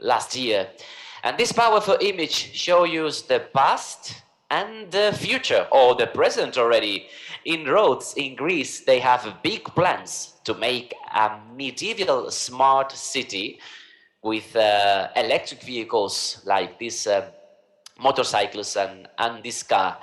last year. And this powerful image shows you the past and the future, or the present already. In Rhodes, in Greece, they have big plans to make a medieval smart city with electric vehicles like these motorcycles and this car.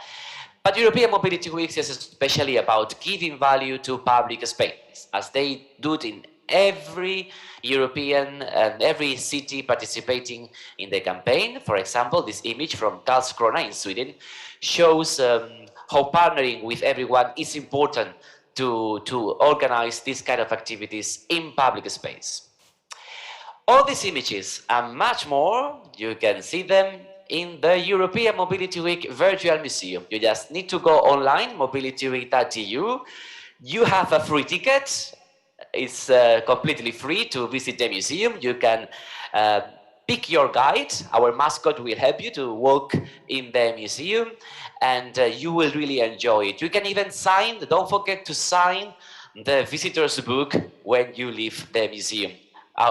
But European Mobility Week is especially about giving value to public space, as they do it in every European and every city participating in the campaign. For example, this image from Karlskrona in Sweden shows how partnering with everyone is important to organize these kind of activities in public space. All these images and much more, you can see them in the European Mobility Week Virtual Museum. You just need to go online, mobilityweek.eu. You have a free ticket. It's completely free to visit the museum. You can pick your guide. Our mascot will help you to walk in the museum, and you will really enjoy it. You can even sign, don't forget to sign the visitor's book when you leave the museum.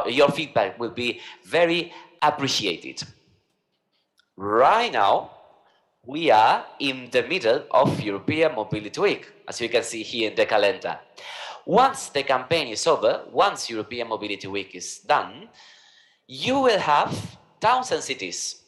Your feedback will be very appreciated. Right now, we are in the middle of European Mobility Week, as you can see here in the calendar. Once the campaign is over, once European Mobility Week is done, you will have towns and cities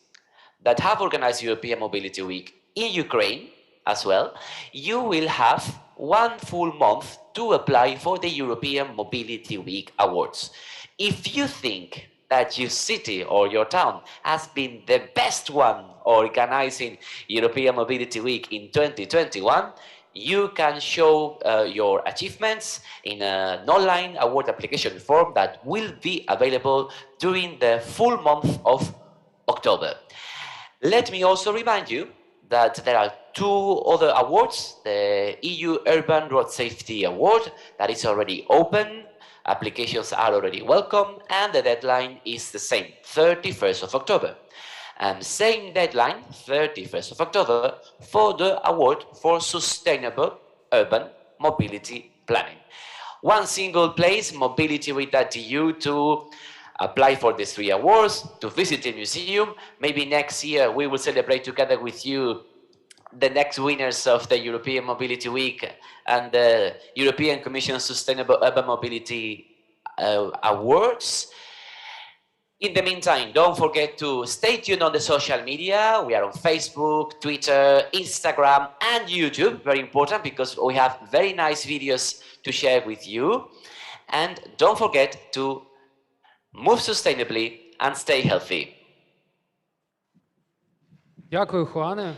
that have organized European Mobility Week in Ukraine as well. You will have 1 full month to apply for the European Mobility Week Awards. If you think that your city or your town has been the best one organizing European Mobility Week in 2021, you can show your achievements in an online award application form that will be available during the full month of October. Let me also remind you that there are 2 other awards, the EU Urban Road Safety Award that is already open. Applications are already welcome, and the deadline is the same, 31st of October. And same deadline, 31st of October, for the award for Sustainable Urban Mobility Planning. One single place, mobilityweek.eu, to apply for these 3 awards, to visit the museum. Maybe next year we will celebrate together with you the next winners of the European Mobility Week and the European Commission Sustainable Urban Mobility Awards. In the meantime, don't forget to stay tuned on the social media. We are on Facebook, Twitter, Instagram, and YouTube. Very important, because we have very nice videos to share with you. And don't forget to move sustainably and stay healthy. Дякую, Хуане.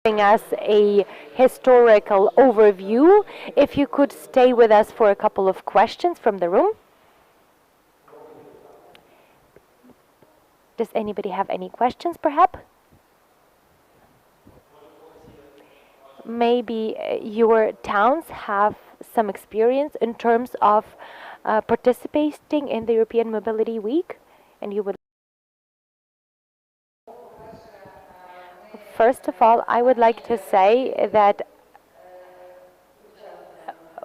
Us a historical overview. If you could stay with us for a couple of questions from the room. Does anybody have any questions, perhaps? Maybe your towns have some experience in terms of participating in the European Mobility Week, and you would. First of all, I would like to say that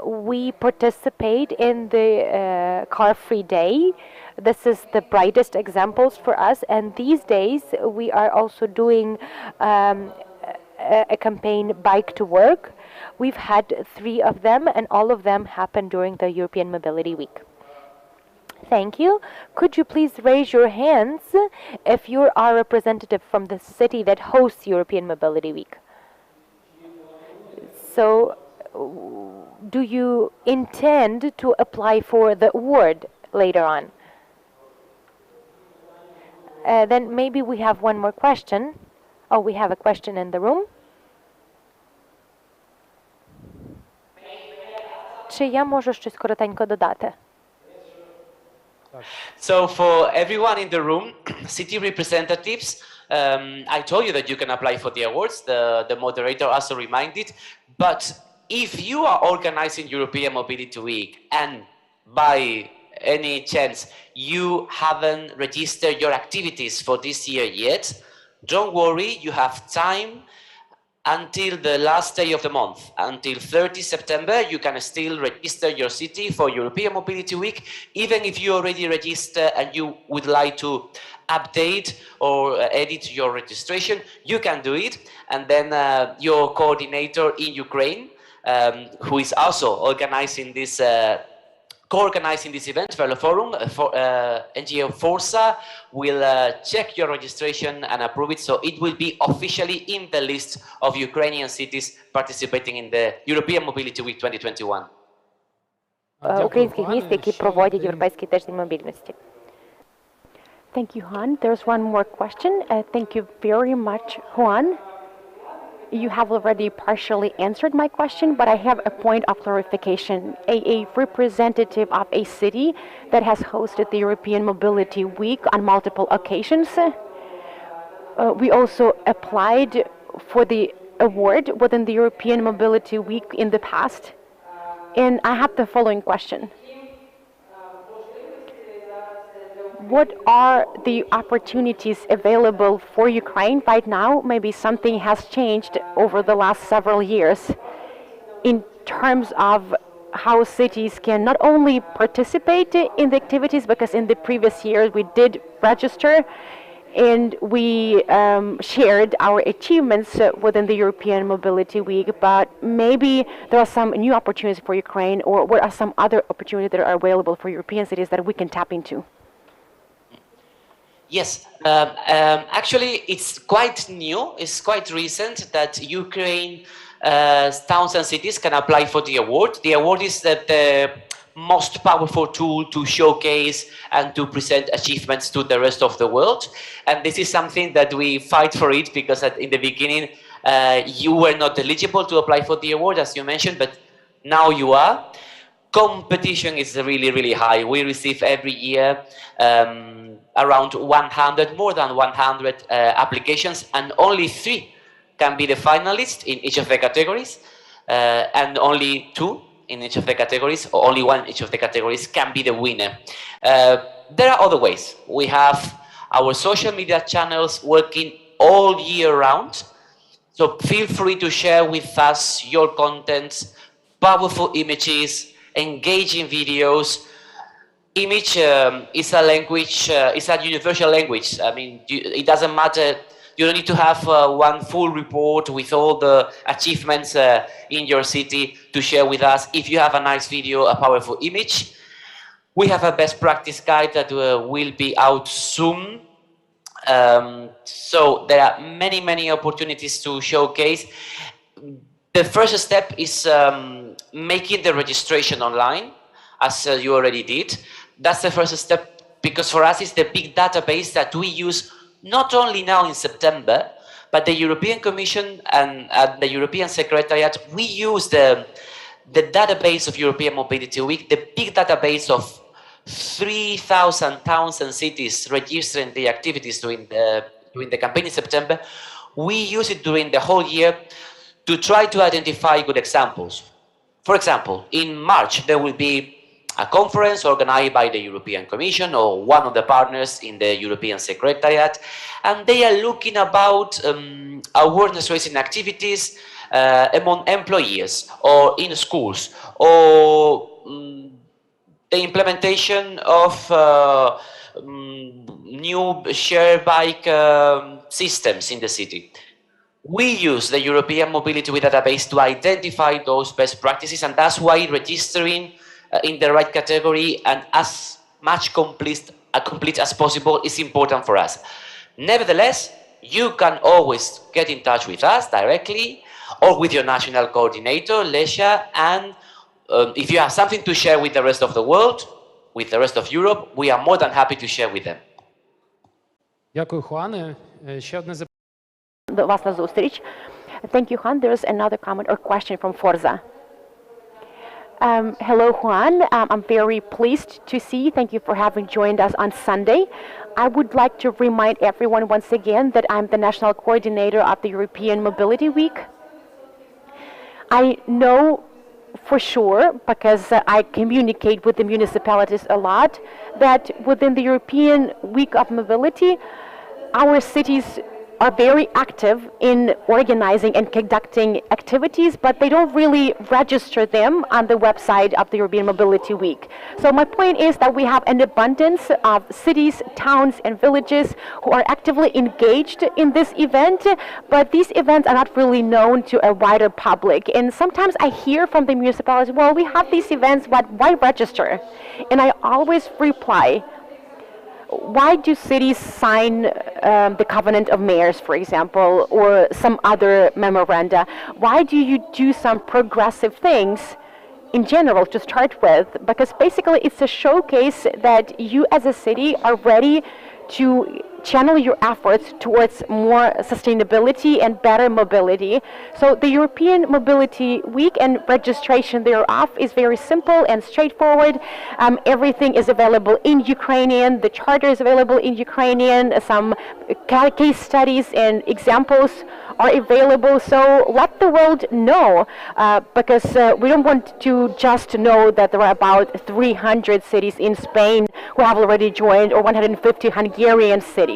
we participate in the car-free day. This is the brightest examples for us, and these days we are also doing a campaign, Bike to Work. We've had 3 of them, and all of them happened during the European Mobility Week. Thank you. Could you please raise your hands if you are a representative from the city that hosts European Mobility Week? So, do you intend to apply for the award later on? Then maybe we have one more question. Oh, we have a question in the room. Чи я можу щось коротенько додати? So for everyone in the room, city representatives, I told you that you can apply for the awards. The moderator also reminded. But if you are organizing European Mobility Week and by any chance you haven't registered your activities for this year yet, don't worry, you have time until the last day of the month, until 30 September, you can still register your city for European Mobility Week, even if you already register and you would like to update or edit your registration, you can do it. And then your coordinator in Ukraine, who is also organizing this co-organizing this event, Veloforum, NGO Forza, will check your registration and approve it, so it will be officially in the list of Ukrainian cities participating in the European Mobility Week 2021. Українських міст, які проводять Європейський тиждень мобільності. Thank you, Juan. There's one more question. Thank you very much, Juan. You have already partially answered my question, but I have a point of clarification. A representative of a city that has hosted the European Mobility Week on multiple occasions. We also applied for the award within the European Mobility Week in the past. And I have the following question. What are the opportunities available for Ukraine right now? Maybe something has changed over the last several years in terms of how cities can not only participate in the activities, because in the previous years we did register and we shared our achievements within the European Mobility Week, but maybe there are some new opportunities for Ukraine, or what are some other opportunities that are available for European cities that we can tap into? Yes, actually it's quite new, it's quite recent that Ukraine towns and cities can apply for the award. The award is the most powerful tool to showcase and to present achievements to the rest of the world. And this is something that we fight for it, because in the beginning you were not eligible to apply for the award, as you mentioned, but now you are. Competition is really, really high. We receive every year around 100, more than 100 applications, and only 3 can be the finalists in each of the categories, and only 2 in each of the categories, or only 1 in each of the categories can be the winner. There are other ways. We have our social media channels working all year round, so feel free to share with us your contents, powerful images, engaging videos. Image is a language, it's a universal language. I mean, it doesn't matter, you don't need to have one full report with all the achievements in your city to share with us. If you have a nice video, a powerful image, we have a best practice guide that will be out soon. So there are many, many opportunities to showcase. The first step is making the registration online, as you already did. That's the first step, because for us it's the big database that we use not only now in September, but the European Commission and the European Secretariat, we use the database of European Mobility Week, the big database of 3,000 towns and cities registering the activities during the campaign in September. We use it during the whole year to try to identify good examples. For example, in March, there will be a conference organized by the European Commission or one of the partners in the European Secretariat, and they are looking about awareness raising activities among employees or in schools, or the implementation of new share bike systems in the city. We use the European Mobility Week database to identify those best practices, and that's why registering in the right category and as much complete as possible is important for us. Nevertheless, you can always get in touch with us directly or with your national coordinator, Lesia, and if you have something to share with the rest of the world, with the rest of Europe, we are more than happy to share with them. Дякую, Хуане. Ще одне До вас на зустріч. Thank you, Juan. There's another comment or question from Forza. Hello, Juan. I'm very pleased to see you. Thank you for having joined us on Sunday. I would like to remind everyone once again that I'm the national coordinator of the European Mobility Week. I know for sure, because I communicate with the municipalities a lot, that within the European Week of Mobility, our cities are very active in organizing and conducting activities, but they don't really register them on the website of the European Mobility Week. So my point is that we have an abundance of cities, towns, and villages who are actively engaged in this event, but these events are not really known to a wider public. And sometimes I hear from the municipalities, well, we have these events, but why register? And I always reply, why do cities sign the Covenant of Mayors, for example, or some other memoranda? Why do you do some progressive things in general to start with? Because basically it's a showcase that you as a city are ready to channel your efforts towards more sustainability and better mobility. So the European Mobility Week and registration thereof is very simple and straightforward. Everything is available in Ukrainian. The charter is available in Ukrainian. Some case studies and examples are available. So let the world know, because we don't want to just know that there are about 300 cities in Spain who have already joined, or 150 Hungarian cities.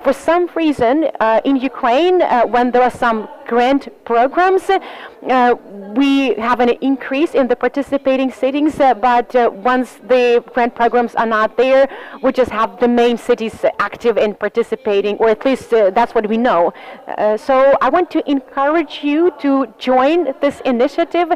For some reason, in Ukraine, when there are some grant programs, we have an increase in the participating cities, but once the grant programs are not there, we just have the main cities active and participating, or at least that's what we know. So I want to encourage you to join this initiative.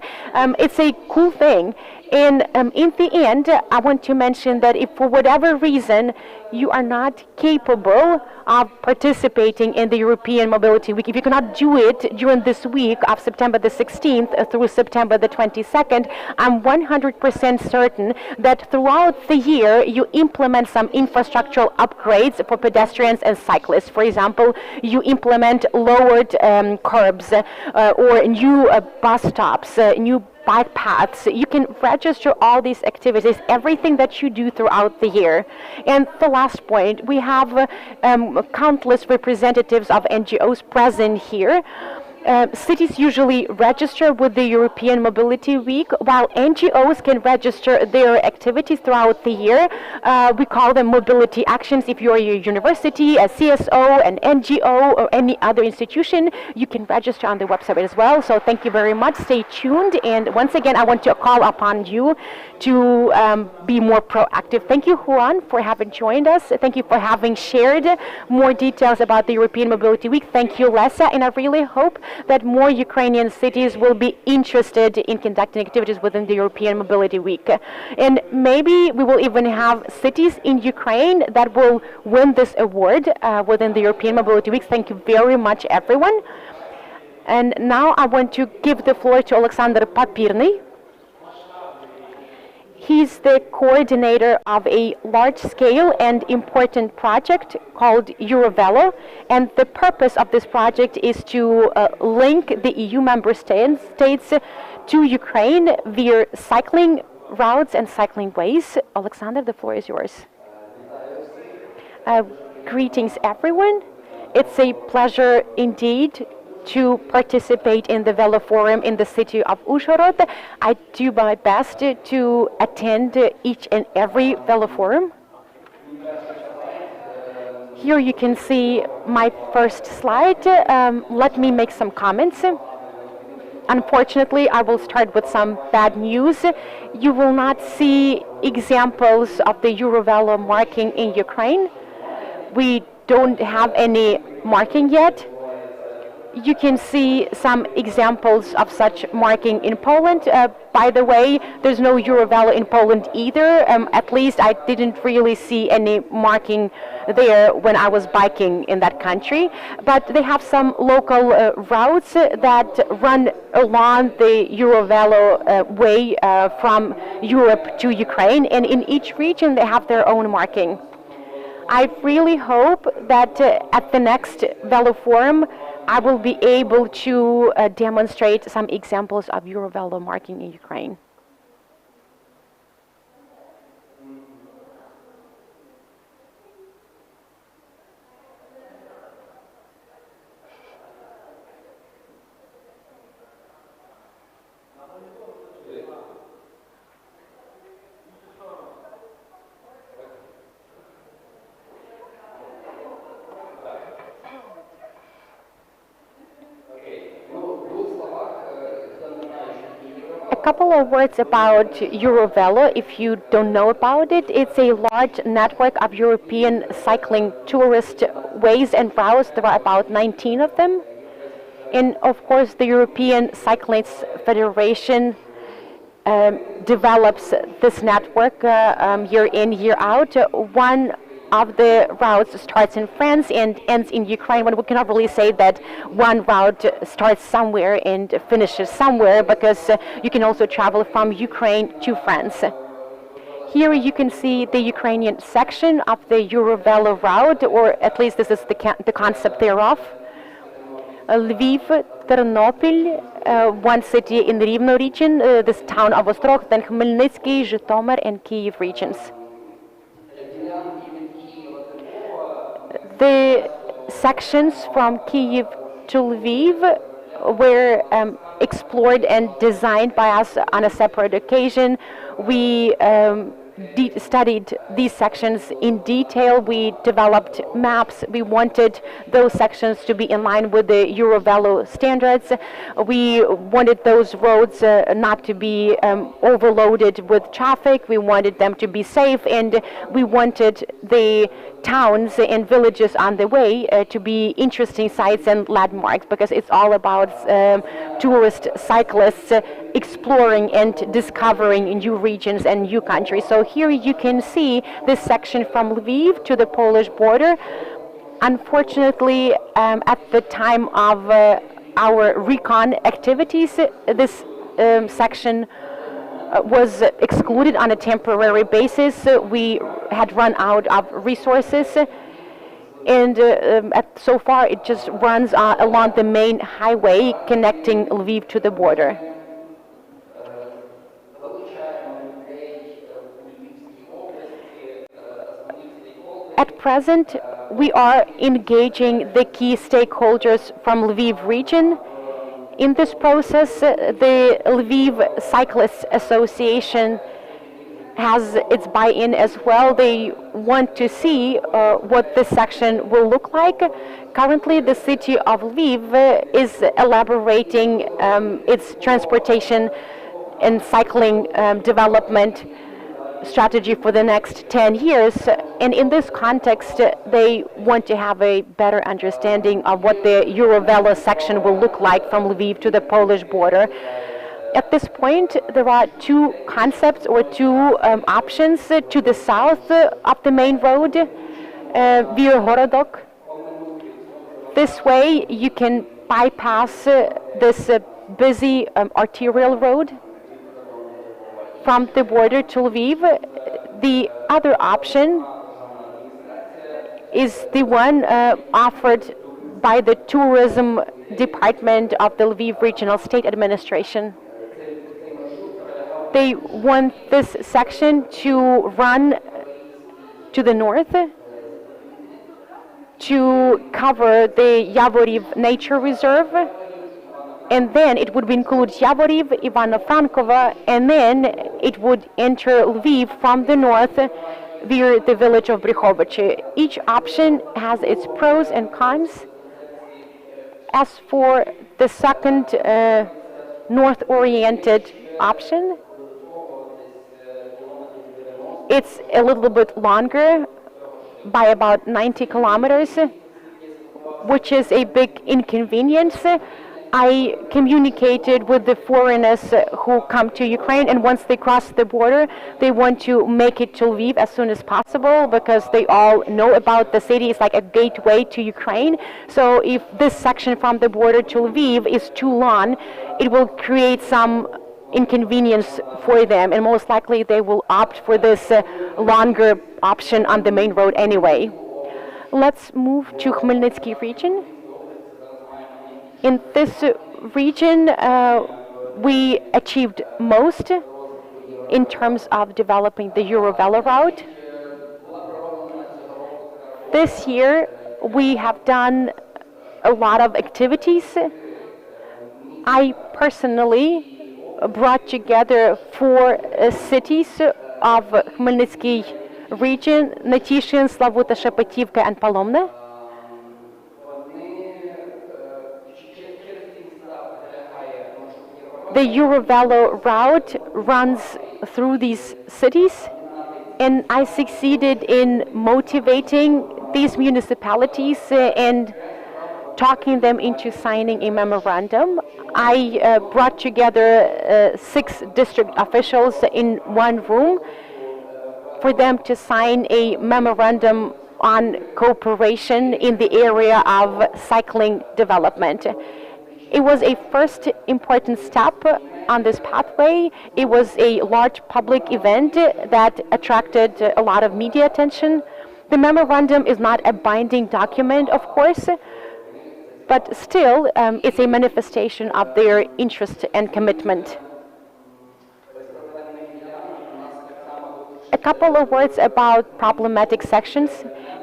It's a cool thing. And in the end, I want to mention that if for whatever reason you are not capable of participating in the European Mobility Week, if you cannot do it during this week of September the 16th through September the 22nd, I'm 100% certain that throughout the year you implement some infrastructural upgrades for pedestrians and cyclists. For example, you implement lowered curbs or new bus stops, new bike paths. You can register all these activities, everything that you do throughout the year. And the last point, we have countless representatives of NGOs present here. Cities usually register with the European Mobility Week, while NGOs can register their activities throughout the year. We call them mobility actions. If you're a university, a CSO, an NGO, or any other institution, you can register on the website as well. So thank you very much. Stay tuned. And once again, I want to call upon you to be more proactive. Thank you, Juan, for having joined us. Thank you for having shared more details about the European Mobility Week. Thank you, Lesa. And I really hope that more Ukrainian cities will be interested in conducting activities within the European Mobility Week. And maybe we will even have cities in Ukraine that will win this award within the European Mobility Week. Thank you very much, everyone. And now I want to give the floor to Alexander Papirny. He's the coordinator of a large-scale and important project called Eurovelo, and the purpose of this project is to link the EU member states to Ukraine via cycling routes and cycling ways. Alexander, the floor is yours. Greetings, everyone. It's a pleasure indeed to participate in the Veloforum in the city of Uzhhorod. I do my best to attend each and every Veloforum. Here you can see my first slide. Let me make some comments. Unfortunately, I will start with some bad news. You will not see examples of the Eurovelo marking in Ukraine. We don't have any marking yet. You can see some examples of such marking in Poland. By the way, there's no Eurovelo in Poland either. At least I didn't really see any marking there when I was biking in that country. But they have some local routes that run along the Eurovelo way from Europe to Ukraine. And in each region, they have their own marking. I really hope that at the next Veloforum, I will be able to demonstrate some examples of Eurovelo marking in Ukraine. couple of words about Eurovelo. If you don't know about it, it's a large network of European cycling tourist ways and routes. There are about 19 of them. And of course, the European Cyclists Federation develops this network year in, year out. One of the routes starts in France and ends in Ukraine, but we cannot really say that one route starts somewhere and finishes somewhere, because you can also travel from Ukraine to France. Here you can see the Ukrainian section of the Eurovelo route, or at least this is the concept thereof. Lviv, Ternopil, one city in the Rivne region, this town of Ostrog, then Khmelnytsky, Zhytomyr, and Kyiv regions. The sections from Kyiv to Lviv were explored and designed by us on a separate occasion. We studied these sections in detail. We developed maps. We wanted those sections to be in line with the Eurovelo standards. We wanted those roads not to be overloaded with traffic. We wanted them to be safe, and we wanted the towns and villages on the way to be interesting sites and landmarks, because it's all about tourist cyclists exploring and discovering new regions and new countries. So here you can see this section from Lviv to the Polish border. Unfortunately, at the time of our recon activities, this section was excluded on a temporary basis. We had run out of resources, and so far it just runs along the main highway connecting Lviv to the border. At present, we are engaging the key stakeholders from Lviv region. In this process, the Lviv Cyclists Association has its buy-in as well. They want to see what this section will look like. Currently, the city of Lviv is elaborating its transportation and cycling development strategy for the next 10 years. And in this context, they want to have a better understanding of what the Eurovelo section will look like from Lviv to the Polish border. At this point, there are two concepts or two options to the south of the main road, Virhorodok. This way, you can bypass this busy arterial road from the border to Lviv. The other option is the one offered by the tourism department of the Lviv Regional State Administration. They want this section to run to the north to cover the Yavoriv Nature Reserve, and then it would include Yavoriv, Ivano-Frankova, and then it would enter Lviv from the north via the village of Brykhovice. Each option has its pros and cons. As for the second north-oriented option, it's a little bit longer by about 90 kilometers, which is a big inconvenience. I communicated with the foreigners who come to Ukraine, and once they cross the border, they want to make it to Lviv as soon as possible, because they all know about the city. It's like a gateway to Ukraine. So if this section from the border to Lviv is too long, it will create some inconvenience for them, and most likely they will opt for this longer option on the main road anyway. Let's move to Khmelnytsky region. In this region, we achieved most in terms of developing the Eurovelo route. This year, we have done a lot of activities. I personally brought together 4 cities of Khmelnytsky region: Natishin, Slavuta, Shapativka, and Palomne. The Eurovelo route runs through these cities, and I succeeded in motivating these municipalities and talking them into signing a memorandum. I brought together 6 district officials in one room for them to sign a memorandum on cooperation in the area of cycling development. It was a first important step on this pathway. It was a large public event that attracted a lot of media attention. The memorandum is not a binding document, of course, but still it's a manifestation of their interest and commitment. A couple of words about problematic sections.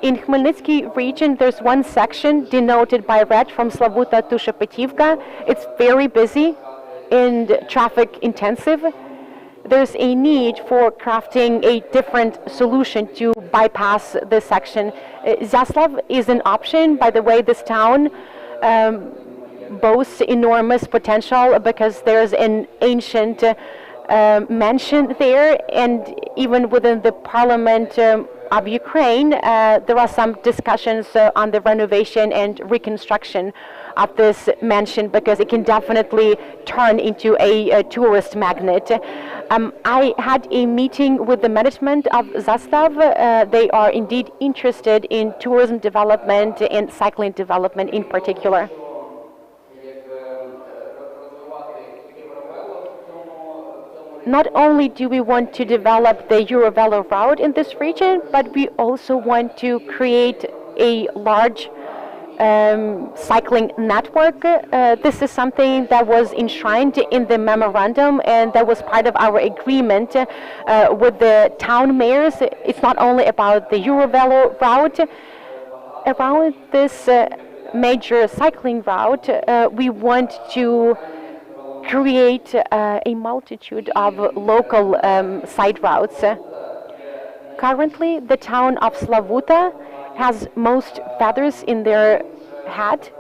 In Khmelnytsky region, there's one section denoted by red from Slavuta to Shepetivka. It's very busy and traffic intensive. There's a need for crafting a different solution to bypass this section. Zaslav is an option. By the way, this town boasts enormous potential because there's an ancient mansion there, and even within the parliament of Ukraine, there are some discussions on the renovation and reconstruction of this mansion because it can definitely turn into a tourist magnet. I had a meeting with the management of Zaslav. They are indeed interested in tourism development and cycling development in particular. Not only do we want to develop the Eurovelo route in this region, but we also want to create a large cycling network. This is something that was enshrined in the memorandum, and that was part of our agreement with the town mayors. It's not only about the Eurovelo route. Around this major cycling route, we want to create a multitude of local side routes. Currently, the town of Slavuta has most feathers in their hat.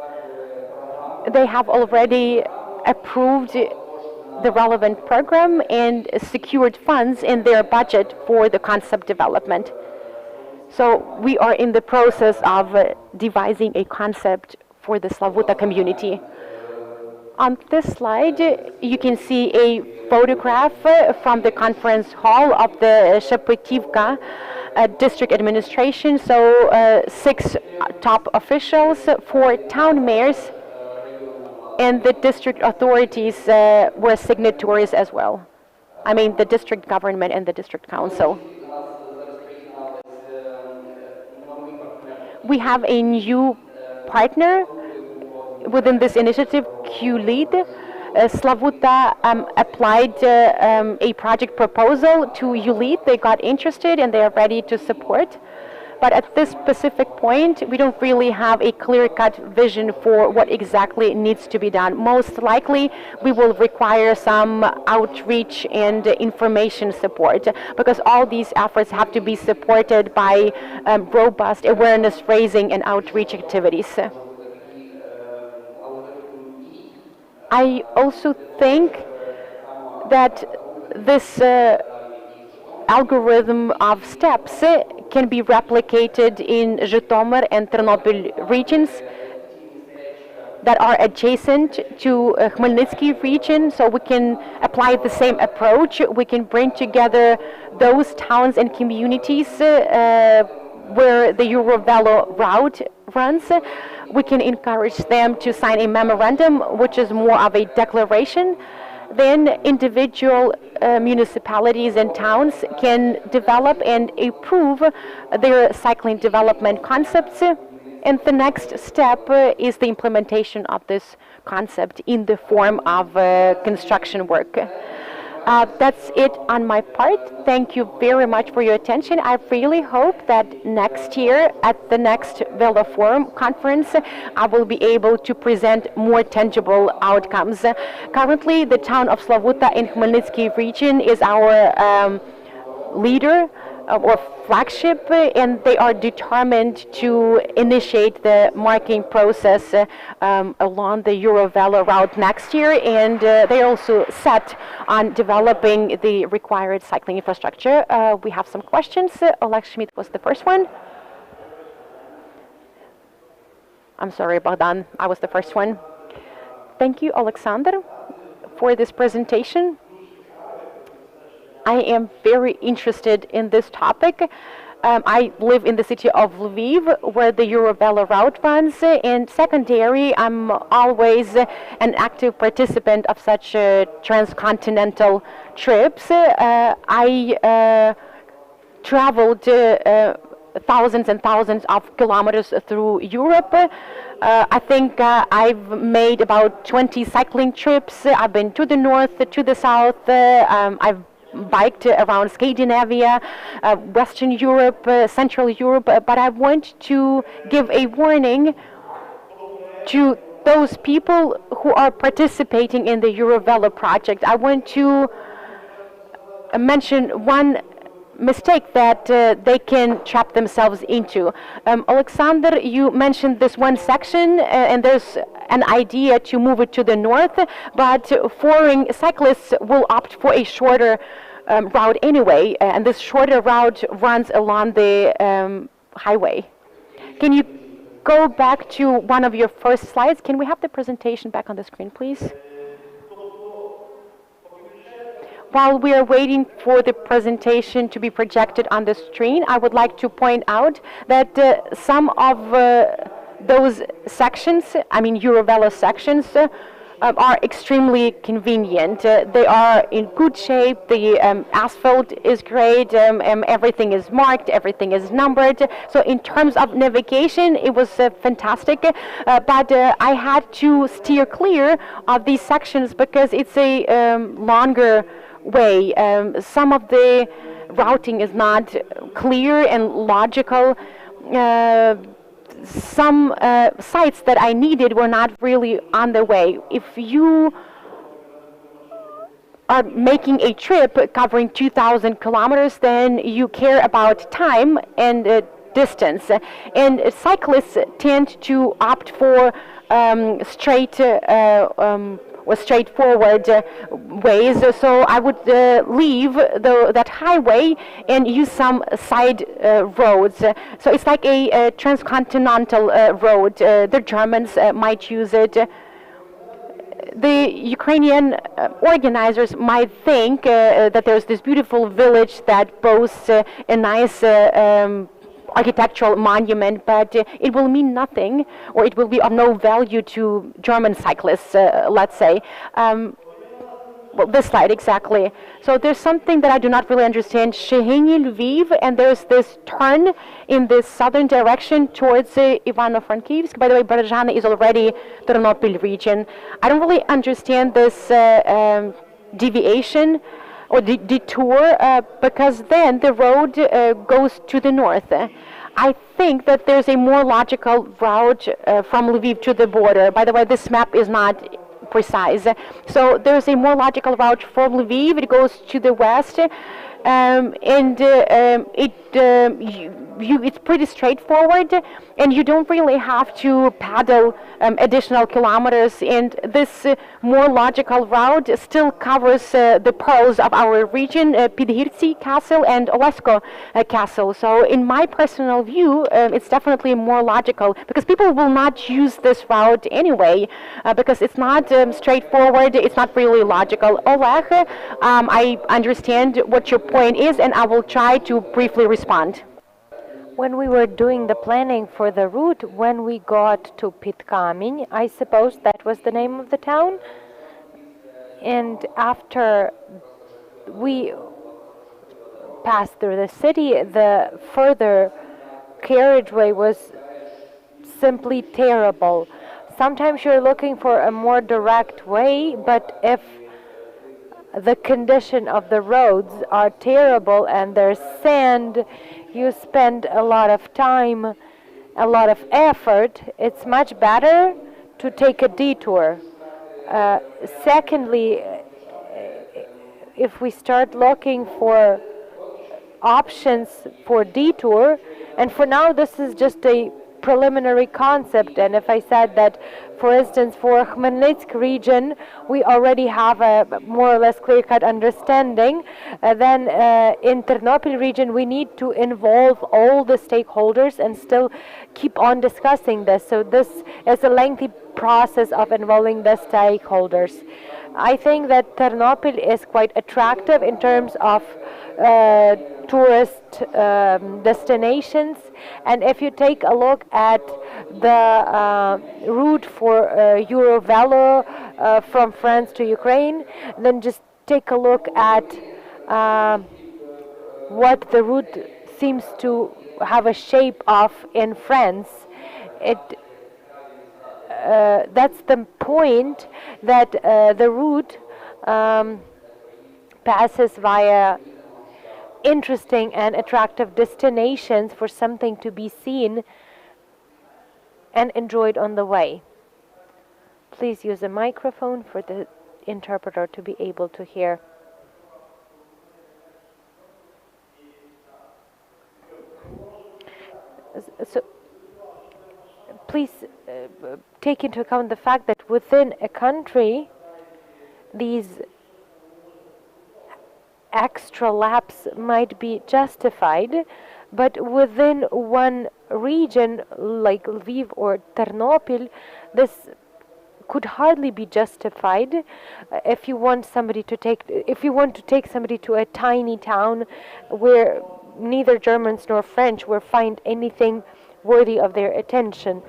They have already approved the relevant program and secured funds in their budget for the concept development. So we are in the process of devising a concept for the Slavuta community. On this slide, you can see a photograph from the conference hall of the Shepetivka district administration. So 6 top officials, 4 town mayors, and the district authorities were signatories as well. I mean, the district government and the district council. We have a new partner within this initiative, QLEAD. Slavuta applied a project proposal to ULEAD. They got interested and they are ready to support. But at this specific point, we don't really have a clear-cut vision for what exactly needs to be done. Most likely, we will require some outreach and information support, because all these efforts have to be supported by robust awareness raising and outreach activities. I also think that this algorithm of steps can be replicated in Zhytomyr and Ternopil regions that are adjacent to Khmelnytsky region, so we can apply the same approach. We can bring together those towns and communities where the Eurovelo route runs. We can encourage them to sign a memorandum, which is more of a declaration. Then individual municipalities and towns can develop and approve their cycling development concepts. And the next step is the implementation of this concept in the form of construction work. That's it on my part. Thank you very much for your attention. I really hope that next year at the next Veloforum conference, I will be able to present more tangible outcomes. Currently, the town of Slavuta in Khmelnytsky region is our leader. or flagship, and they are determined to initiate the marking process along the Eurovelo route next year, and they're also set on developing the required cycling infrastructure. We have some questions. Oleg Schmidt was the first one. I'm sorry, Bogdan, I was the first one. Thank you, Alexander, for this presentation. I am very interested in this topic. I live in the city of Lviv, where the Eurovelo route runs, and secondary, I'm always an active participant of such transcontinental trips. I traveled thousands and thousands of kilometers through Europe. I think I've made about 20 cycling trips. I've been to the north, to the south. I've biked around Scandinavia, Western Europe, Central Europe, but I want to give a warning to those people who are participating in the Eurovelo project. I want to mention one mistake that they can trap themselves into. Alexander, you mentioned this one section, and there's an idea to move it to the north, but foreign cyclists will opt for a shorter route anyway, and this shorter route runs along the highway. Can you go back to one of your first slides? Can we have the presentation back on the screen, please? While we are waiting for the presentation to be projected on the screen, I would like to point out that some of those sections, I mean Eurovelo sections, are extremely convenient. They are in good shape, the asphalt is great, everything is marked, everything is numbered. So in terms of navigation, it was fantastic, but I had to steer clear of these sections because it's a longer way. Some of the routing is not clear and logical. Some sites that I needed were not really on the way. If you are making a trip covering 2,000 kilometers, then you care about time and distance. And cyclists tend to opt for straightforward ways. So I would leave that highway and use some side roads. So it's like a transcontinental road. The Germans might use it. The Ukrainian organizers might think that there's this beautiful village that boasts a nice architectural monument, but it will mean nothing, or it will be of no value to German cyclists, let's say. Well, this slide, exactly. So there's something that I do not really understand. Sheheni Lviv, and there's this turn in this southern direction towards Ivano-Frankivsk. By the way, Berezhany is already Ternopil region. I don't really understand this deviation or detour, because then the road goes to the north. I think that there's a more logical route from Lviv to the border. By the way, this map is not precise. So there's a more logical route from Lviv. It goes to the west, and it's pretty straightforward, and you don't really have to paddle additional kilometers. And this more logical route still covers the pearls of our region, Pidhirtsi Castle and Olesko Castle. So in my personal view, it's definitely more logical, because people will not use this route anyway, because it's not straightforward, it's not really logical. Oleg, I understand what your point is, and I will try to briefly respond. When we were doing the planning for the route, when we got to Pitkameny, I suppose that was the name of the town, and after we passed through the city, the further carriageway was simply terrible. Sometimes you're looking for a more direct way, but if the condition of the roads are terrible and there's sand, you spend a lot of time, a lot of effort. It's much better to take a detour. Secondly, if we start looking for options for detour. And for now, this is just a preliminary concept. And if I said that, for instance, for Khmelnytsk region, we already have a more or less clear-cut understanding, then in Ternopil region, we need to involve all the stakeholders and still keep on discussing this. So this is a lengthy process of involving the stakeholders. I think that Ternopil is quite attractive in terms of tourist destinations, and if you take a look at the route for Eurovelo from France to Ukraine, then just take a look at what the route seems to have a shape of in France. That's the point, that the route passes via interesting and attractive destinations for something to be seen and enjoyed on the way. Please use a microphone for the interpreter to be able to hear. So please take into account the fact that within a country, these extra laps might be justified, but within one region like Lviv or Ternopil, this could hardly be justified. If you want to take somebody to a tiny town where neither Germans nor French will find anything worthy of their attention.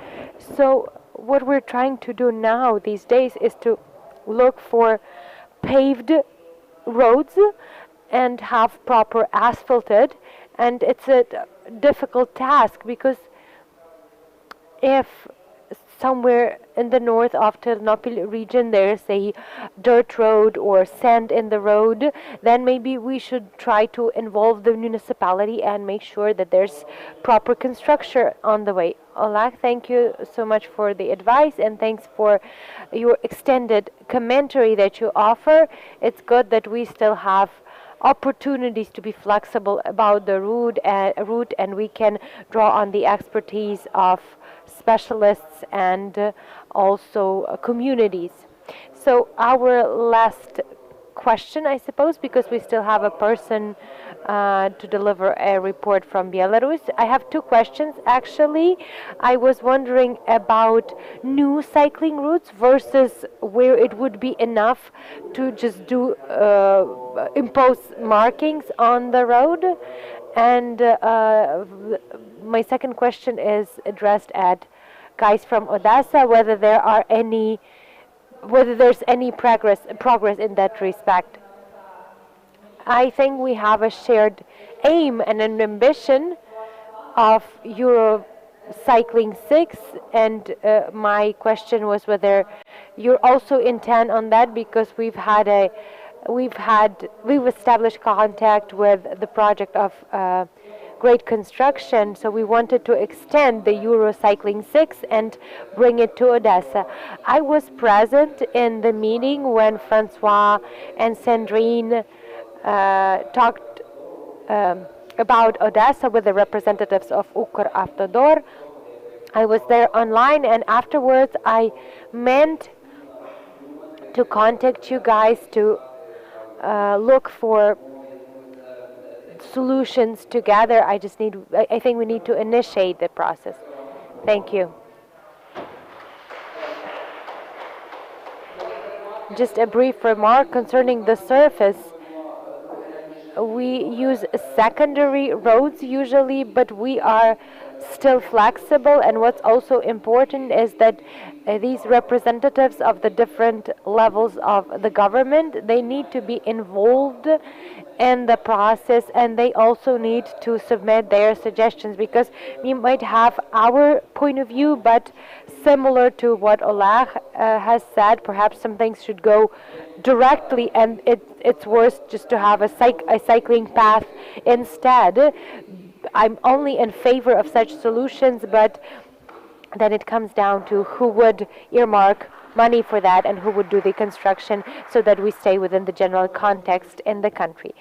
So what we're trying to do now these days is to look for paved roads and have proper asphalted, and it's a difficult task, because if somewhere in the north of Ternopil region there's a dirt road or sand in the road, then maybe we should try to involve the municipality and make sure that there's proper construction on the way. Oleg, thank you so much for the advice, and thanks for your extended commentary that you offer. It's good that we still have opportunities to be flexible about the route, and we can draw on the expertise of specialists and also communities. So our last question, I suppose, because we still have a person to deliver a report from Belarus. I have two questions, actually. I was wondering about new cycling routes versus where it would be enough to just do impose markings on the road. And my second question is addressed at guys from Odessa, whether there's any progress in that respect. I think we have a shared aim and an ambition of Euro Cycling 6, and my question was whether you also intend on that, because we've established contact with the project of Great Construction, so we wanted to extend the Euro Cycling 6 and bring it to Odessa. I was present in the meeting when Francois and Sandrine talked about Odessa with the representatives of Ukravtodor. I was there online, and afterwards I meant to contact you guys to look for solutions together. I think we need to initiate the process. Thank you. Just a brief remark concerning the surface. We use secondary roads usually, but we are still flexible, and what's also important is that these representatives of the different levels of the government, they need to be involved in the process, and they also need to submit their suggestions, because we might have our point of view, but similar to what Oleg has said, perhaps some things should go directly, and it's worse just to have a cycling path instead. I'm only in favor of such solutions, but then it comes down to who would earmark money for that and who would do the construction, so that we stay within the general context in the country.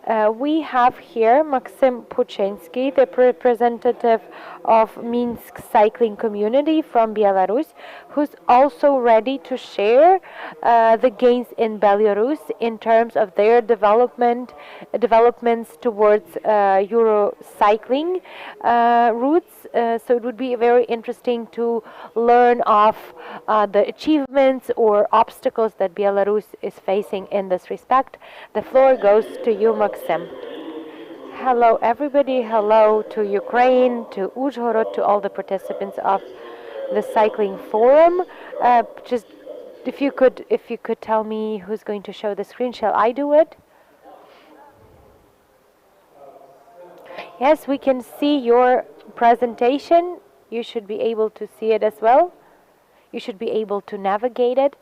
We have here Maxim Puchensky, the representative of Minsk cycling community from Belarus, who's also ready to share the gains in Belarus in terms of their developments towards Euro cycling routes. So it would be very interesting to learn of the achievements or obstacles that Belarus is facing in this respect. The floor goes to you, Maxim. Hello, everybody. Hello to Ukraine, to Uzhhorod, to all the participants of the cycling forum. Just if you could tell me who's going to show the screen, shall I do it? Yes, we can see your presentation. You should be able to see it as well. You should be able to navigate it.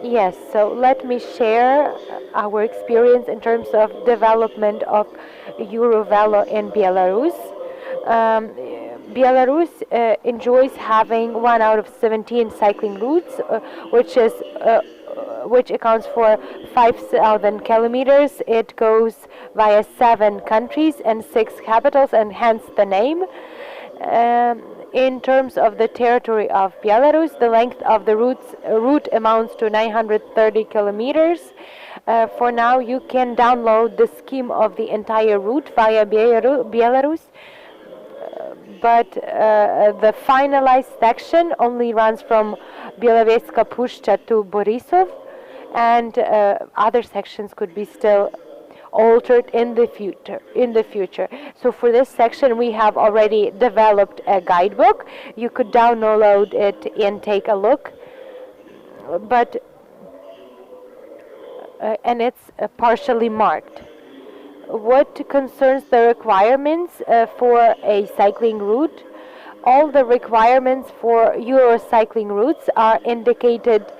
Yes, so let me share our experience in terms of development of Eurovelo in Belarus. Belarus enjoys having 1 out of 17 cycling routes, which accounts for 5,000 kilometers. It goes via 7 countries and 6 capitals, and hence the name. In terms of the territory of Belarus, the length of the route amounts to 930 kilometers. For now, you can download the scheme of the entire route via Belarus, but the finalized section only runs from Bieloveska Pushcha to Borisov, and other sections could be still altered in the future. So for this section we have already developed a guidebook. You could download it and take a look, but and it's partially marked. What concerns the requirements for a cycling route, all the requirements for Euro cycling routes are indicated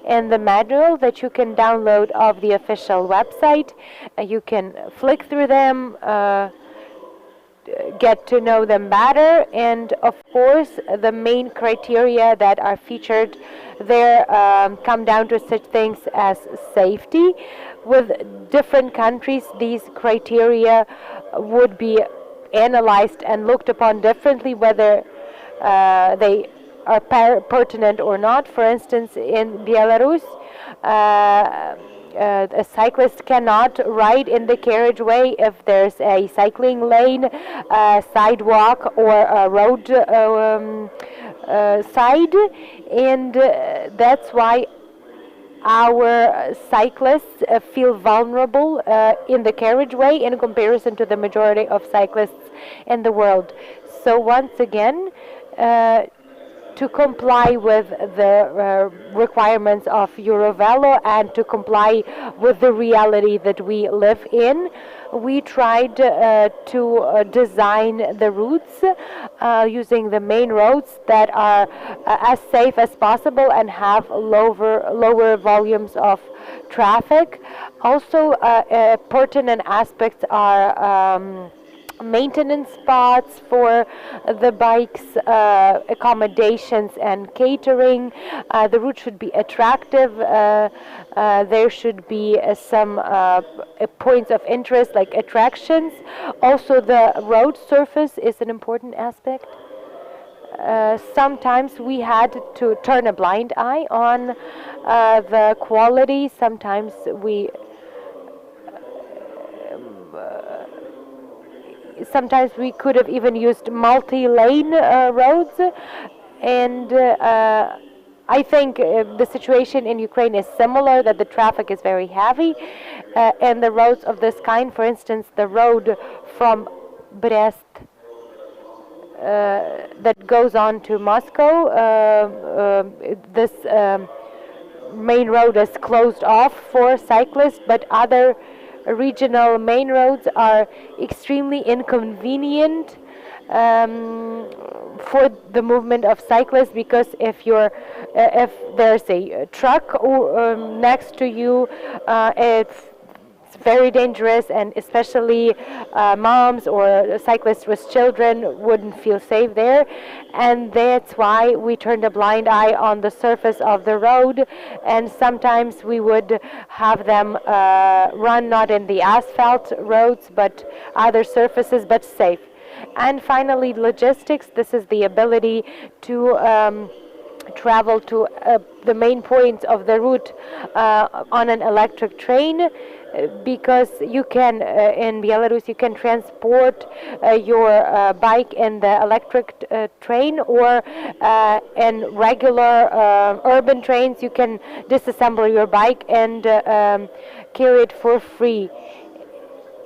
in the manual that you can download of the official website. You can flick through them, get to know them better, and of course the main criteria that are featured there come down to such things as safety. With different countries, these criteria would be analyzed and looked upon differently, whether they are pertinent or not. For instance, in Belarus, a cyclist cannot ride in the carriageway if there's a cycling lane, sidewalk, or a road side, and that's why our cyclists feel vulnerable in the carriageway in comparison to the majority of cyclists in the world. So once again, to comply with the requirements of Eurovelo and to comply with the reality that we live in, we tried to design the routes using the main roads that are as safe as possible and have lower volumes of traffic. Also, pertinent aspects are maintenance spots for the bikes, accommodations and catering. The route should be attractive. There should be some points of interest like attractions. Also, the road surface is an important aspect. Sometimes we had to turn a blind eye on the quality. Sometimes we could have even used multi-lane roads, and I think the situation in Ukraine is similar, that the traffic is very heavy, and the roads of this kind, for instance, the road from Brest that goes on to Moscow, this main road is closed off for cyclists, but other regional main roads are extremely inconvenient for the movement of cyclists, because if there's a truck next to you, it's very dangerous, and especially moms or cyclists with children wouldn't feel safe there. And that's why we turned a blind eye on the surface of the road, and sometimes we would have them run not in the asphalt roads but other surfaces, but safe. And finally, logistics. This is the ability to travel to the main points of the route on an electric train, because you can in Belarus you can transport your bike in the electric train, or in regular urban trains you can disassemble your bike and carry it for free.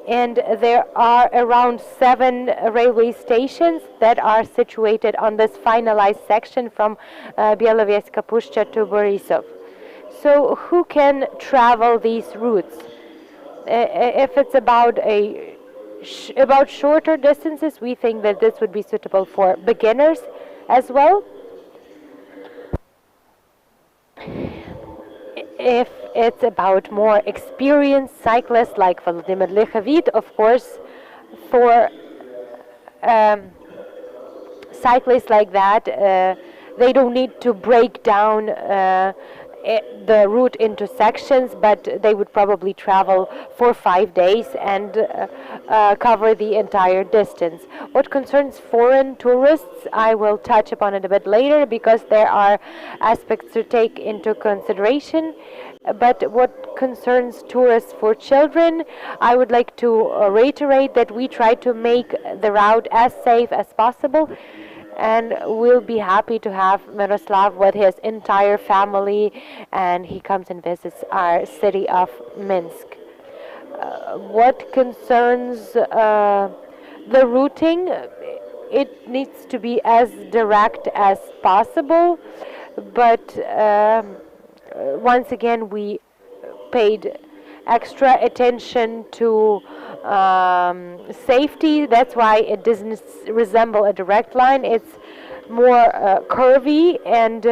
And there are around 7 railway stations that are situated on this finalized section from Bieloveska Pushcha to Borisov. So who can travel these routes? If it's about about shorter distances, we think that this would be suitable for beginners as well. If it's about more experienced cyclists like Vladimir Lichavit, of course, for cyclists like that, they don't need to break down the route into sections, but they would probably travel for 5 days and cover the entire distance. What concerns foreign tourists, I will touch upon it a bit later, because there are aspects to take into consideration. But what concerns tourists for children, I would like to reiterate that we try to make the route as safe as possible, and we'll be happy to have Miroslav with his entire family, and he comes and visits our city of Minsk. What concerns the routing, it needs to be as direct as possible, but once again we paid extra attention to safety. That's why it doesn't resemble a direct line. It's more curvy, and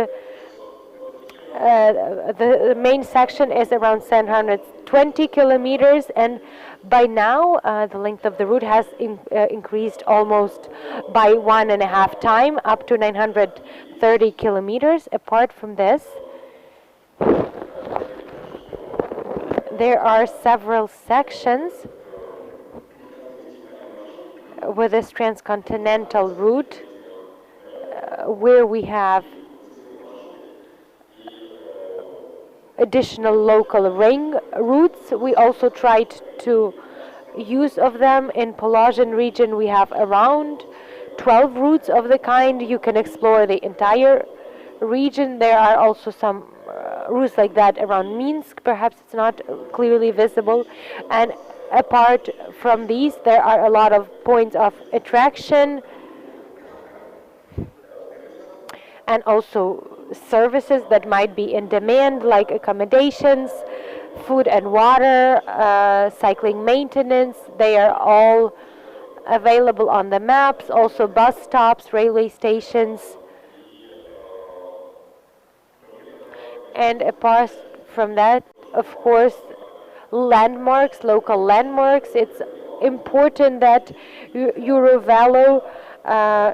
the main section is around 720 kilometers, and by now the length of the route has increased almost by 1.5 times, up to 930 kilometers. Apart from this, there are several sections with this transcontinental route where we have additional local ring routes. We also tried to use of them. In Polozhin region we have around 12 routes of the kind. You can explore the entire region. There are also some routes like that around Minsk. Perhaps it's not clearly visible. And apart from these, there are a lot of points of attraction and also services that might be in demand, like accommodations, food and water, cycling maintenance. They are all available on the maps. Also bus stops, railway stations. And apart from that, of course, landmarks, local landmarks. It's important that Eurovelo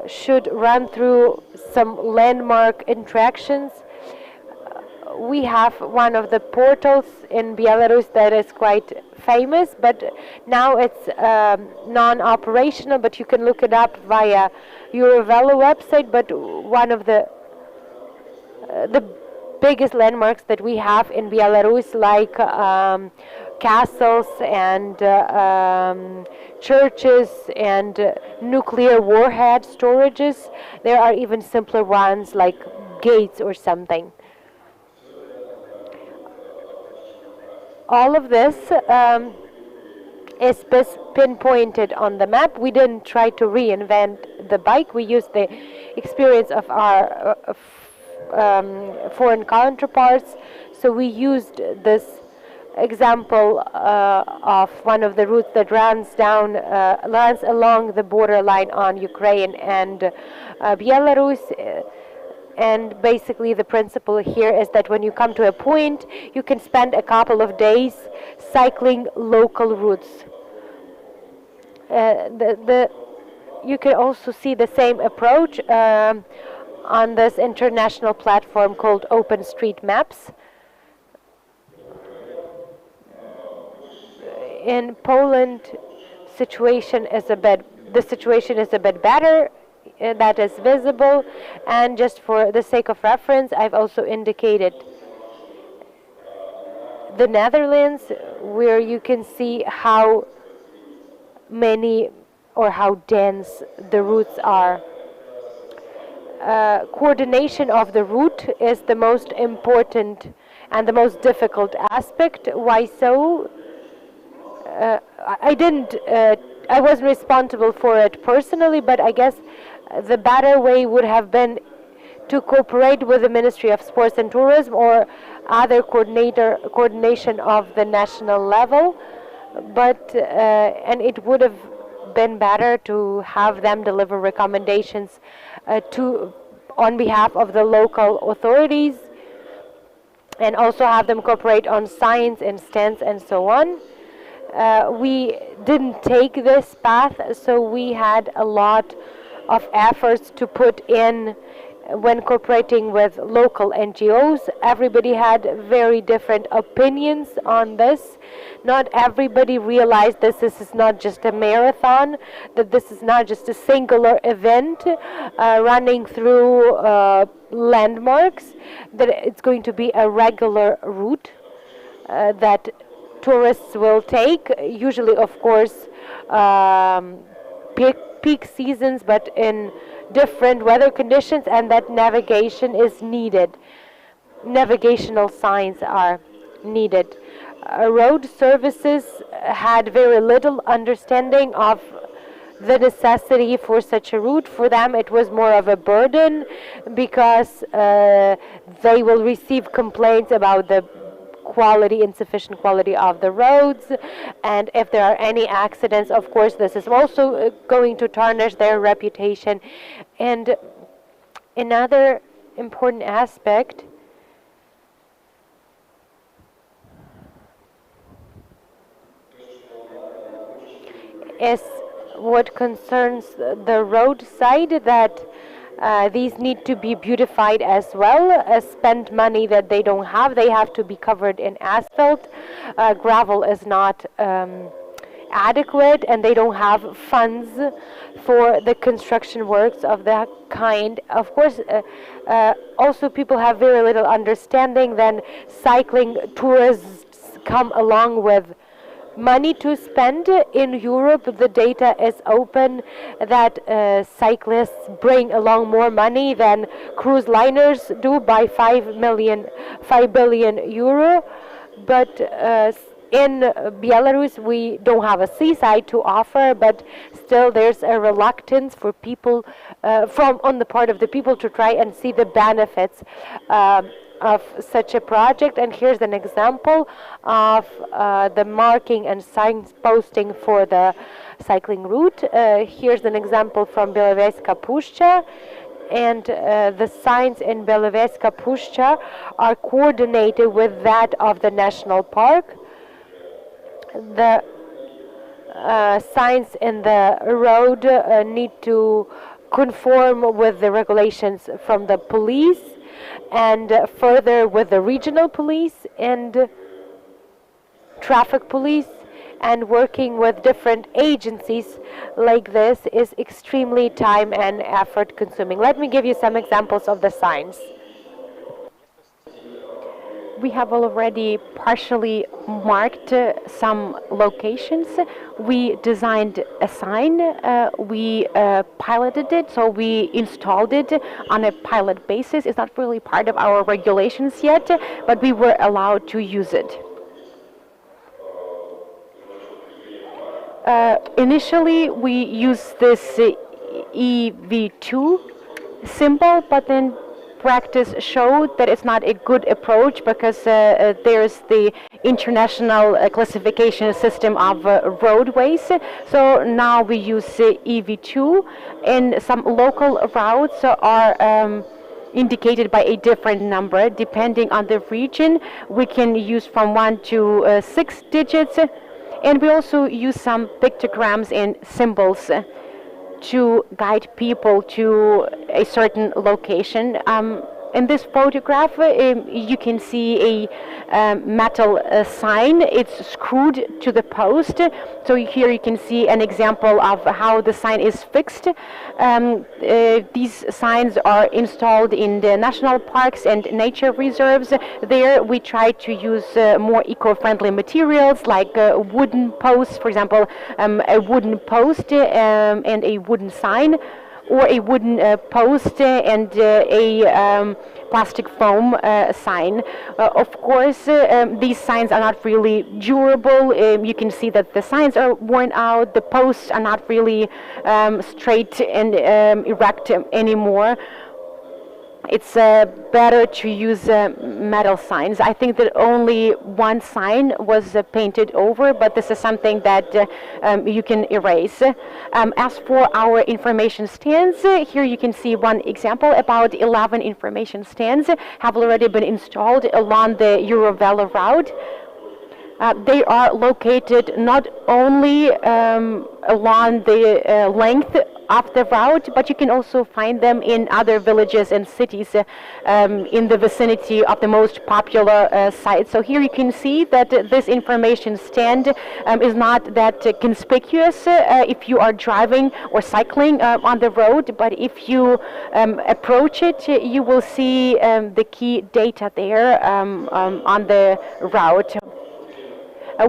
should run through some landmark attractions. We have one of the portals in Belarus that is quite famous, but now it's non-operational, but you can look it up via Eurovelo website. But one of the biggest landmarks that we have in Belarus, like castles and churches and nuclear warhead storages. There are even simpler ones like gates or something. All of this is pinpointed on the map. We didn't try to reinvent the bike. We used the experience of our foreign counterparts. So we used this example of one of the routes that runs along the borderline on Ukraine and Belarus, And basically the principle here is that when you come to a point, you can spend a couple of days cycling local routes. You can also see the same approach on this international platform called OpenStreetMaps. In Poland, the situation is a bit better. That is visible, and just for the sake of reference, I've also indicated the Netherlands, where you can see how many or how dense the routes are. Coordination of the route is the most important and the most difficult aspect. Why so? I wasn't responsible for it personally, but I guess the better way would have been to cooperate with the Ministry of Sports and Tourism or other coordination of the national level, but and it would have been better to have them deliver recommendations on behalf of the local authorities, and also have them cooperate on science and stands and so on. We didn't take this path, so we had a lot of efforts to put in when cooperating with local NGOs. Everybody had very different opinions on this. Not everybody realized this is not just a marathon, that this is not just a singular event running through landmarks, that it's going to be a regular route that tourists will take, usually of course peak seasons, but in different weather conditions, and that navigation is needed. Navigational signs are needed. Road services had very little understanding of the necessity for such a route. For them it was more of a burden, because they will receive complaints about the insufficient quality of the roads, and if there are any accidents, of course this is also going to tarnish their reputation. And another important aspect is what concerns the roadside, that these need to be beautified as well. Spend money that they don't have. They have to be covered in asphalt. Gravel is not adequate, and they don't have funds for the construction works of that kind. Of course, also people have very little understanding. Then cycling tourists come along with money to spend. In Europe, the data is open that cyclists bring along more money than cruise liners do by 5 billion euro. But in Belarus, we don't have a seaside to offer, but still there's a reluctance for people, on the part of the people, to try and see the benefits of such a project. And here's an example of the marking and signs posting for the cycling route. Here's an example from Beloveska Puszcza, and the signs in Beloveska Puszcza are coordinated with that of the national park. The signs in the road need to conform with the regulations from the police, and further with the regional police and traffic police. And working with different agencies like this is extremely time and effort consuming. Let me give you some examples of the signs. We have already partially marked some locations. We designed a sign, we piloted it, so we installed it on a pilot basis. It's not really part of our regulations yet, but we were allowed to use it. Initially, we used this EV2 symbol, but then practice showed that it's not a good approach, because there's the international classification system of roadways. So now we use EV2, and some local routes are indicated by a different number. Depending on the region, we can use from 1 to 6 digits, and we also use some pictograms and symbols to guide people to a certain location. In this photograph, you can see a metal sign. It's screwed to the post. So here you can see an example of how the sign is fixed. These signs are installed in the national parks and nature reserves. There we try to use more eco-friendly materials like wooden posts, for example, a wooden post and a wooden sign, or a wooden post and a plastic foam sign. Of course, these signs are not really durable. You can see that the signs are worn out, the posts are not really straight and erect anymore. It's better to use metal signs. I think that only one sign was painted over, but this is something that you can erase. As for our information stands, here you can see one example. About 11 information stands have already been installed along the Eurovelo route. They are located not only along the length of the route, but you can also find them in other villages and cities in the vicinity of the most popular sites. So here you can see that this information stand is not that conspicuous if you are driving or cycling on the road, but if you approach it, you will see the key data there on the route.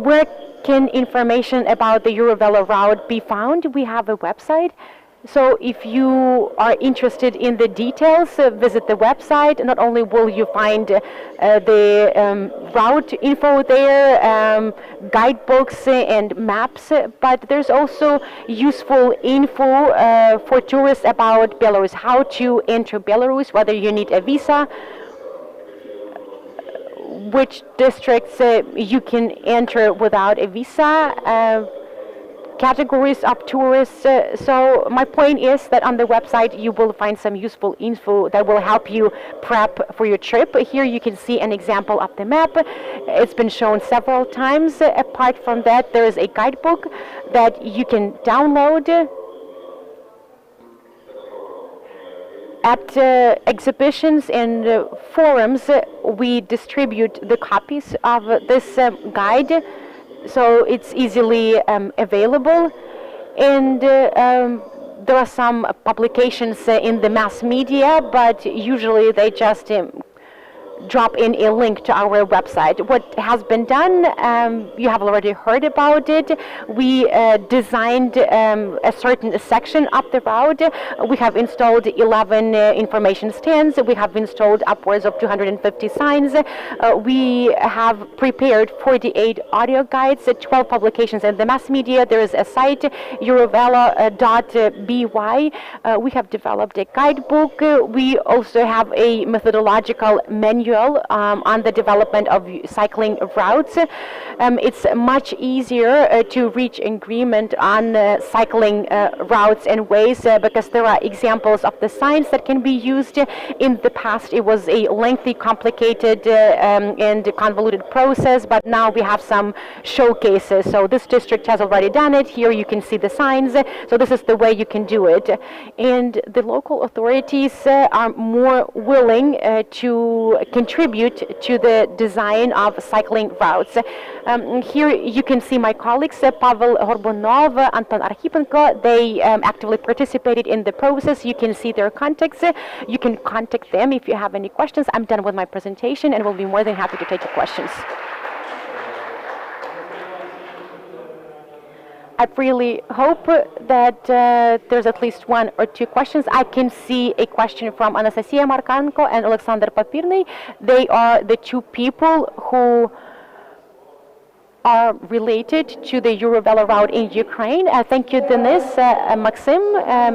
Where can information about the Eurovelo route be found? We have a website. So if you are interested in the details, visit the website. Not only will you find the route info there, guidebooks and maps, but there's also useful info for tourists about Belarus, how to enter Belarus, whether you need a visa, which districts you can enter without a visa, categories of tourists. So my point is that on the website you will find some useful info that will help you prep for your trip. Here you can see an example of the map. It's been shown several times. Apart from that, there is a guidebook that you can download. At exhibitions and forums, we distribute the copies of this guide, so it's easily available. And there are some publications in the mass media, but usually they just drop in a link to our website. What has been done, you have already heard about it. We designed a certain section of the route. We have installed 11 information stands. We have installed upwards of 250 signs. We have prepared 48 audio guides, 12 publications in the mass media. There is a site, eurovelo.by. We have developed a guidebook. We also have a methodological manual on the development of cycling routes. It's much easier to reach agreement on cycling routes and ways because there are examples of the signs that can be used. In the past, it was a lengthy, complicated, and convoluted process, but now we have some showcases. So this district has already done it. Here you can see the signs. So this is the way you can do it. And the local authorities are more willing to contribute to the design of cycling routes. Here you can see my colleagues, Pavel Horbunov, Anton Archipenko. They actively participated in the process. You can see their contacts. You can contact them if you have any questions. I'm done with my presentation and will be more than happy to take your questions. I really hope that there's at least one or two questions. I can see a question from Anastasia Markanko and Alexander Papirny. They are the two people who are related to the Eurovelo route in Ukraine. Thank you, Denis. Maxim,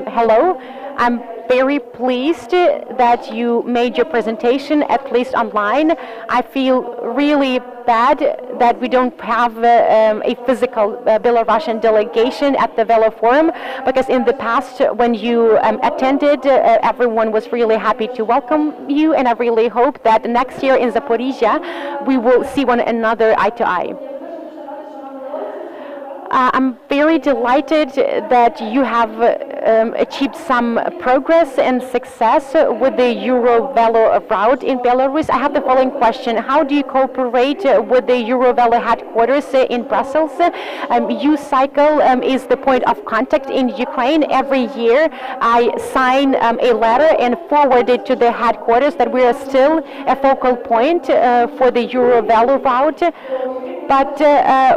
hello. I'm very pleased that you made your presentation, at least online. I feel really bad that we don't have a physical Belarusian delegation at the Veloforum, because in the past, when you attended, everyone was really happy to welcome you, and I really hope that next year in Zaporizhia, we will see one another eye to eye. I'm very delighted that you have achieved some progress and success with the Eurovelo route in Belarus. I have the following question. How do you cooperate with the Eurovelo headquarters in Brussels? U-Cycle is the point of contact in Ukraine. Every year I sign a letter and forward it to the headquarters that we are still a focal point for the Eurovelo route. But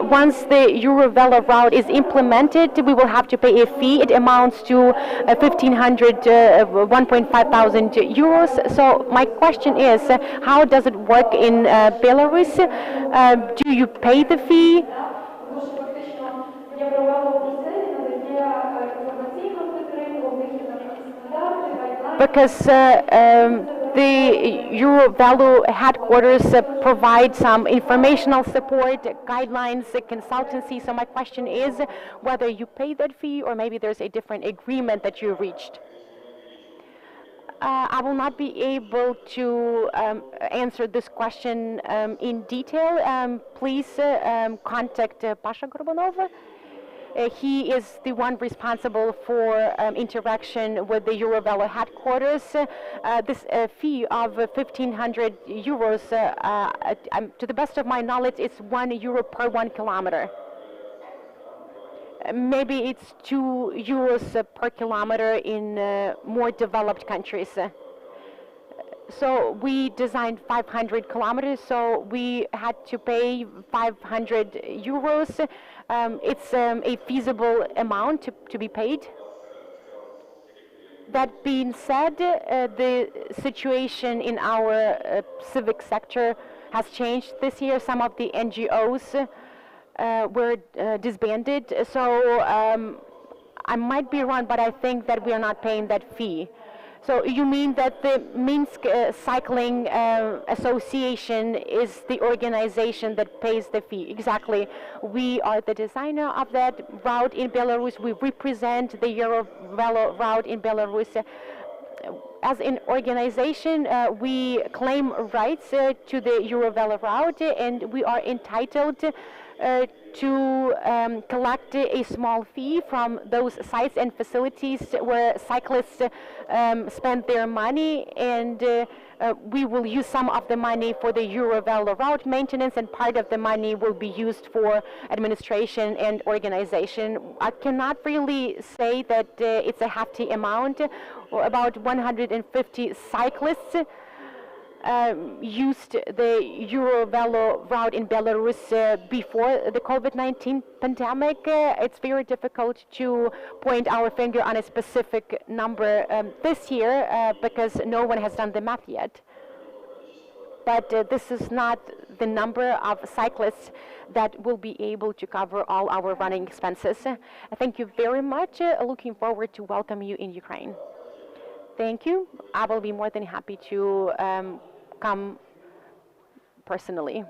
once the Eurovelo route is implemented, we will have to pay a fee. It amounts to 1.5 thousand euros. So my question is, how does it work in Belarus? Do you pay the fee? Because the Eurovelo headquarters provide some informational support, guidelines, consultancy. So my question is whether you pay that fee or maybe there's a different agreement that you reached. I will not be able to answer this question in detail. Please contact Pasha Gorbanov. He is the one responsible for interaction with the Eurovelo headquarters. This fee of 1,500 euros, to the best of my knowledge, it's €1 per 1 kilometer. Maybe it's €2 per kilometer in more developed countries. So we designed 500 kilometers, so we had to pay 500 euros. It's a feasible amount to be paid. That being said, the situation in our civic sector has changed this year. Some of the NGOs were disbanded, so I might be wrong, but I think that we are not paying that fee. So you mean that the Minsk Cycling Association is the organization that pays the fee? Exactly. We are the designer of that route in Belarus. We represent the Eurovelo route in Belarus. As an organization, we claim rights to the Eurovelo route, and we are entitled to collect a small fee from those sites and facilities where cyclists spend their money, and we will use some of the money for the Eurovelo route maintenance, and part of the money will be used for administration and organization. I cannot really say that it's a hefty amount. About 150 cyclists used the Eurovelo route in Belarus before the COVID-19 pandemic. It's very difficult to point our finger on a specific number this year because no one has done the math yet. But this is not the number of cyclists that will be able to cover all our running expenses. Thank you very much. Looking forward to welcome you in Ukraine. Thank you. I will be more than happy to come personally.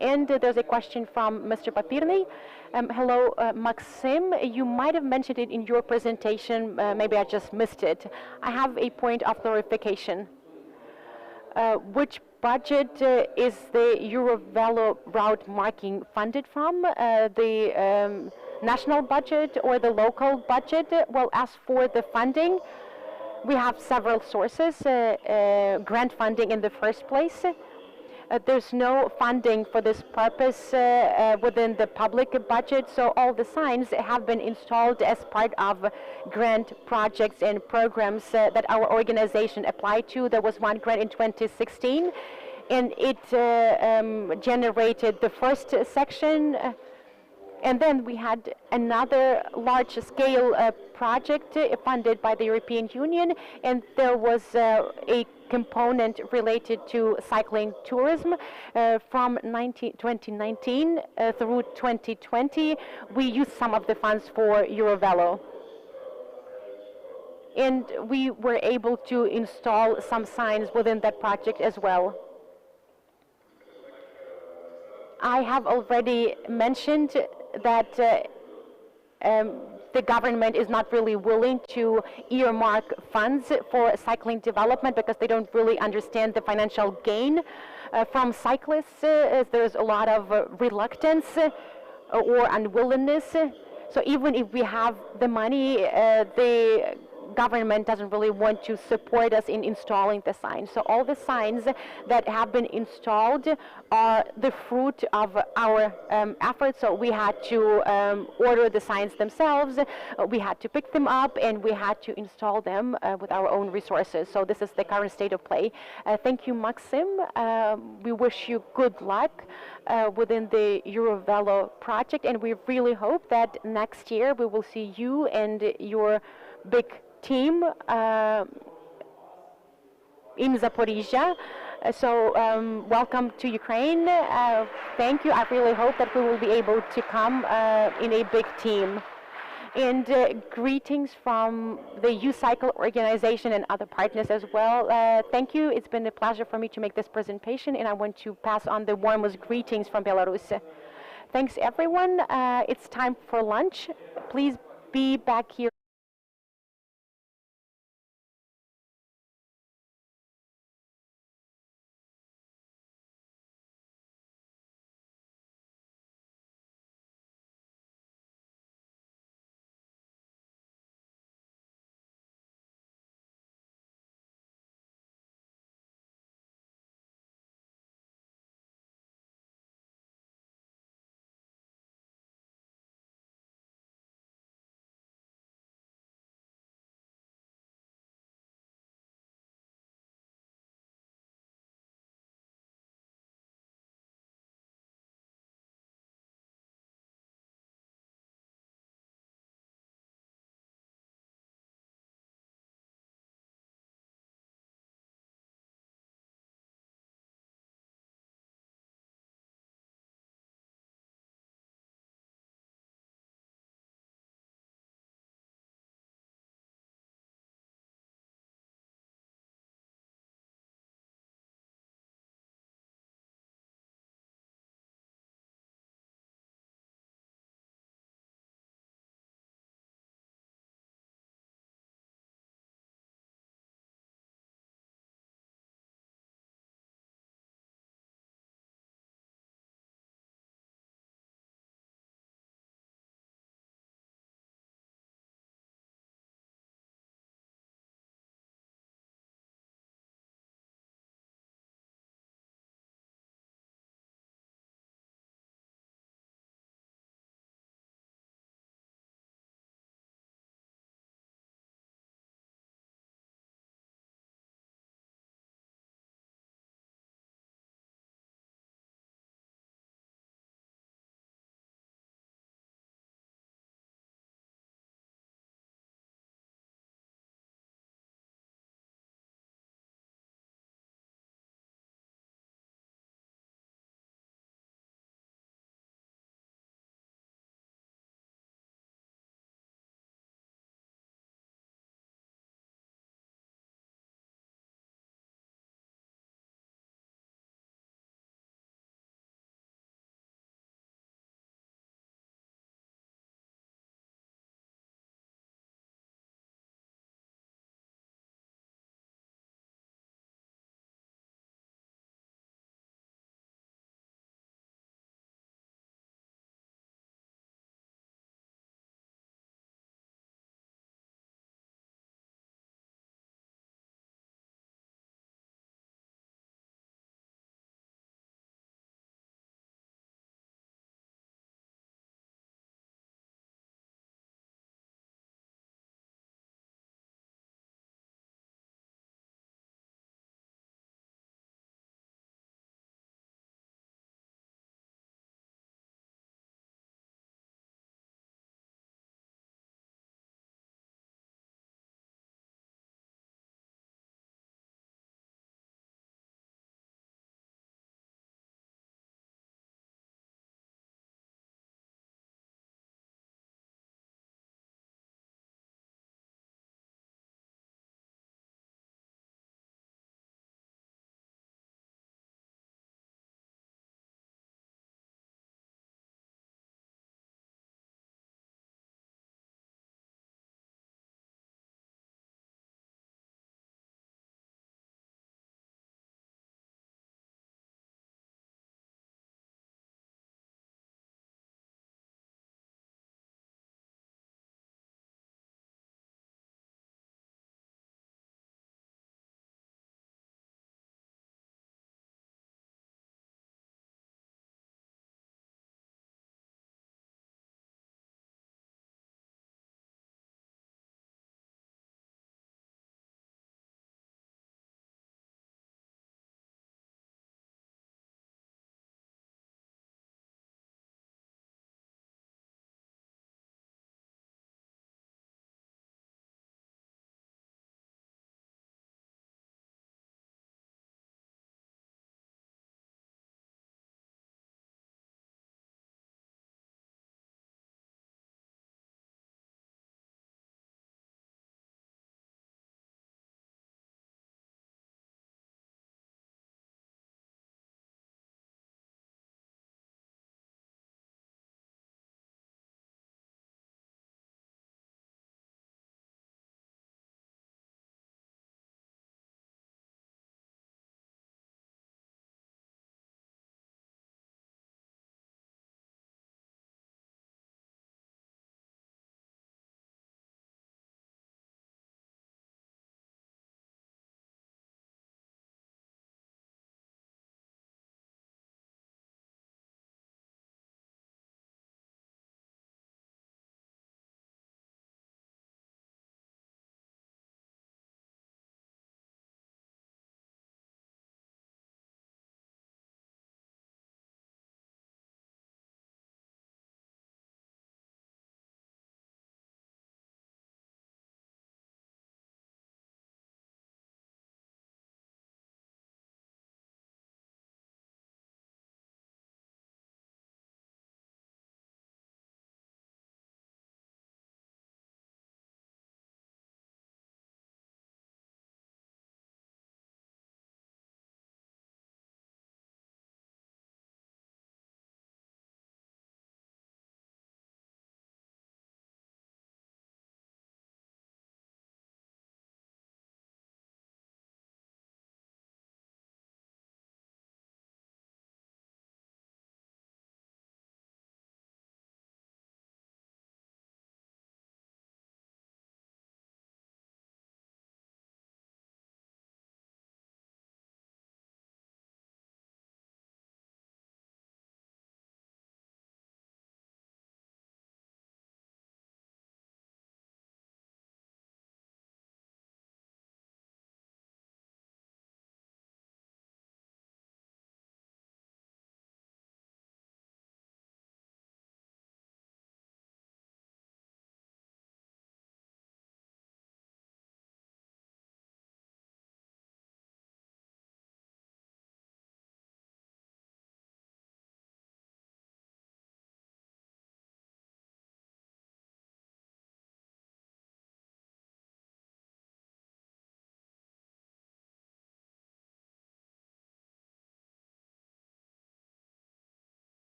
And there's a question from Mr. Papirny. Hello, Maxim. You might have mentioned it in your presentation. Maybe I just missed it. I have a point of clarification. Which budget is the Eurovelo route marking funded from? The national budget or the local budget? Well, as for the funding, we have several sources, grant funding in the first place. There's no funding for this purpose within the public budget, so all the signs have been installed as part of grant projects and programs that our organization applied to. There was one grant in 2016, and it generated the first section. And then we had another large-scale project funded by the European Union, and there was a component related to cycling tourism from 2019 through 2020. We used some of the funds for Eurovelo. and we were able to install some signs within that project as well. I have already mentioned that the government is not really willing to earmark funds for cycling development because they don't really understand the financial gain from cyclists. As there's a lot of reluctance or unwillingness. So even if we have the money, the government doesn't really want to support us in installing the signs. So all the signs that have been installed are the fruit of our efforts. So we had to order the signs themselves, we had to pick them up, and we had to install them with our own resources. So this is the current state of play. Thank you, Maxim. We wish you good luck within the Eurovelo project, and we really hope that next year we will see you and your big team in Zaporizhia. So welcome to Ukraine. Thank you. I really hope that we will be able to come in a big team. And greetings from the U-Cycle organization and other partners as well. Thank you. It's been a pleasure for me to make this presentation, and I want to pass on the warmest greetings from Belarus. Thanks, everyone. It's time for lunch. Please be back here.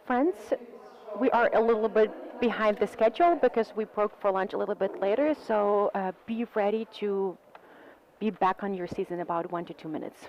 Friends, we are a little bit behind the schedule because we broke for lunch a little bit later, so be ready to be back on your seat in about 1 to 2 minutes.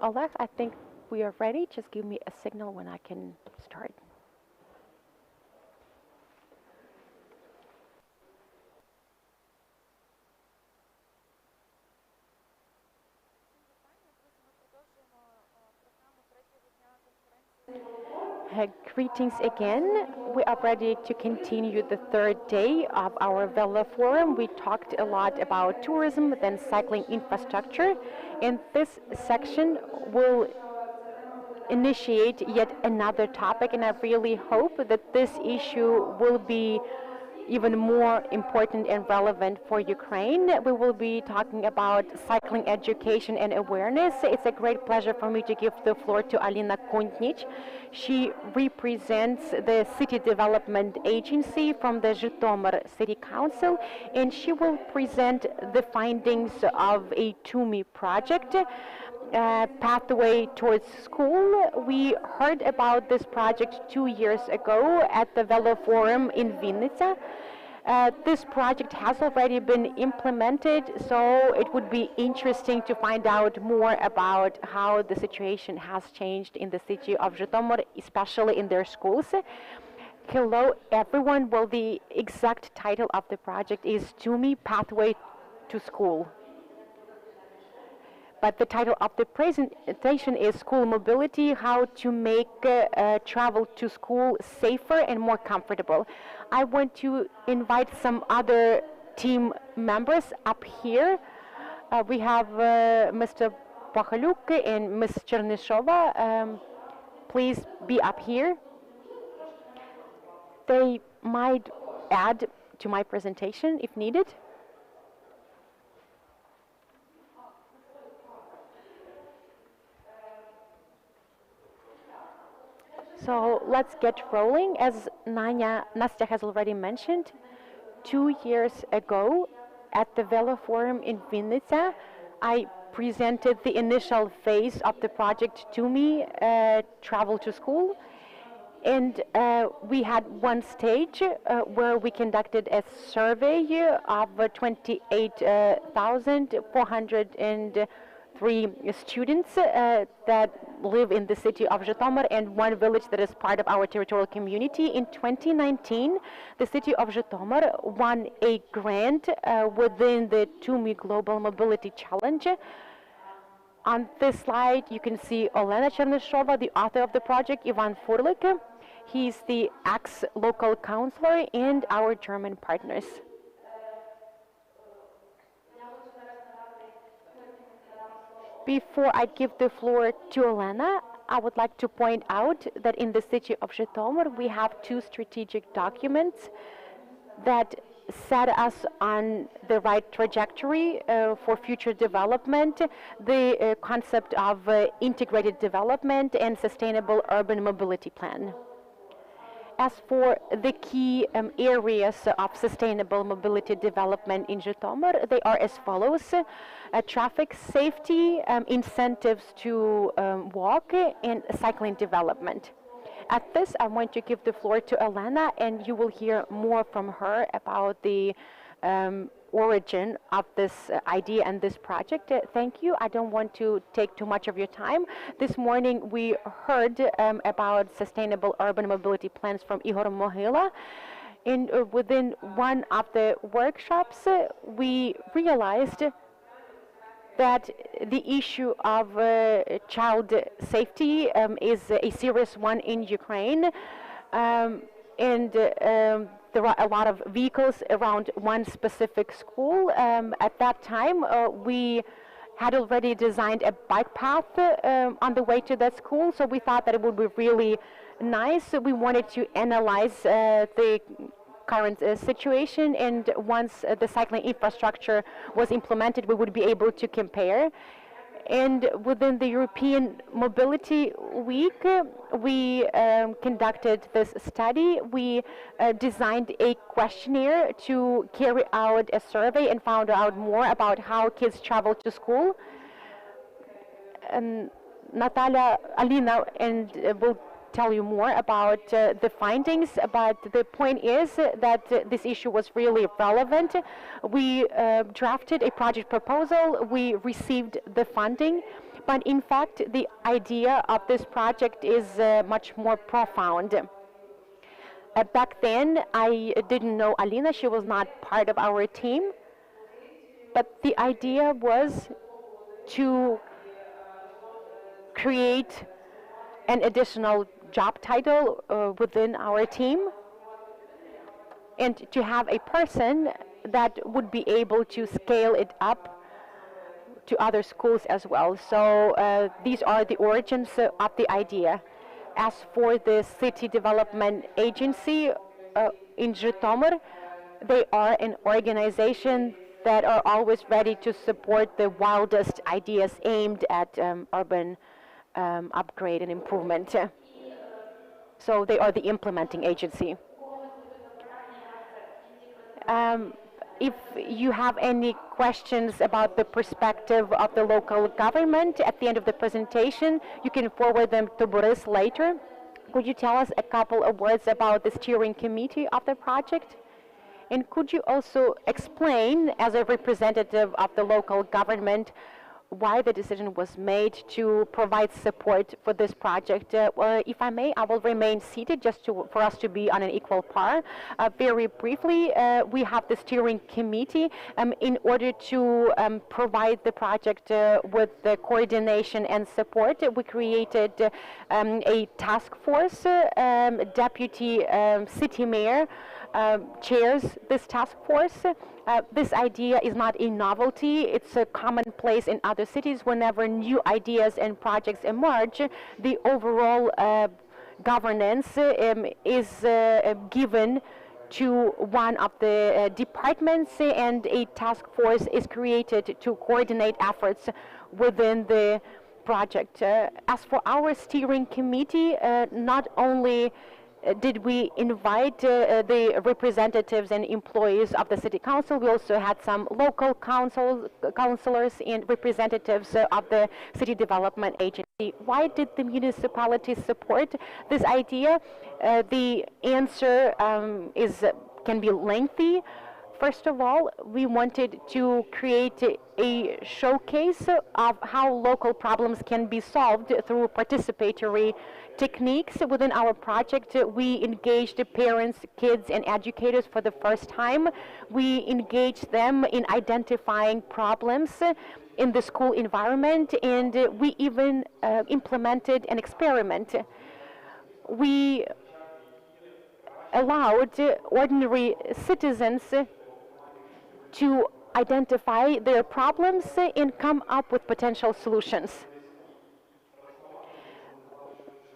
Oleg, I think we are ready. Just give me a signal when I can start. Greetings again. We are ready to continue the third day of our Veloforum. We talked a lot about tourism, then cycling infrastructure. And this section will initiate yet another topic, and I really hope that this issue will be even more important and relevant for Ukraine. We will be talking about cycling education and awareness. It's a great pleasure for me to give the floor to Alina Kontnich. She represents the City Development Agency from the Zhytomyr City Council, and she will present the findings of a TUMI project. Pathway towards school. We heard about this project 2 years ago at the Veloforum in Vinnytsia. This project has already been implemented, so it would be interesting to find out more about how the situation has changed in the city of Zhytomyr, especially in their schools. Hello, everyone. Well, the exact title of the project is TUMI Pathway to School. But the title of the presentation is School Mobility, How to Make Travel to School Safer and More Comfortable. I want to invite some other team members up here. We have Mr. Pachaluk and Ms. Chernysova. Please be up here. They might add to my presentation if needed. So let's get rolling. As Nastya has already mentioned, 2 years ago at the Veloforum in Vinnytsia, I presented the initial phase of the project TUMI, Travel to School. And we had one stage where we conducted a survey of 28,403 students that live in the city of Zhytomyr and one village that is part of our territorial community. In 2019, the city of Zhytomyr won a grant within the TUMI Global Mobility Challenge. On this slide, you can see Olena Chernysova, the author of the project, Ivan Furlik. He's the ex-local councillor and our German partners. Before I give the floor to Olena, I would like to point out that in the city of Zhytomyr, we have two strategic documents that set us on the right trajectory for future development, the concept of integrated development and sustainable urban mobility plan. As for the key areas of sustainable mobility development in Zhytomyr, they are as follows: traffic safety, incentives to walk, and cycling development. At this, I want to give the floor to Elena, and you will hear more from her about the origin of this idea and this project. Thank you. I don't want to take too much of your time. This morning we heard about sustainable urban mobility plans from Igor Mohila. And within one of the workshops, we realized that the issue of child safety is a serious one in Ukraine. There are a lot of vehicles around one specific school. At that time, we had already designed a bike path on the way to that school, so we thought that it would be really nice. We wanted to analyze the current situation, and once the cycling infrastructure was implemented, we would be able to compare. And within the European Mobility Week, we conducted this study. We designed a questionnaire to carry out a survey and found out more about how kids travel to school. Natalia, Alina, and will tell you more about the findings, but the point is that this issue was really relevant. We drafted a project proposal, we received the funding, but in fact the idea of this project is much more profound. Back then I didn't know Alina, she was not part of our team, but the idea was to create an additional job title within our team, and to have a person that would be able to scale it up to other schools as well. So these are the origins of the idea. As for the City Development Agency in Zhytomyr, they are an organization that are always ready to support the wildest ideas aimed at urban upgrade and improvement. So they are the implementing agency. If you have any questions about the perspective of the local government at the end of the presentation, you can forward them to Boris later. Could you tell us a couple of words about the steering committee of the project? And could you also explain, as a representative of the local government, why the decision was made to provide support for this project? If I may, I will remain seated just for us to be on an equal par. Very briefly, we have the steering committee in order to provide the project with the coordination and support. We created a task force. Deputy city mayor chairs this task force. This idea is not a novelty, it's a commonplace in other cities. Whenever new ideas and projects emerge, the overall governance is given to one of the departments, and a task force is created to coordinate efforts within the project. As for our steering committee, not only did we invite the representatives and employees of the city council, we also had some local councillors and representatives of the city development agency. Why did the municipality support this idea? The answer can be lengthy. First of all, we wanted to create a showcase of how local problems can be solved through participatory techniques. Within our project, we engaged parents, kids, and educators for the first time. We engaged them in identifying problems in the school environment, and we even implemented an experiment. We allowed ordinary citizens to identify their problems and come up with potential solutions.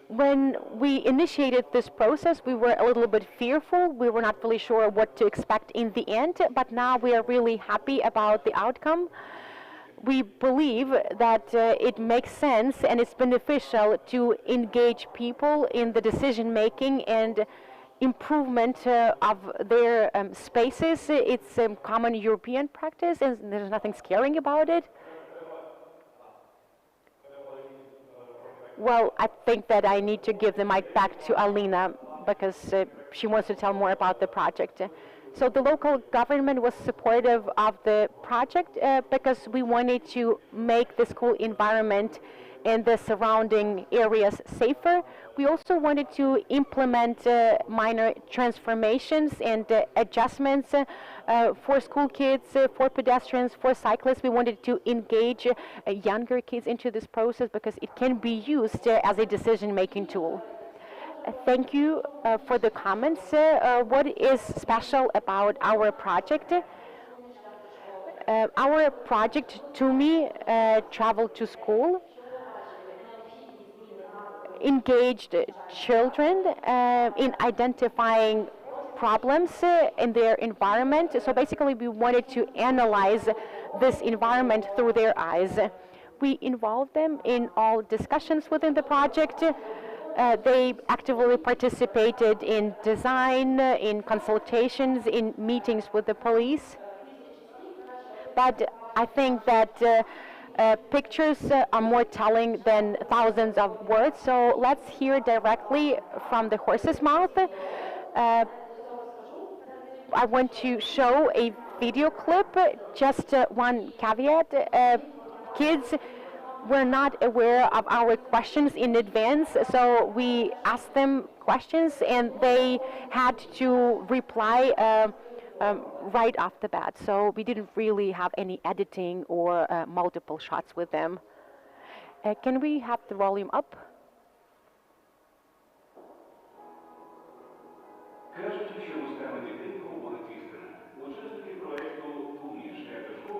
When we initiated this process, we were a little bit fearful. We were not really sure what to expect in the end, but now we are really happy about the outcome. We believe that it makes sense and it's beneficial to engage people in the decision making and improvement of their spaces. It's a common European practice and there's nothing scary about it. Well, I think that I need to give the mic back to Alina because she wants to tell more about the project. So the local government was supportive of the project because we wanted to make the school environment and the surrounding areas safer. We also wanted to implement minor transformations and adjustments for school kids, for pedestrians, for cyclists. We wanted to engage younger kids into this process because it can be used as a decision-making tool. Thank you for the comments. What is special about our project? Our project, To Me, Travel to School, engaged children in identifying problems in their environment. So basically we wanted to analyze this environment through their eyes. We involved them in all discussions within the project. They actively participated in design, in consultations, in meetings with the police. But I think that pictures are more telling than thousands of words. So let's hear directly from the horse's mouth. I want to show a video clip, just one caveat. Kids were not aware of our questions in advance, so we asked them questions and they had to reply right off the bat. So we didn't really have any editing or multiple shots with them. Can we have the volume up?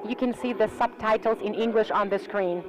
You can see the subtitles in English on the screen.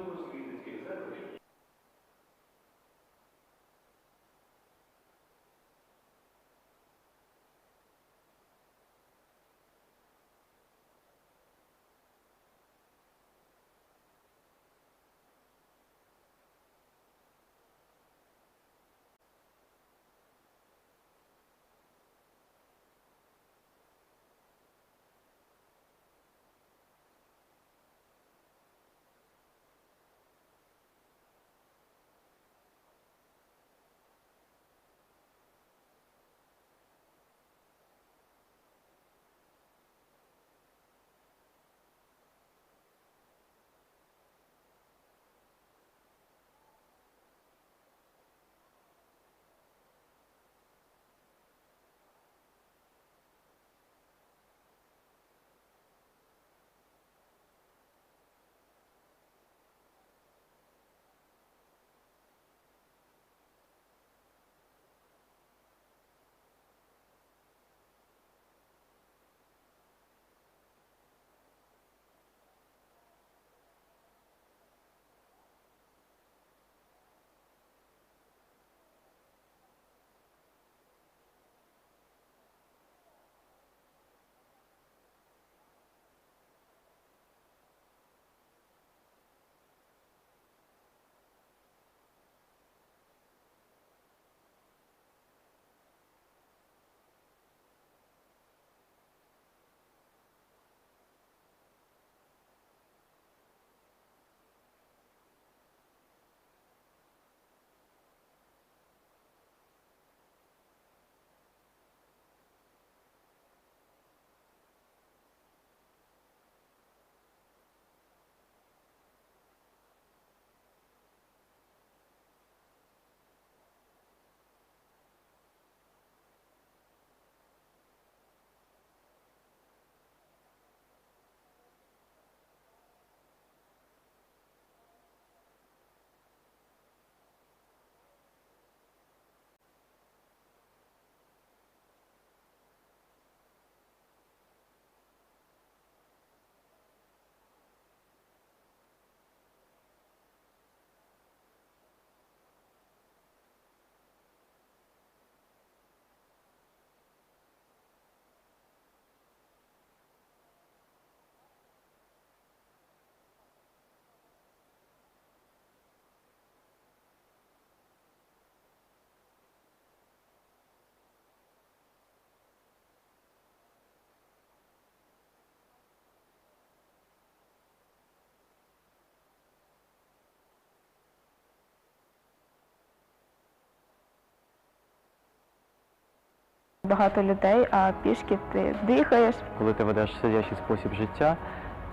Багато людей, а пішки ти дихаєш. Коли ти ведеш сидячий спосіб життя,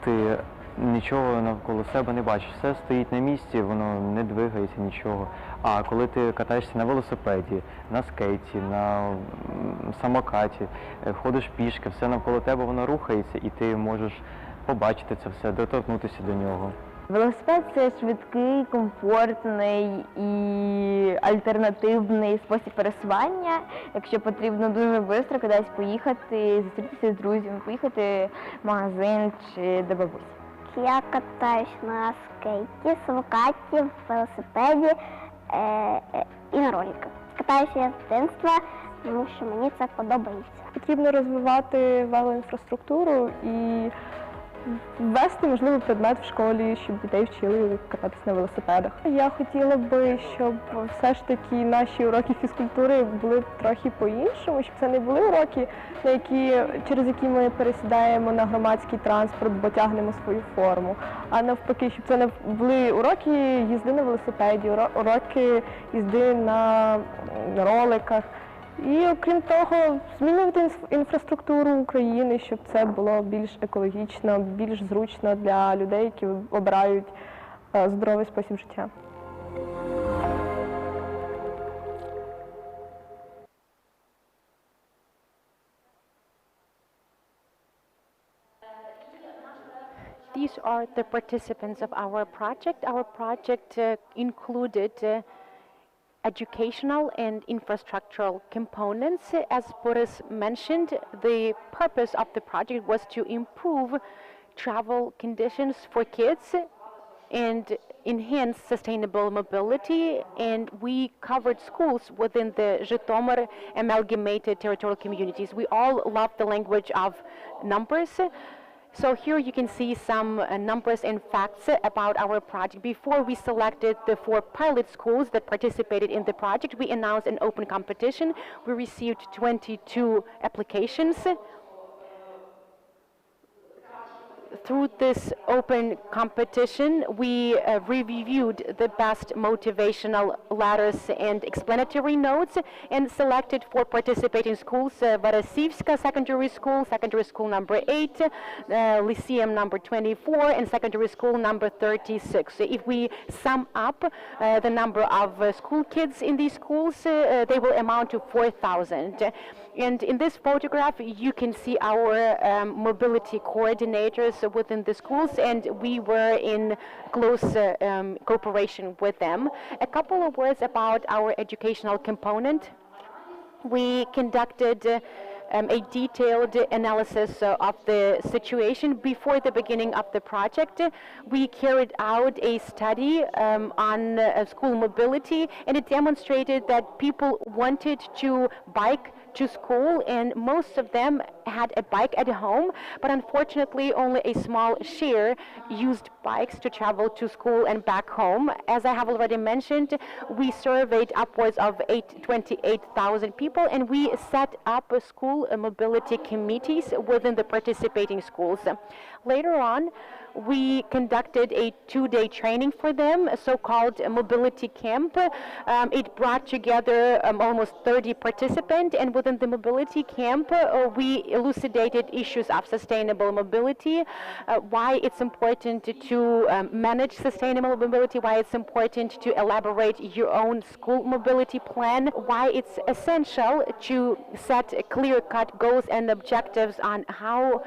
ти нічого навколо себе не бачиш. Все стоїть на місці, воно не двигається нічого. А коли ти катаєшся на велосипеді, на скейті, на самокаті, ходиш пішки, все навколо тебе воно рухається, і ти можеш побачити це все, доторкнутися до нього. Велосипед – це швидкий, комфортний і альтернативний спосіб пересування. Якщо потрібно дуже швидко кудись поїхати, зустрітися з друзями, поїхати в магазин чи до бабусі. Я катаюсь на скейті, самокаті, велосипеді і на роликах. Катаюся я з дитинства, тому що мені це подобається. Потрібно розвивати велоінфраструктуру і ввести, можливо, предмет в школі, щоб дітей вчили кататися на велосипедах. Я хотіла би, щоб все ж таки наші уроки фізкультури були трохи по-іншому, щоб це не були уроки, через які ми пересідаємо на громадський транспорт, бо тягнемо свою форму, а навпаки, щоб це не були уроки їзди на велосипеді, уроки їзди на роликах. І, окрім того, змінювати інфраструктуру України, щоб це було більш екологічно, більш зручно для людей, які обирають здоровий спосіб життя. These are the participants of our project. Our project included educational and infrastructural components. As Boris mentioned, the purpose of the project was to improve travel conditions for kids and enhance sustainable mobility, and we covered schools within the Zhytomyr amalgamated territorial communities. We all love the language of numbers. So here you can see some numbers and facts about our project. Before we selected the 4 pilot schools that participated in the project, we announced an open competition. We received 22 applications. Through this open competition, we reviewed the best motivational letters and explanatory notes and selected 4 participating schools: Varasivska Secondary School number 8, Lyceum number 24, and Secondary School number 36. If we sum up the number of school kids in these schools, they will amount to 4,000. And in this photograph, you can see our mobility coordinators within the schools, and we were in close cooperation with them. A couple of words about our educational component. We conducted a detailed analysis of the situation before the beginning of the project. We carried out a study on school mobility, and it demonstrated that people wanted to bike to school, and most of them had a bike at home, but unfortunately only a small share used bikes to travel to school and back home. As I have already mentioned, we surveyed upwards of 28,000 people, and we set up school mobility committees within the participating schools. Later on, we conducted a 2-day training for them, a so-called mobility camp. It brought together almost 30 participants, and within the mobility camp, we elucidated issues of sustainable mobility, why it's important to manage sustainable mobility, why it's important to elaborate your own school mobility plan, why it's essential to set clear-cut goals and objectives on how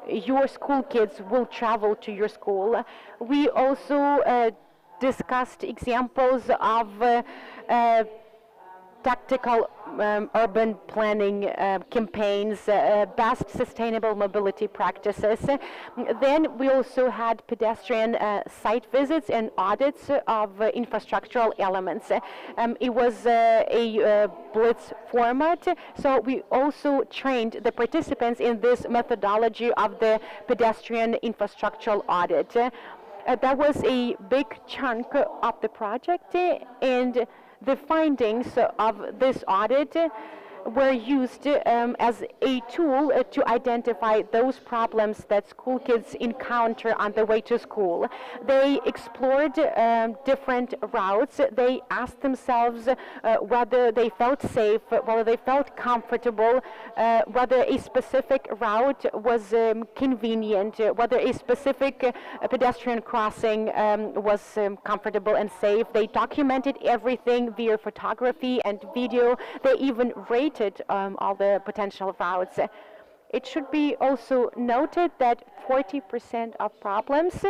your school kids will travel to your school. We also discussed examples of tactical urban planning campaigns, best sustainable mobility practices. Then we also had pedestrian site visits and audits of infrastructural elements. It was a blitz format, so we also trained the participants in this methodology of the pedestrian infrastructural audit. That was a big chunk of the project, and the findings of this audit were used as a tool to identify those problems that school kids encounter on the way to school. They explored different routes. They asked themselves whether they felt safe, whether they felt comfortable, whether a specific route was convenient, whether a specific pedestrian crossing was comfortable and safe. They documented everything via photography and video. They even rated all the potential routes. It should be also noted that 40% of problems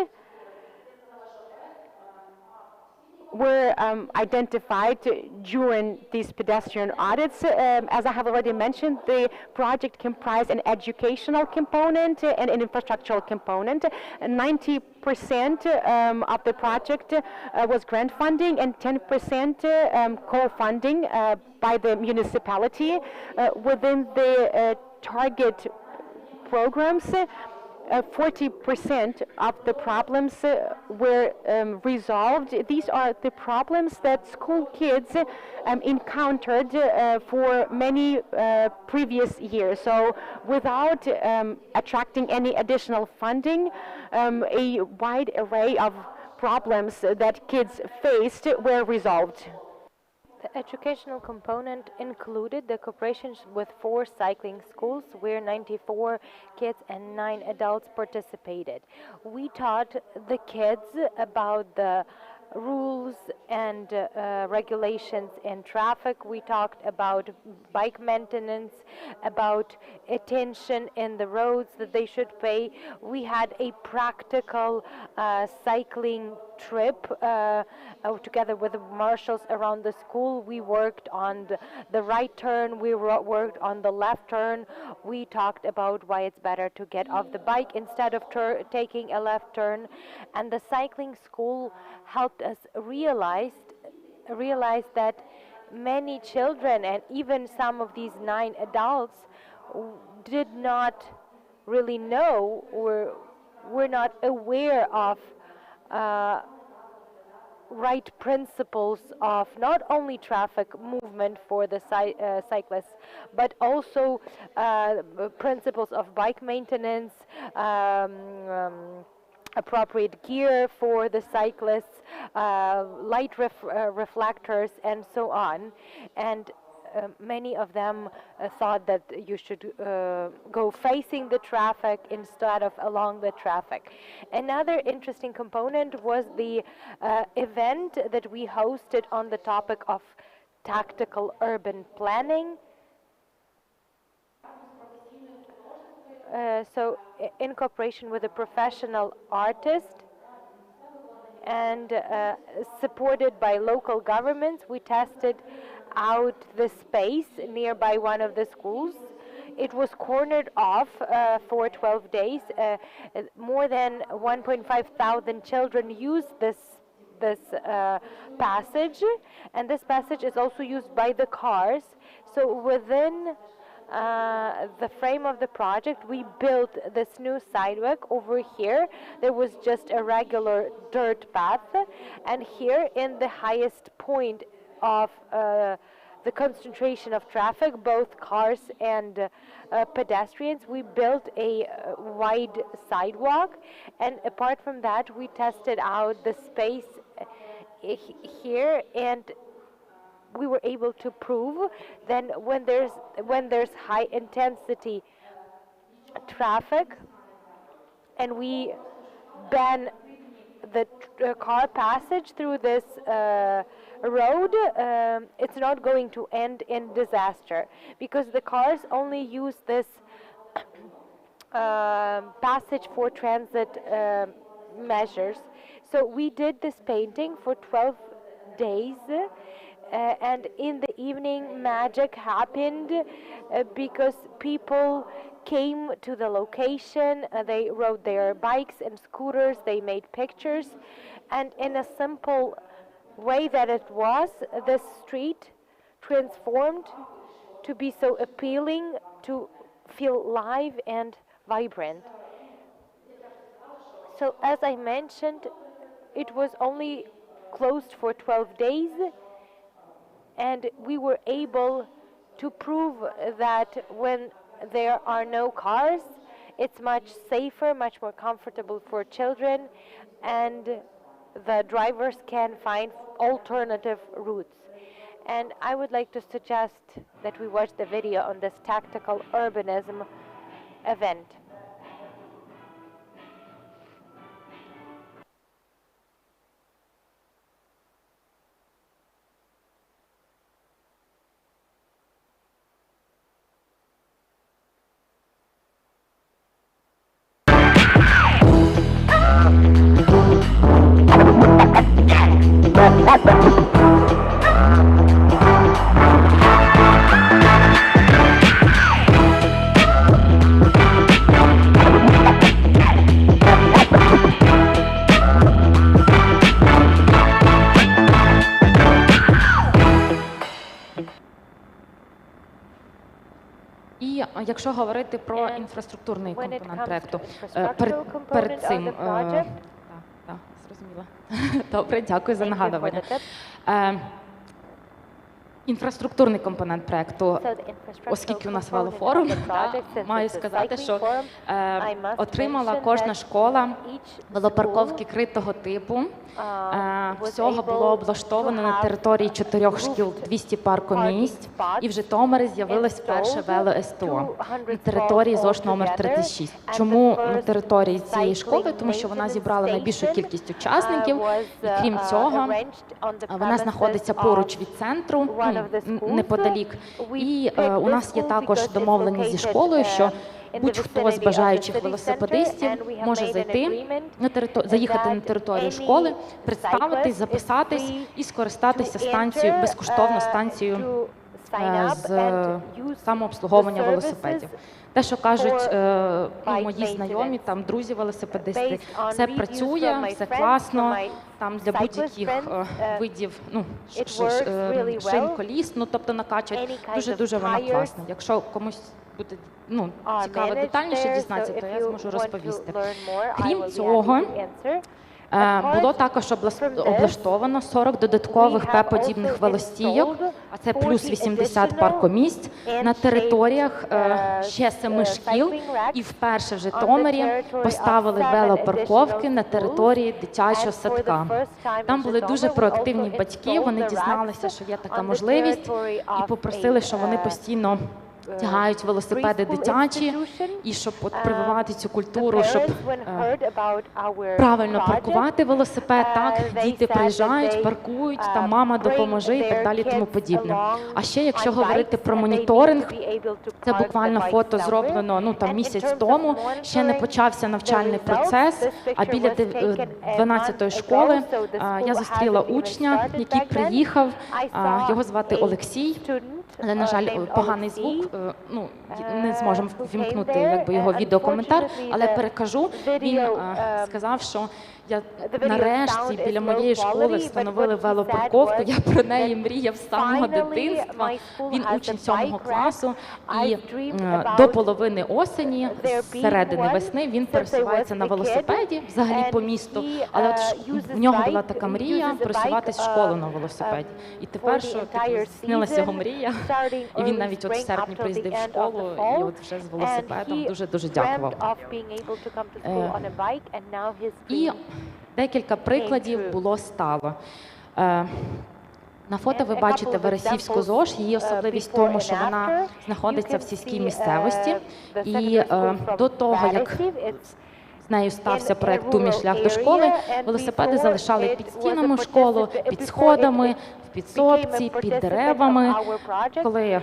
were identified during these pedestrian audits. As I have already mentioned, the project comprised an educational component and an infrastructural component. 90% of the project was grant funding and 10% co-funding by the municipality. Within the target programs, 40% of the problems were resolved. These are the problems that school kids encountered for many previous years. So without attracting any additional funding, a wide array of problems that kids faced were resolved. The educational component included the cooperation with 4 cycling schools where 94 kids and 9 adults participated. We taught the kids about the rules and regulations in traffic. We talked about bike maintenance, about attention in the roads that they should pay. We had a practical cycling trip together with the marshals around the school. We worked on the right turn, we worked on the left turn. We talked about why it's better to get off the bike instead of taking a left turn. And the cycling school helped us realize that many children and even some of these 9 adults did not really know or were not aware of right principles of not only traffic movement for the cyclists, but also principles of bike maintenance, appropriate gear for the cyclists, light reflectors, and so on. And many of them thought that you should go facing the traffic instead of along the traffic. Another interesting component was the event that we hosted on the topic of tactical urban planning. So in cooperation with a professional artist and supported by local governments, we tested out the space nearby one of the schools. It was cornered off for 12 days. More than 1,500 children used this passage, and this passage is also used by the cars. So within the frame of the project, we built this new sidewalk. Over here there was just a regular dirt path, and here in the highest point of the concentration of traffic, both cars and pedestrians, we built a wide sidewalk. And apart from that, we tested out the space here, and we were able to prove then when there's high intensity traffic and we ban the car passage through this road, it's not going to end in disaster, because the cars only use this passage for transit measures. So we did this painting for 12 days, and in the evening magic happened because people came to the location, they rode their bikes and scooters, they made pictures, and in a simple way that it was, the street transformed to be so appealing, to feel live and vibrant. So as I mentioned, it was only closed for 12 days, and we were able to prove that when there are no cars, it's much safer, much more comfortable for children, and the drivers can find alternative routes. And I would like to suggest that we watch the video on this tactical urbanism event. І якщо говорити про інфраструктурний компонент проєкту, перед цим, так, зрозуміла. Добре, дякую за нагадування. Інфраструктурний компонент проєкту, оскільки у нас Veloforum, маю сказати, що отримала кожна школа велопарковки критого типу. Всього було облаштовано на території 4 шкіл 200 паркомісць, і в Житомирі з'явилось перше вело-СТО на території ЗОШ номер 36. Чому на території цієї школи? Тому що вона зібрала найбільшу кількість учасників, і крім цього, вона знаходиться поруч від центру, неподалік. І у нас є також домовленість зі школою, що будь-хто з бажаючих велосипедистів може заїхати на територію школи, представитись, записатись і скористатися станцією, безкоштовно станцією з самообслуговування велосипедів. Те, що кажуть мої знайомі, там друзі велосипедисти, все працює, все класно, там для будь-яких видів шин, коліс, тобто накачують, дуже вона класна. Якщо комусь буде цікаво детальніше дізнатися, то я зможу розповісти. Крім цього, було також облаштовано 40 додаткових П-подібних велостійок, а це плюс 80 паркомісць на територіях ще 7 шкіл, і вперше в Житомирі поставили велопарковки на території дитячого садка. Там були дуже проактивні батьки, вони дізналися, що є така можливість, і попросили, що вони постійно тягають велосипеди дитячі, і щоб прививати цю культуру, щоб правильно паркувати велосипед, так, діти приїжджають, паркують, там мама допоможе і так далі, тому подібне. А ще, якщо говорити про моніторинг, це буквально фото зроблено місяць тому, ще не почався навчальний процес, а біля 12-ї школи я зустріла учня, який приїхав, його звати Олексій. Але, на жаль, поганий звук, не зможемо ввімкнути його відеокоментар, але перекажу. Він сказав, що нарешті біля моєї школи встановили велопарковку, я про неї мріяв з самого дитинства. Він учень 7 класу, і до половини осені, з середини весни, він пересувається на велосипеді, взагалі по місту, але в нього була така мрія пересуватись в школу на велосипеді. І тепер, що здійснилася його мрія, і він навіть в серпні приїздив в школу, і от вже з велосипедом дуже дякував. І декілька прикладів було стало. На фото ви бачите Вересівську ЗОШ, її особливість в тому, що вона знаходиться в сільській місцевості, і до того, як з нею стався проект «Ту мій шлях до школи», велосипеди залишали під стінами школи, під сходами, в підсобці, під деревами. Коли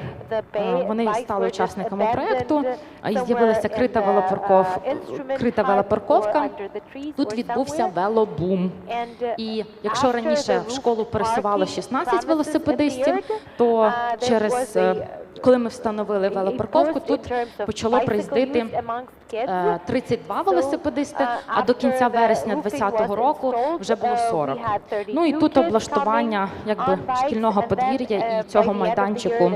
вони стали учасниками проекту, і з'явилася крита велопарковка, тут відбувся велобум. І якщо раніше в школу пересувало 16 велосипедистів, то коли ми встановили велопарковку, тут почало приїздити 32 велосипедисти, а до кінця вересня 2020 року вже було 40. І тут облаштування шкільного подвір'я і цього майданчику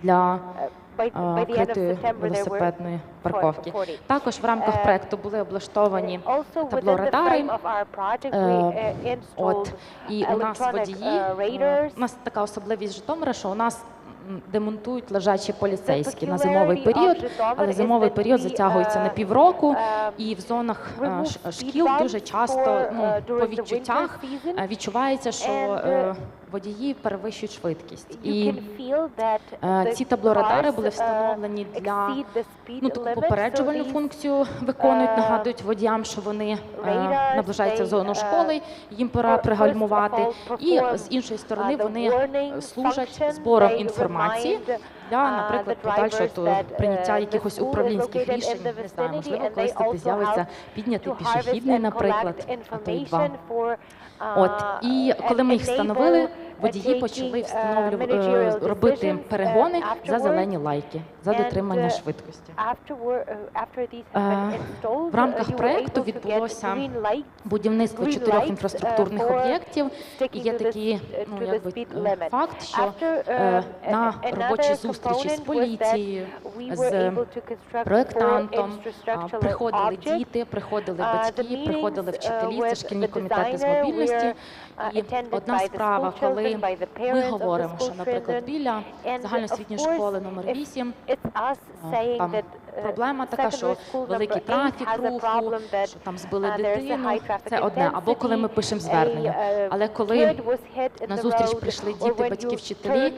для критої велосипедної парковки. Також в рамках проекту були облаштовані табло-радари. І у нас водії, у нас така особливість Житомира, що у нас демонтують лежачі поліцейські на зимовий період, але зимовий період затягується на півроку, і в зонах шкіл дуже часто, по відчуттях, відчувається, що водії перевищують швидкість. І ці таблорадари були встановлені для, таку попереджувальну функцію виконують, нагадують водіям, що вони наближаються в зону школи, їм пора пригальмувати. І з іншої сторони вони служать збором інформації для, наприклад, подальшого прийняття якихось управлінських рішень. Не знаю, можливо, колись тут з'явиться піднятий пішохідний, наприклад, а то й два. І коли ми їх встановили, водії почали робити перегони за зелені лайки, за дотримання швидкості. В рамках проєкту відбулося будівництво 4 інфраструктурних об'єктів, і є такий факт, що на робочій зустрічі з поліцією, з проєктантом приходили діти, приходили батьки, приходили вчителі, це шкільні комітети з мобільності. І одна справа, коли ми говоримо, що, наприклад, біля загальноосвітньої школи номер 8 там проблема така, що великий трафік руху, що там збили дитину, це одне. Або коли ми пишемо звернення. Але коли на зустріч прийшли діти, батьки, вчителі,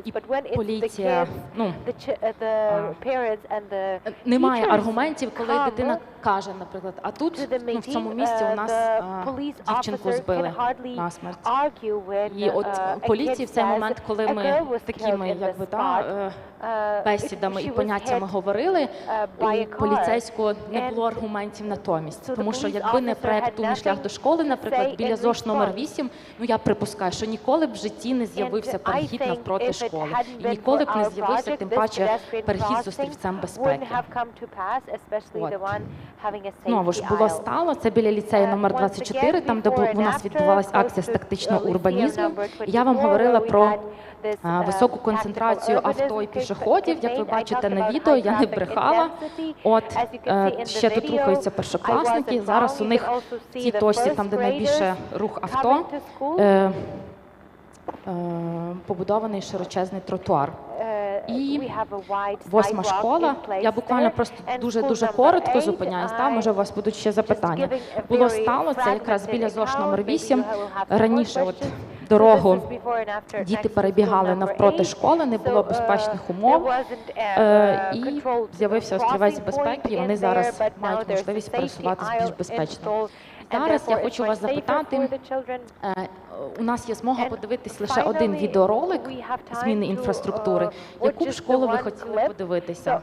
і поліція, немає аргументів, коли дитина каже, наприклад, а тут, в цьому місці у нас дівчинку збили насмерть. І от поліції в цей момент, коли ми такими, бесідами і поняттями говорили, у поліцейського не було аргументів натомість. Тому що якби не проект «Умний шлях до школи», наприклад, біля ЗОШ номер 8, я припускаю, що ніколи б в житті не з'явився перехід навпроти школи. І ніколи б не з'явився, тим паче, перехід з острівцем безпеки. Знову ж було стало, це біля ліцею номер 24, там, де у нас відбувалася акція з тактичного урбанізму. Я вам говорила про високу концентрацію авто і пішоходів. Як ви бачите на відео, я не брехала. Ще тут рухаються першокласники. Зараз у них в цій точці, там, де найбільше рух авто, побудований широчезний тротуар. І 8 школа, я буквально просто дуже коротко зупиняюсь, може у вас будуть ще запитання. Було стало, це якраз біля ЗОШ номер 8, раніше дорогу діти перебігали навпроти школи, не було безпечних умов, і з'явився острівець безпеки, і вони зараз мають можливість пересуватися більш безпечно. Зараз я хочу вас запитати, у нас є змога подивитись лише один відеоролик зміни інфраструктури. Яку б школу ви хотіли подивитися?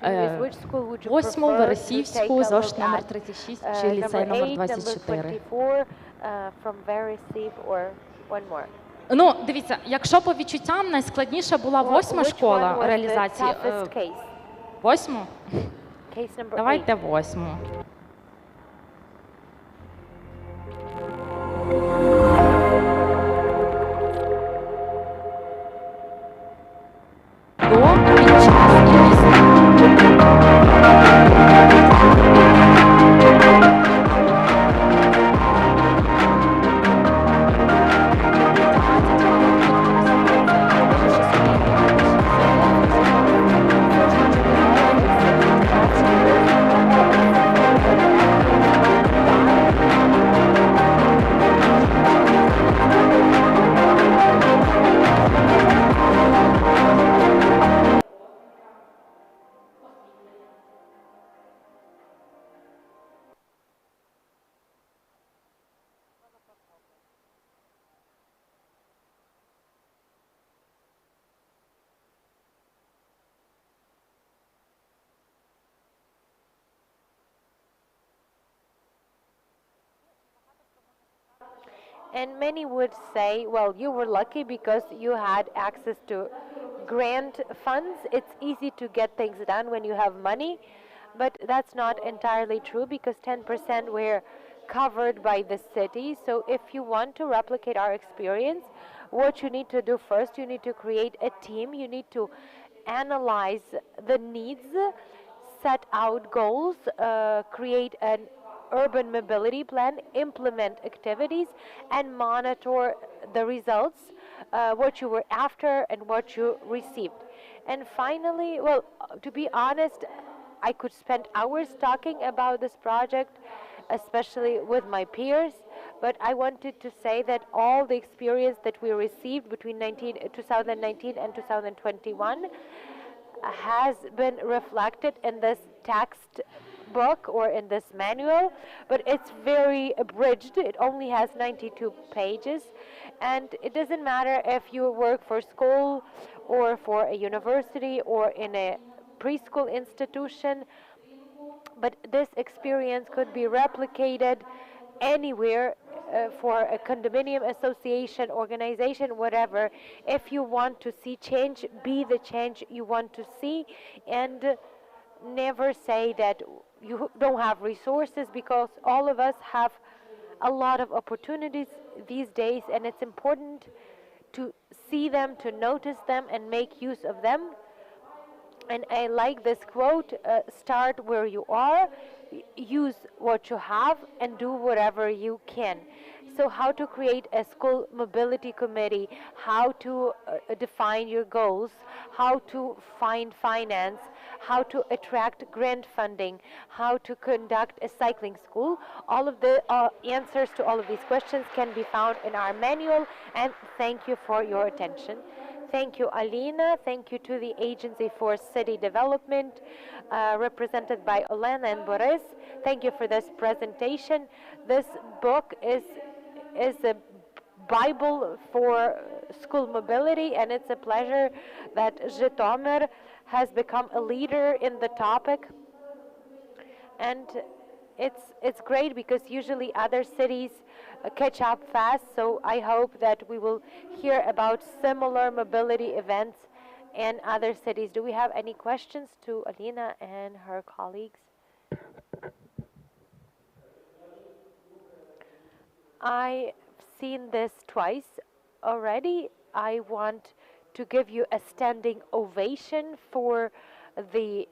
8-му, Вересівську, ЗОШ номер 36 чи ліцей номер 24? Дивіться, якщо по відчуттям найскладніша була 8-ма школа реалізації. 8-му? Давайте 8-му. And many would say, well, you were lucky because you had access to grant funds. It's easy to get things done when you have money, but that's not entirely true because 10% were covered by the city. So if you want to replicate our experience, what you need to do first, you need to create a team. You need to analyze the needs, set out goals, create an urban mobility plan, implement activities, and monitor the results what you were after and what you received. And finally, well, to be honest, I could spend hours talking about this project, especially with my peers, but I wanted to say that all the experience that we received between 2019 and 2021 has been reflected in this text book or in this manual, but it's very abridged. It only has 92 pages, and it doesn't matter if you work for school or for a university or in a preschool institution, but this experience could be replicated anywhere, for a condominium association, organization, whatever. If you want to see change, be the change you want to see, and never say that you don't have resources, because all of us have a lot of opportunities these days, and it's important to see them, to notice them, and make use of them. And I like this quote, start where you are, use what you have, and do whatever you can. So how to create a school mobility committee, how to define your goals, how to find finance, how to attract grant funding, how to conduct a cycling school. All of the answers to all of these questions can be found in our manual, and thank you for your attention. Thank you, Alina. Thank you to the Agency for City Development, represented by Olena and Boris. Thank you for this presentation. This book is a Bible for school mobility, and it's a pleasure that Zhytomyr has become a leader in the topic. And it's great because usually other cities catch up fast, so I hope that we will hear about similar mobility events in other cities. Do we have any questions to Alina and her colleagues? I've seen this twice already. I want to give you a standing ovation for the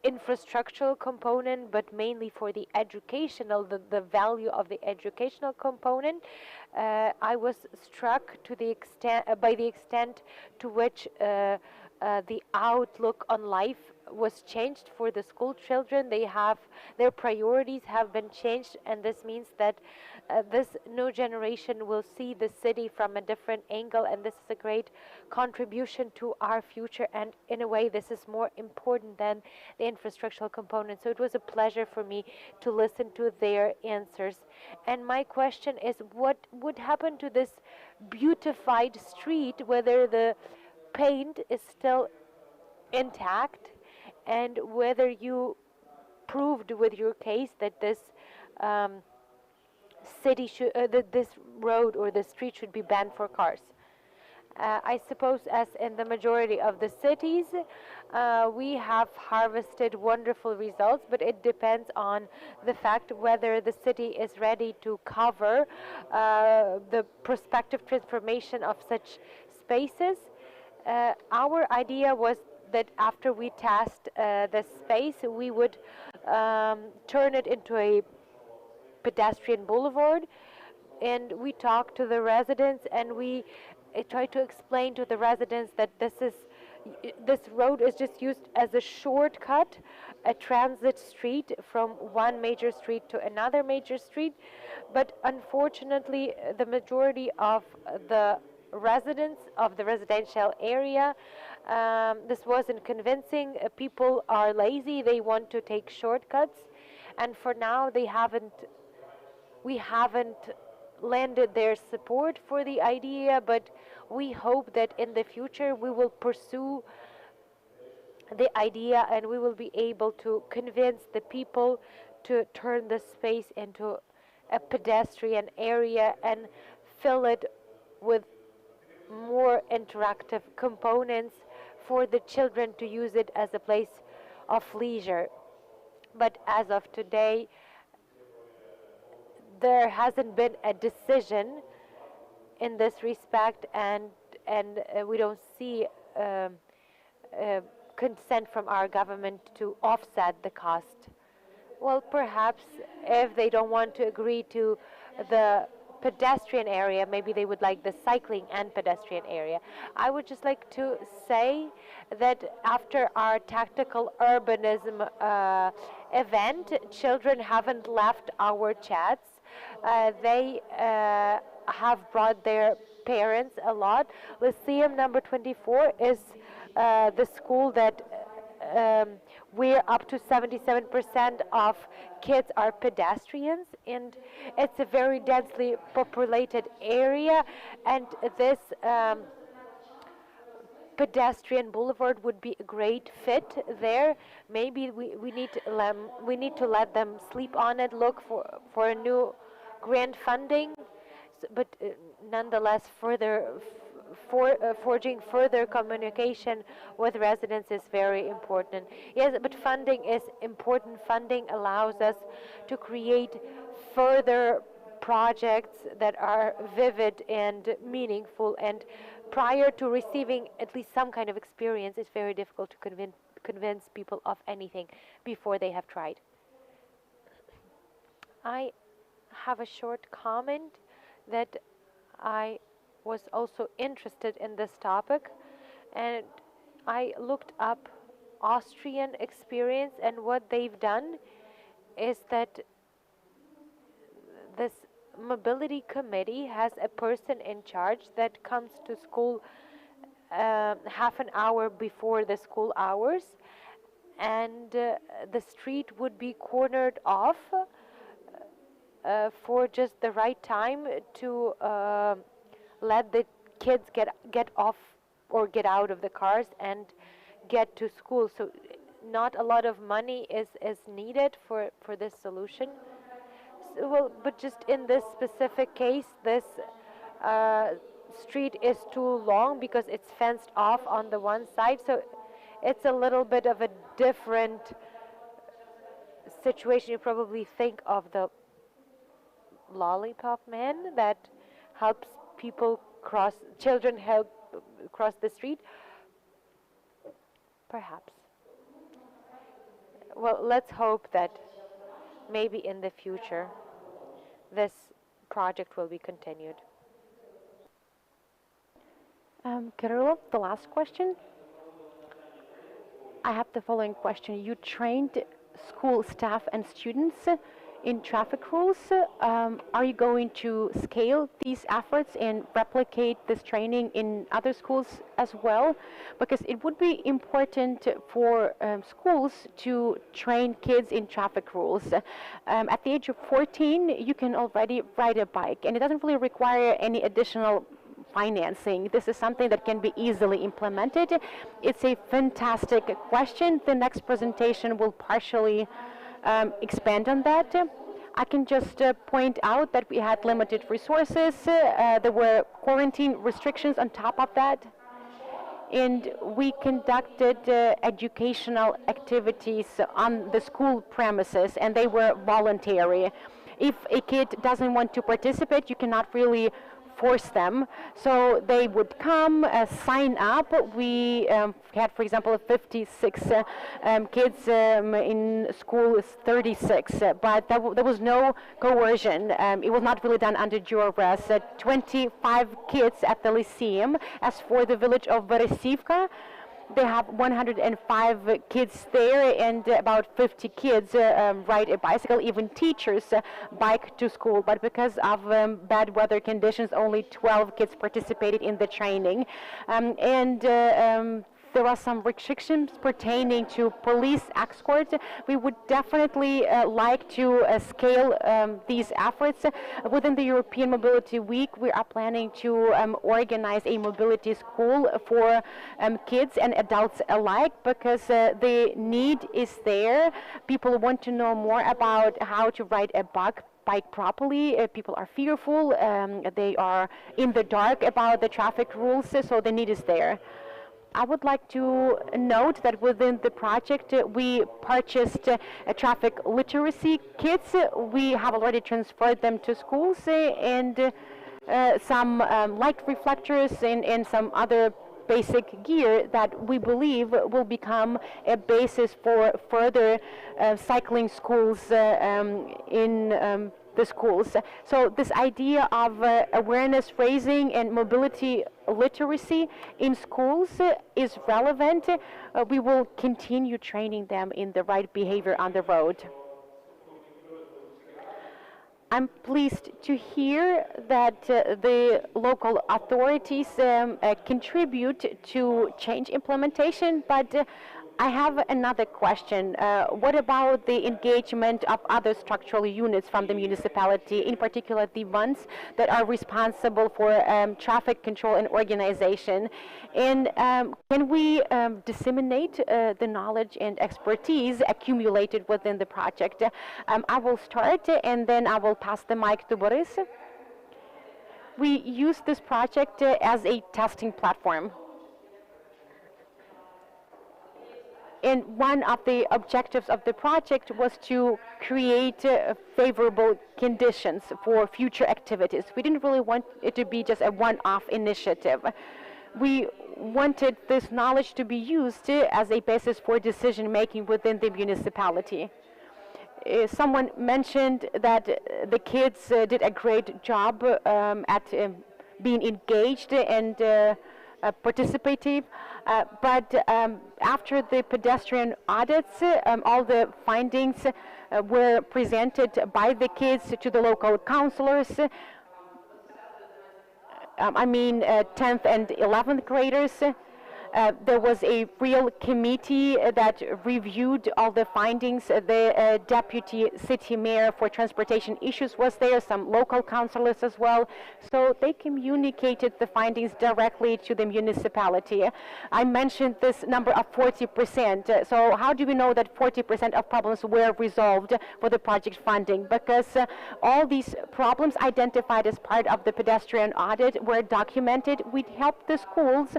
infrastructural component, but mainly for the educational, the value of the educational component. I was struck to the extent, by the extent to which the outlook on life was changed for the school children. Their priorities have been changed, and this means that this new generation will see the city from a different angle, and this is a great contribution to our future, and in a way this is more important than the infrastructural component. So it was a pleasure for me to listen to their answers. And my question is, what would happen to this beautified street, whether the paint is still intact, and whether you proved with your case that this city should, that this road or the street should be banned for cars? I suppose, as in the majority of the cities, we have harvested wonderful results, but it depends on the fact whether the city is ready to cover the prospective transformation of such spaces. Our idea was that after we test the space, we would turn it into a pedestrian boulevard, and we talked to the residents, and we tried to explain to the residents that this road is just used as a shortcut, a transit street from one major street to another major street. But unfortunately, the majority of the residents of the residential area, this wasn't convincing. People are lazy, they want to take shortcuts, and for now we haven't landed their support for the idea, but we hope that in the future we will pursue the idea, and we will be able to convince the people to turn the space into a pedestrian area and fill it with more interactive components for the children to use it as a place of leisure. But as of today, there hasn't been a decision in this respect, and we don't see consent from our government to offset the cost. Well, perhaps if they don't want to agree to the pedestrian area. Maybe they would like the cycling and pedestrian area. I would just like to say that after our tactical urbanism event, children haven't left our chats. They have brought their parents a lot. Lyceum number 24 is the school that where up to 77% of kids are pedestrians, and it's a very densely populated area, and this pedestrian boulevard would be a great fit there. Maybe we need to let them sleep on it, look for a new grant funding, but nonetheless forging further communication with residents is very important. Yes, but funding is important. Funding allows us to create further projects that are vivid and meaningful, and prior to receiving at least some kind of experience, it's very difficult to convince people of anything before they have tried. I have a short comment that I was also interested in this topic, and I looked up Austrian experience, and what they've done is that this mobility committee has a person in charge that comes to school half an hour before the school hours, and the street would be cornered off for just the right time to let the kids get off or get out of the cars and get to school. So not a lot of money is needed for this solution. So, well, but just in this specific case, this street is too long because it's fenced off on the one side. So it's a little bit of a different situation. You probably think of the lollipop man that helps children help cross the street. Perhaps. Well, let's hope that maybe in the future this project will be continued. Kirilo, the last question. I have the following question. You trained school staff and students in traffic rules. Are you going to scale these efforts and replicate this training in other schools as well? Because it would be important for schools to train kids in traffic rules. At the age of 14, you can already ride a bike, and it doesn't really require any additional financing. This is something that can be easily implemented. It's a fantastic question. The next presentation will partially expand on that. I can just point out that we had limited resources. There were quarantine restrictions on top of that. And we conducted educational activities on the school premises, and they were voluntary. If a kid doesn't want to participate, you cannot really force them. So they would come, sign up. We had, for example, 56 kids in school is 36, but there was no coercion. It was not really done under duress. 25 kids at the Lyceum. As for the village of Veresivka, they have 105 kids there, and about 50 kids ride a bicycle. Even teachers bike to school, but because of bad weather conditions, only 12 kids participated in the training. There are some restrictions pertaining to police escort. We would definitely like to scale these efforts. Within the European Mobility Week, we are planning to organize a mobility school for kids and adults alike, because the need is there. People want to know more about how to ride a bike properly. People are fearful. They are in the dark about the traffic rules, so the need is there. I would like to note that within the project we purchased traffic literacy kits. We have already transferred them to schools, and some light reflectors and some other basic gear that we believe will become a basis for further cycling schools in the schools. So this idea of awareness raising and mobility literacy in schools is relevant. We will continue training them in the right behavior on the road. I'm pleased to hear that the local authorities contribute to change implementation, but I have another question. What about the engagement of other structural units from the municipality, in particular the ones that are responsible for traffic control and organization? And can we disseminate the knowledge and expertise accumulated within the project? I will start and then I will pass the mic to Boris. We use this project as a testing platform. And one of the objectives of the project was to create favorable conditions for future activities. We didn't really want it to be just a one-off initiative. We wanted this knowledge to be used as a basis for decision-making within the municipality. Someone mentioned that the kids did a great job at being engaged and participative, but after the pedestrian audits, all the findings were presented by the kids to the local counselors. I mean 10th and 11th graders. There was a real committee that reviewed all the findings. The deputy city mayor for transportation issues was there, some local councillors as well. So they communicated the findings directly to the municipality. I mentioned this number of 40%. So how do we know that 40% of problems were resolved for the project funding? Because all these problems identified as part of the pedestrian audit were documented. We helped the schools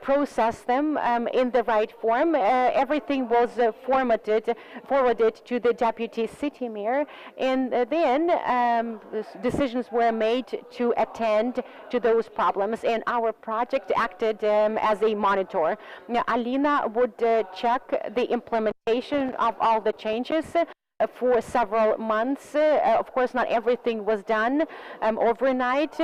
process them in the right form. Everything was forwarded to the deputy city mayor, and then decisions were made to attend to those problems, and our project acted as a monitor. Now, Alina would check the implementation of all the changes for several months. Of course, not everything was done overnight.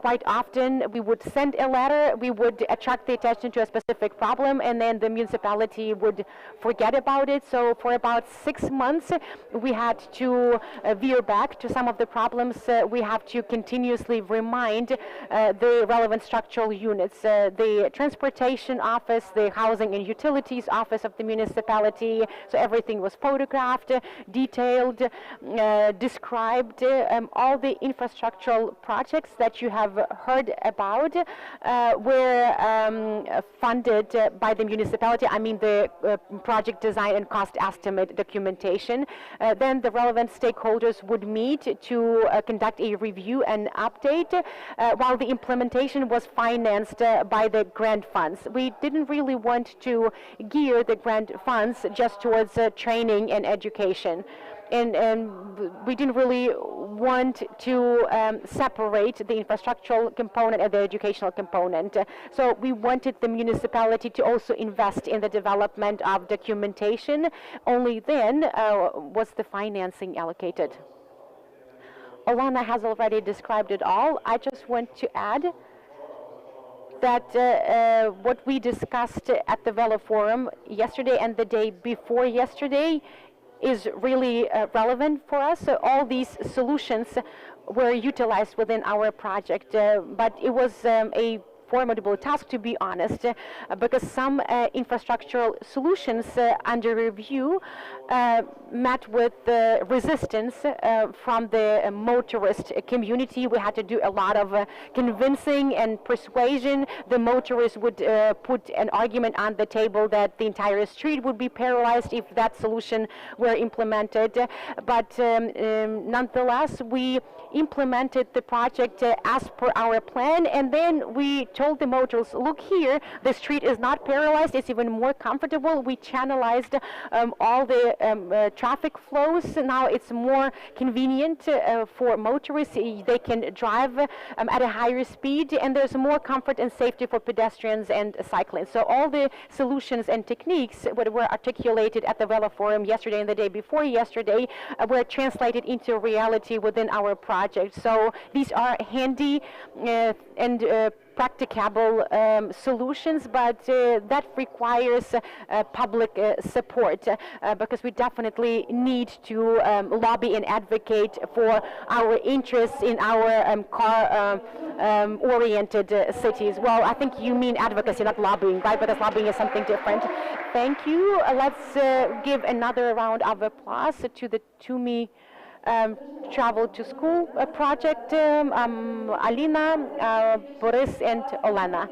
Quite often, we would send a letter, we would attract the attention to a specific problem, and then the municipality would forget about it. So for about 6 months, we had to veer back to some of the problems. We have to continuously remind the relevant structural units, the transportation office, the housing and utilities office of the municipality. So everything was photographed, detailed, described. All the infrastructural projects that you have heard about were funded by the municipality. I mean the project design and cost estimate documentation. Then the relevant stakeholders would meet to conduct a review and update while the implementation was financed by the grant funds. We didn't really want to gear the grant funds just towards training and education. And we didn't really want to separate the infrastructural component and the educational component. So we wanted the municipality to also invest in the development of documentation. Only then was the financing allocated. Olana has already described it all. I just want to add that what we discussed at the Veloforum yesterday and the day before yesterday is really relevant for us. So all these solutions were utilized within our project, but it was a formidable task, to be honest, because some infrastructural solutions under review met with resistance from the motorist community. We had to do a lot of convincing and persuasion. The motorists would put an argument on the table that the entire street would be paralyzed if that solution were implemented. But nonetheless, we implemented the project as per our plan, and then we told the motorists, look here, the street is not paralyzed, it's even more comfortable. We channelized all the traffic flows. Now it's more convenient for motorists. They can drive at a higher speed, and there's more comfort and safety for pedestrians and cyclists. So all the solutions and techniques that were articulated at the Veloforum yesterday and the day before yesterday were translated into reality within our project. So these are handy and practicable solutions, but that requires public support because we definitely need to lobby and advocate for our interests in our car-oriented cities. Well, I think you mean advocacy, not lobbying, right? Because lobbying is something different. Thank you. Let's give another round of applause to the TUMI Travel to School project, Alina, Boris, and Olena.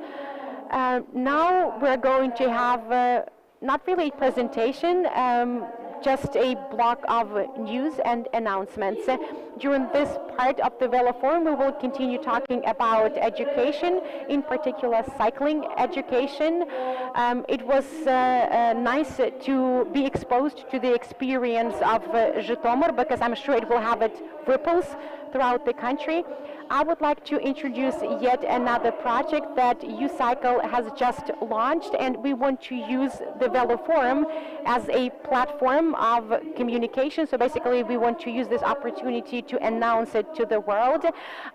Now we're going to have not really a presentation, just a block of news and announcements. During this part of the Veloforum, we will continue talking about education, in particular cycling education. It was nice to be exposed to the experience of Zhytomyr, because I'm sure it will have its ripples throughout the country. I would like to introduce yet another project that UCycle has just launched, and we want to use the Veloforum as a platform of communication. So basically, we want to use this opportunity to announce it to the world.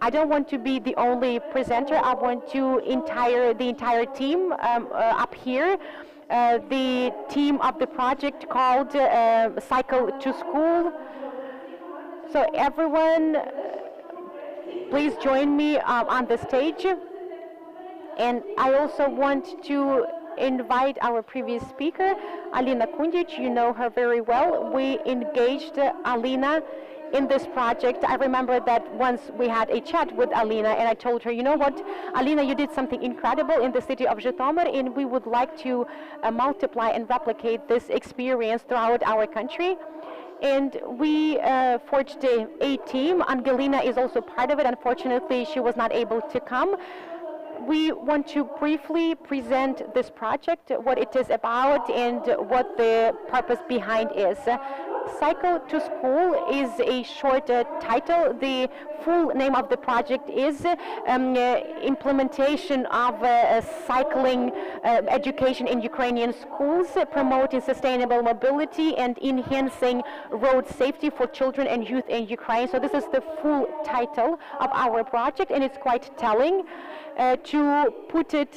I don't want to be the only presenter. I want to the entire team up here. The team of the project called Cycle to School. So everyone, please join me on the stage. And I also want to invite our previous speaker, Alina Kundic. You know her very well. We engaged Alina in this project. I remember that once we had a chat with Alina, and I told her, you know what, Alina, you did something incredible in the city of Zhytomyr, and we would like to multiply and replicate this experience throughout our country. And we forged a team. Angelina is also part of it. Unfortunately, she was not able to come. We want to briefly present this project, what it is about, and what the purpose behind is. Cycle to School is a short title. The full name of the project is Implementation of Cycling Education in Ukrainian Schools, Promoting Sustainable Mobility and Enhancing Road Safety for Children and Youth in Ukraine. So this is the full title of our project, and it's quite telling. To put it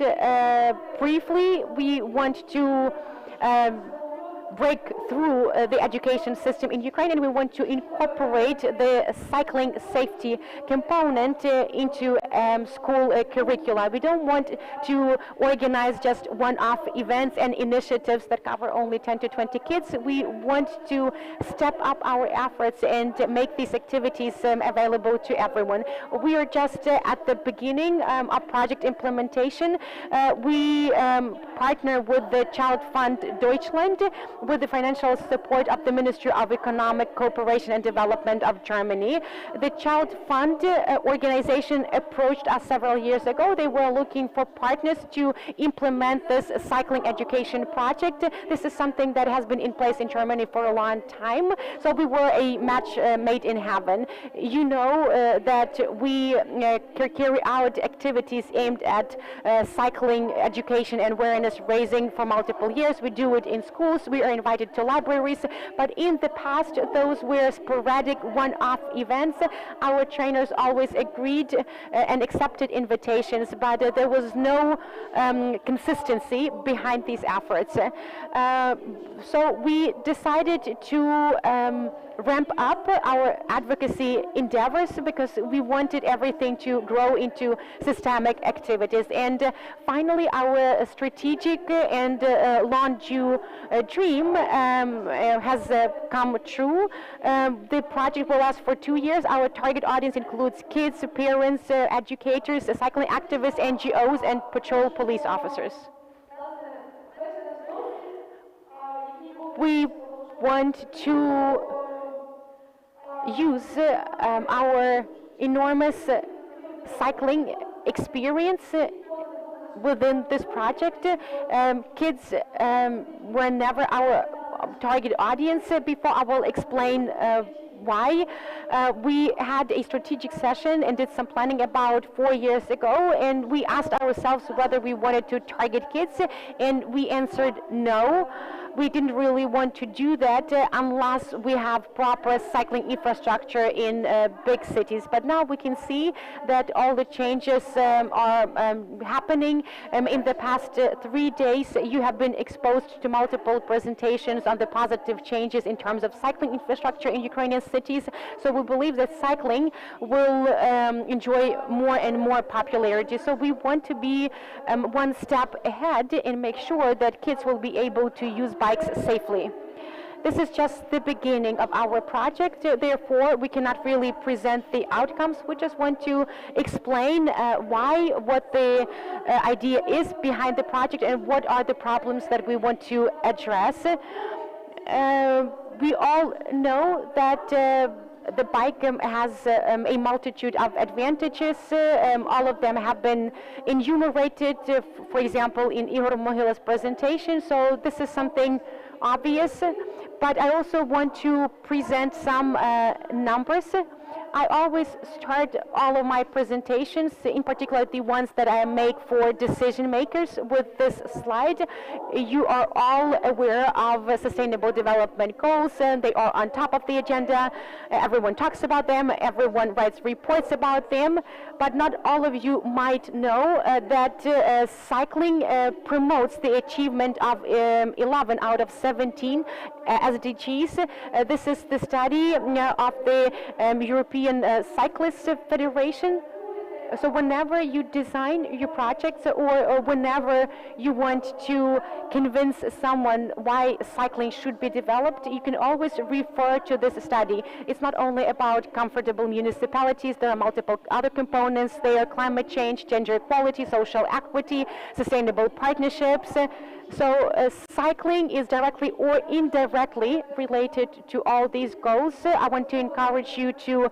briefly, we want to break through the education system in Ukraine, and we want to incorporate the cycling safety component into school curricula. We don't want to organize just one-off events and initiatives that cover only 10 to 20 kids. We want to step up our efforts and make these activities available to everyone. We are just at the beginning of project implementation. We partner with the Child Fund Deutschland, with the financial support of the Ministry of Economic Cooperation and Development of Germany. The Child Fund organization approached us several years ago. They were looking for partners to implement this cycling education project. This is something that has been in place in Germany for a long time, so we were a match made in heaven. You know that we carry out activities aimed at cycling education and awareness raising for multiple years. We do it in schools. We are invited to libraries, but in the past those were sporadic one-off events. Our trainers always agreed and accepted invitations, but there was no consistency behind these efforts. So we decided to ramp up our advocacy endeavors because we wanted everything to grow into systemic activities. And finally, our strategic and long-due dream has come true. The project will last for 2 years. Our target audience includes kids, parents, educators, cycling activists, NGOs, and patrol police officers. We want to use our enormous cycling experience within this project. Kids were never our target audience. Before I will explain why. We had a strategic session and did some planning about 4 years ago, and we asked ourselves whether we wanted to target kids, and we answered no. We didn't really want to do that unless we have proper cycling infrastructure in big cities. But now we can see that all the changes are happening. In the past 3 days, you have been exposed to multiple presentations on the positive changes in terms of cycling infrastructure in Ukrainian cities. So we believe that cycling will enjoy more and more popularity. So we want to be one step ahead and make sure that kids will be able to use bikes safely. This is just the beginning of our project, therefore we cannot really present the outcomes. We just want to explain why, what the idea is behind the project, and what are the problems that we want to address. We all know that the bike has a multitude of advantages. All of them have been enumerated, for example, in Igor Mohila's presentation, so this is something obvious. But I also want to present some numbers. I always start all of my presentations, in particular the ones that I make for decision makers, with this slide. You are all aware of Sustainable Development Goals, and they are on top of the agenda. Everyone talks about them, everyone writes reports about them, but not all of you might know that cycling promotes the achievement of 11 out of 17 SDGs. This is the study of the European Cyclists Federation. So whenever you design your projects, or whenever you want to convince someone why cycling should be developed, you can always refer to this study. It's not only about comfortable municipalities, there are multiple other components. They are climate change, gender equality, social equity, sustainable partnerships. So cycling is directly or indirectly related to all these goals. I want to encourage you to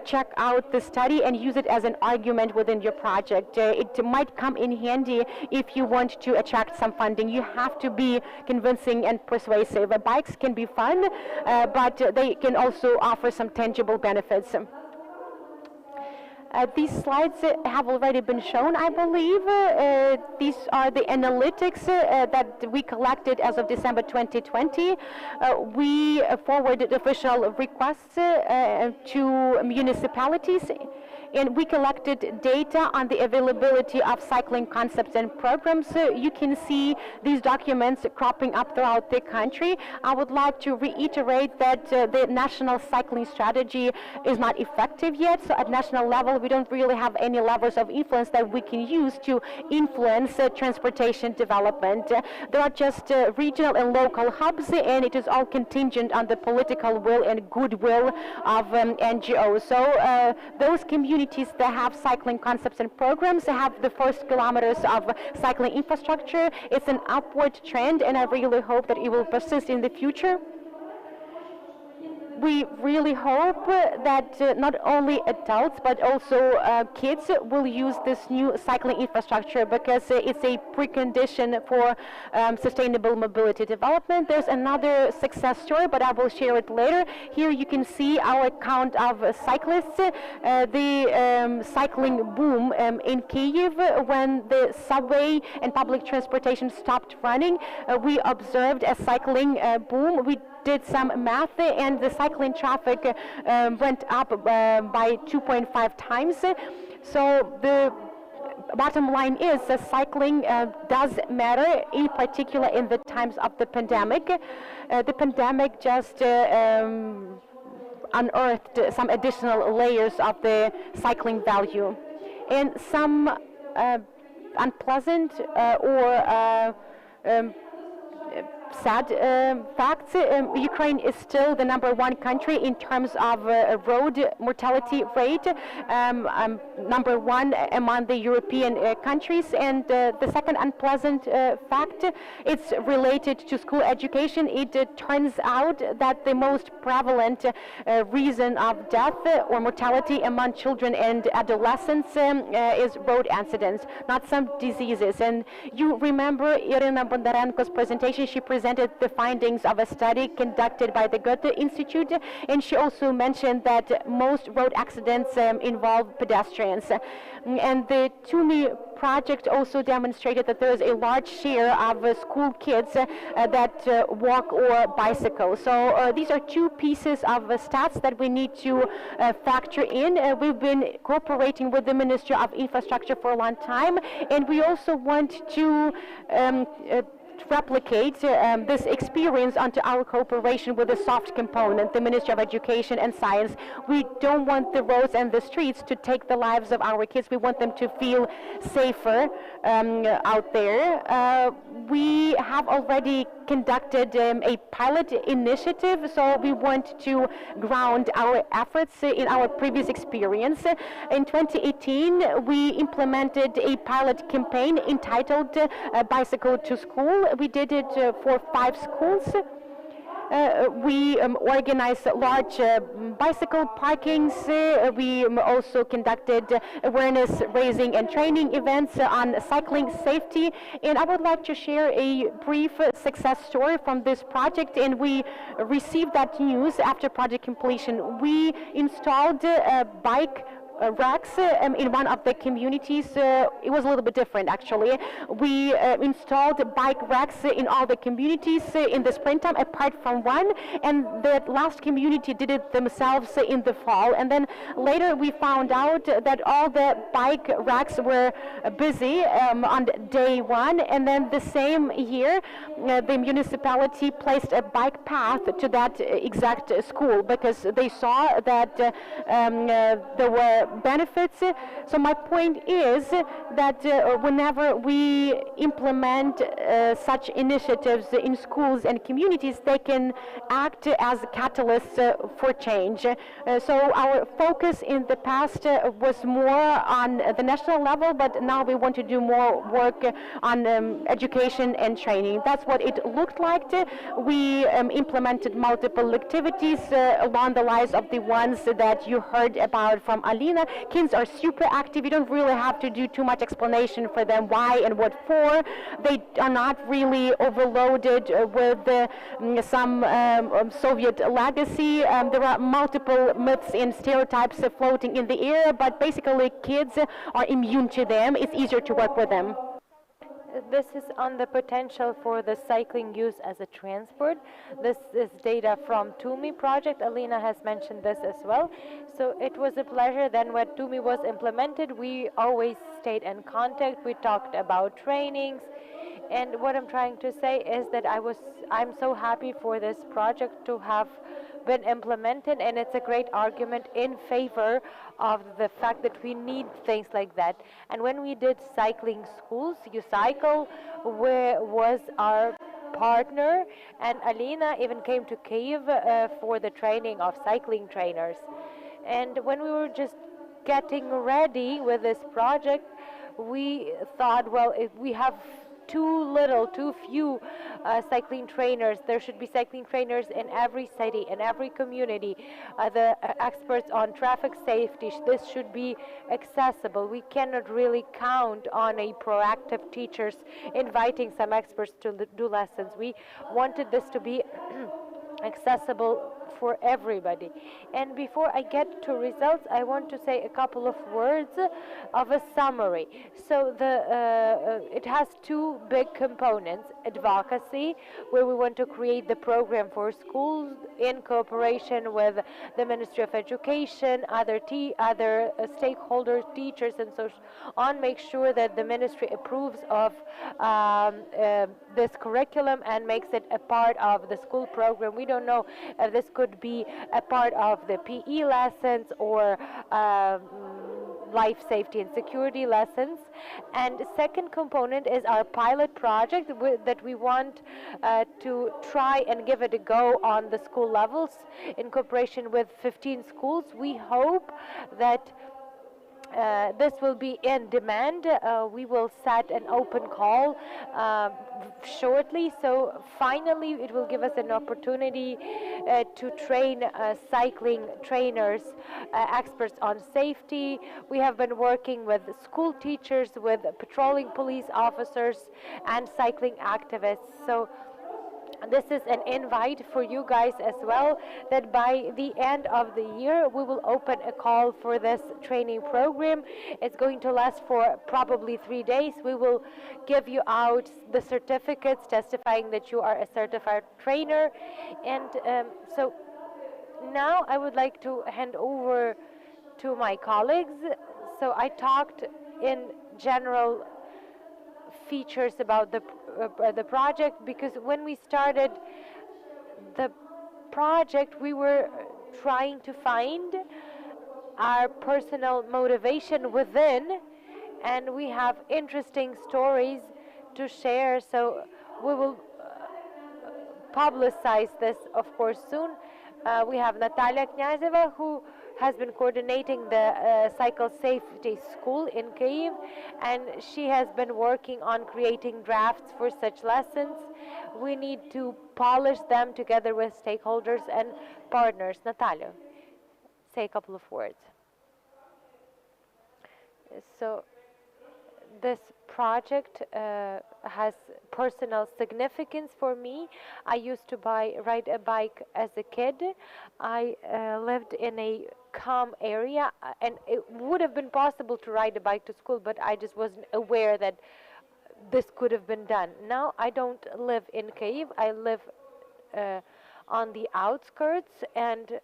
check out the study and use it as an argument within your project. It might come in handy if you want to attract some funding. You have to be convincing and persuasive. Bikes can be fun, but they can also offer some tangible benefits. These slides have already been shown, I believe. These are the analytics that we collected as of December 2020. We forwarded official requests to municipalities, and we collected data on the availability of cycling concepts and programs. You can see these documents cropping up throughout the country. I would like to reiterate that the national cycling strategy is not effective yet. So at national level, we don't really have any levers of influence that we can use to influence transportation development. There are just regional and local hubs, and it is all contingent on the political will and goodwill of NGOs. So those communities that have cycling concepts and programs have the first kilometers of cycling infrastructure. It's an upward trend, and I really hope that it will persist in the future. We really hope that not only adults but also kids will use this new cycling infrastructure, because it's a precondition for sustainable mobility development. There's another success story, but I will share it later. Here you can see our count of cyclists. The cycling boom in Kyiv, when the subway and public transportation stopped running, we observed a cycling boom. We did some math, and the cycling traffic went up by 2.5 times. So the bottom line is that cycling does matter, in particular in the times of the pandemic. The pandemic just unearthed some additional layers of the cycling value, and some unpleasant or sad facts. Ukraine is still the #1 country in terms of road mortality rate, #1 among the European countries. And the second unpleasant fact, it's related to school education. It turns out that the most prevalent reason of death or mortality among children and adolescents is road accidents, not some diseases. And you remember Irina Bondarenko's presentation. She presented the findings of a study conducted by the Goethe Institute, and she also mentioned that most road accidents involve pedestrians. And the TUMI project also demonstrated that there is a large share of school kids that walk or bicycle. So these are two pieces of stats that we need to factor in. We've been cooperating with the Ministry of Infrastructure for a long time, and we also want to replicate this experience onto our cooperation with the soft component, the Ministry of Education and Science. We don't want the roads and the streets to take the lives of our kids. We want them to feel safer out there. We have already conducted a pilot initiative, so we want to ground our efforts in our previous experience. In 2018, we implemented a pilot campaign entitled Bicycle to School. We did it for 5 schools. We organized large bicycle parkings. We also conducted awareness raising and training events on cycling safety. And I would like to share a brief success story from this project. And we received that news after project completion. We installed bike racks in one of the communities. It was a little bit different, actually. We installed bike racks in all the communities in the springtime, apart from one, and the last community did it themselves in the fall. And then later we found out that all the bike racks were busy on day 1, and then the same year the municipality placed a bike path to that exact school because they saw that there were benefits. So my point is that whenever we implement such initiatives in schools and communities, they can act as catalysts for change. So our focus in the past was more on the national level, but now we want to do more work on education and training. That's what it looked like. We implemented multiple activities along the lines of the ones that you heard about from Alina. Kids are super active. You don't really have to do too much explanation for them why and what for. They are not really overloaded with some Soviet legacy. There are multiple myths and stereotypes floating in the air, but basically kids are immune to them. It's easier to work with them. This is on the potential for the cycling use as a transport. This is data from TUMI project. Alina has mentioned this as well. So it was a pleasure. Then when TUMI was implemented, we always stayed in contact. We talked about trainings. And what I'm trying to say is that I'm so happy for this project to have been implemented, and it's a great argument in favor of the fact that we need things like that. And when we did cycling schools, You Cycle was our partner, and Alina even came to Kyiv for the training of cycling trainers. And when we were just getting ready with this project, we thought, well, if we have too few cycling trainers. There should be cycling trainers in every city, in every community. The experts on traffic safety, this should be accessible. We cannot really count on a proactive teachers inviting some experts to do lessons. We wanted this to be accessible for everybody. And before I get to results, I want to say a couple of words of a summary. So it has 2 big components: advocacy, where we want to create the program for schools in cooperation with the Ministry of Education, other stakeholders, teachers, and so on. Make sure that the ministry approves of this curriculum and makes it a part of the school program. We don't know if this could be a part of the PE lessons or life safety and security lessons. And the second component is our pilot project that we want to try and give it a go on the school levels in cooperation with 15 schools. We hope that this will be in demand. We will set an open call shortly. So finally, it will give us an opportunity to train cycling trainers, experts on safety. We have been working with school teachers, with patrolling police officers, and cycling activists. So this is an invite for you guys as well, that by the end of the year we will open a call for this training program. It's going to last for probably 3 days. We will give you out the certificates testifying that you are a certified trainer. And so now I would like to hand over to my colleagues. So I talked in general features about the project, because when we started the project we were trying to find our personal motivation within, and we have interesting stories to share, so we will publicize this of course soon. We have Natalia Knyazeva, who has been coordinating the cycle safety school in Kyiv, and she has been working on creating drafts for such lessons. We need to polish them together with stakeholders and partners. Natalia, say a couple of words. So this project has personal significance for me. I used to ride a bike as a kid. I lived in a calm area, and it would have been possible to ride a bike to school, but I just wasn't aware that this could have been done. Now I don't live in Kyiv. I live on the outskirts, and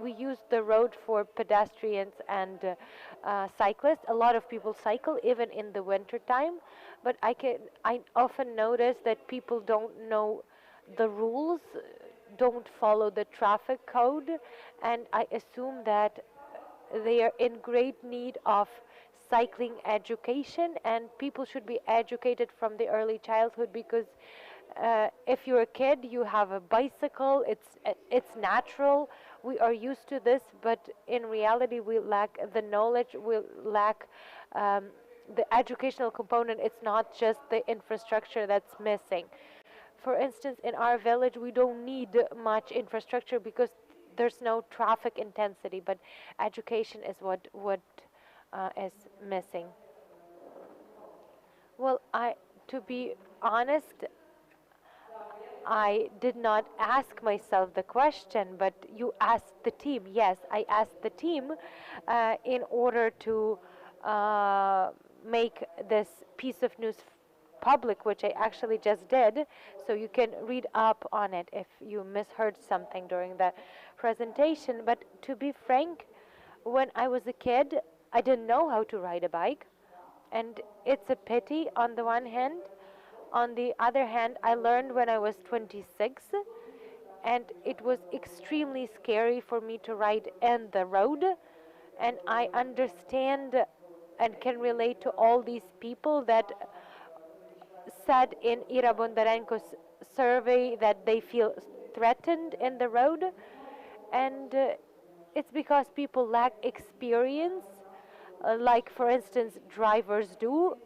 we use the road for pedestrians and cyclists. A lot of people cycle even in the winter time, but I often notice that people don't know the rules, don't follow the traffic code, and I assume that they are in great need of cycling education, and people should be educated from the early childhood, because if you're a kid, you have a bicycle, it's natural, we are used to this, but in reality we lack the knowledge, we lack the educational component. It's not just the infrastructure that's missing. For instance, in our village we don't need much infrastructure because there's no traffic intensity, but education is what is missing. Well, to be honest, I did not ask myself the question, but you asked the team. Yes, I asked the team in order to make this piece of news public, which I actually just did, so you can read up on it if you misheard something during the presentation. But to be frank, when I was a kid, I didn't know how to ride a bike, and it's a pity on the one hand. On the other hand, I learned when I was 26, and it was extremely scary for me to ride in the road, and I understand and can relate to all these people that said in Ira Bondarenko's survey that they feel threatened in the road, and it's because people lack experience, like for instance drivers do,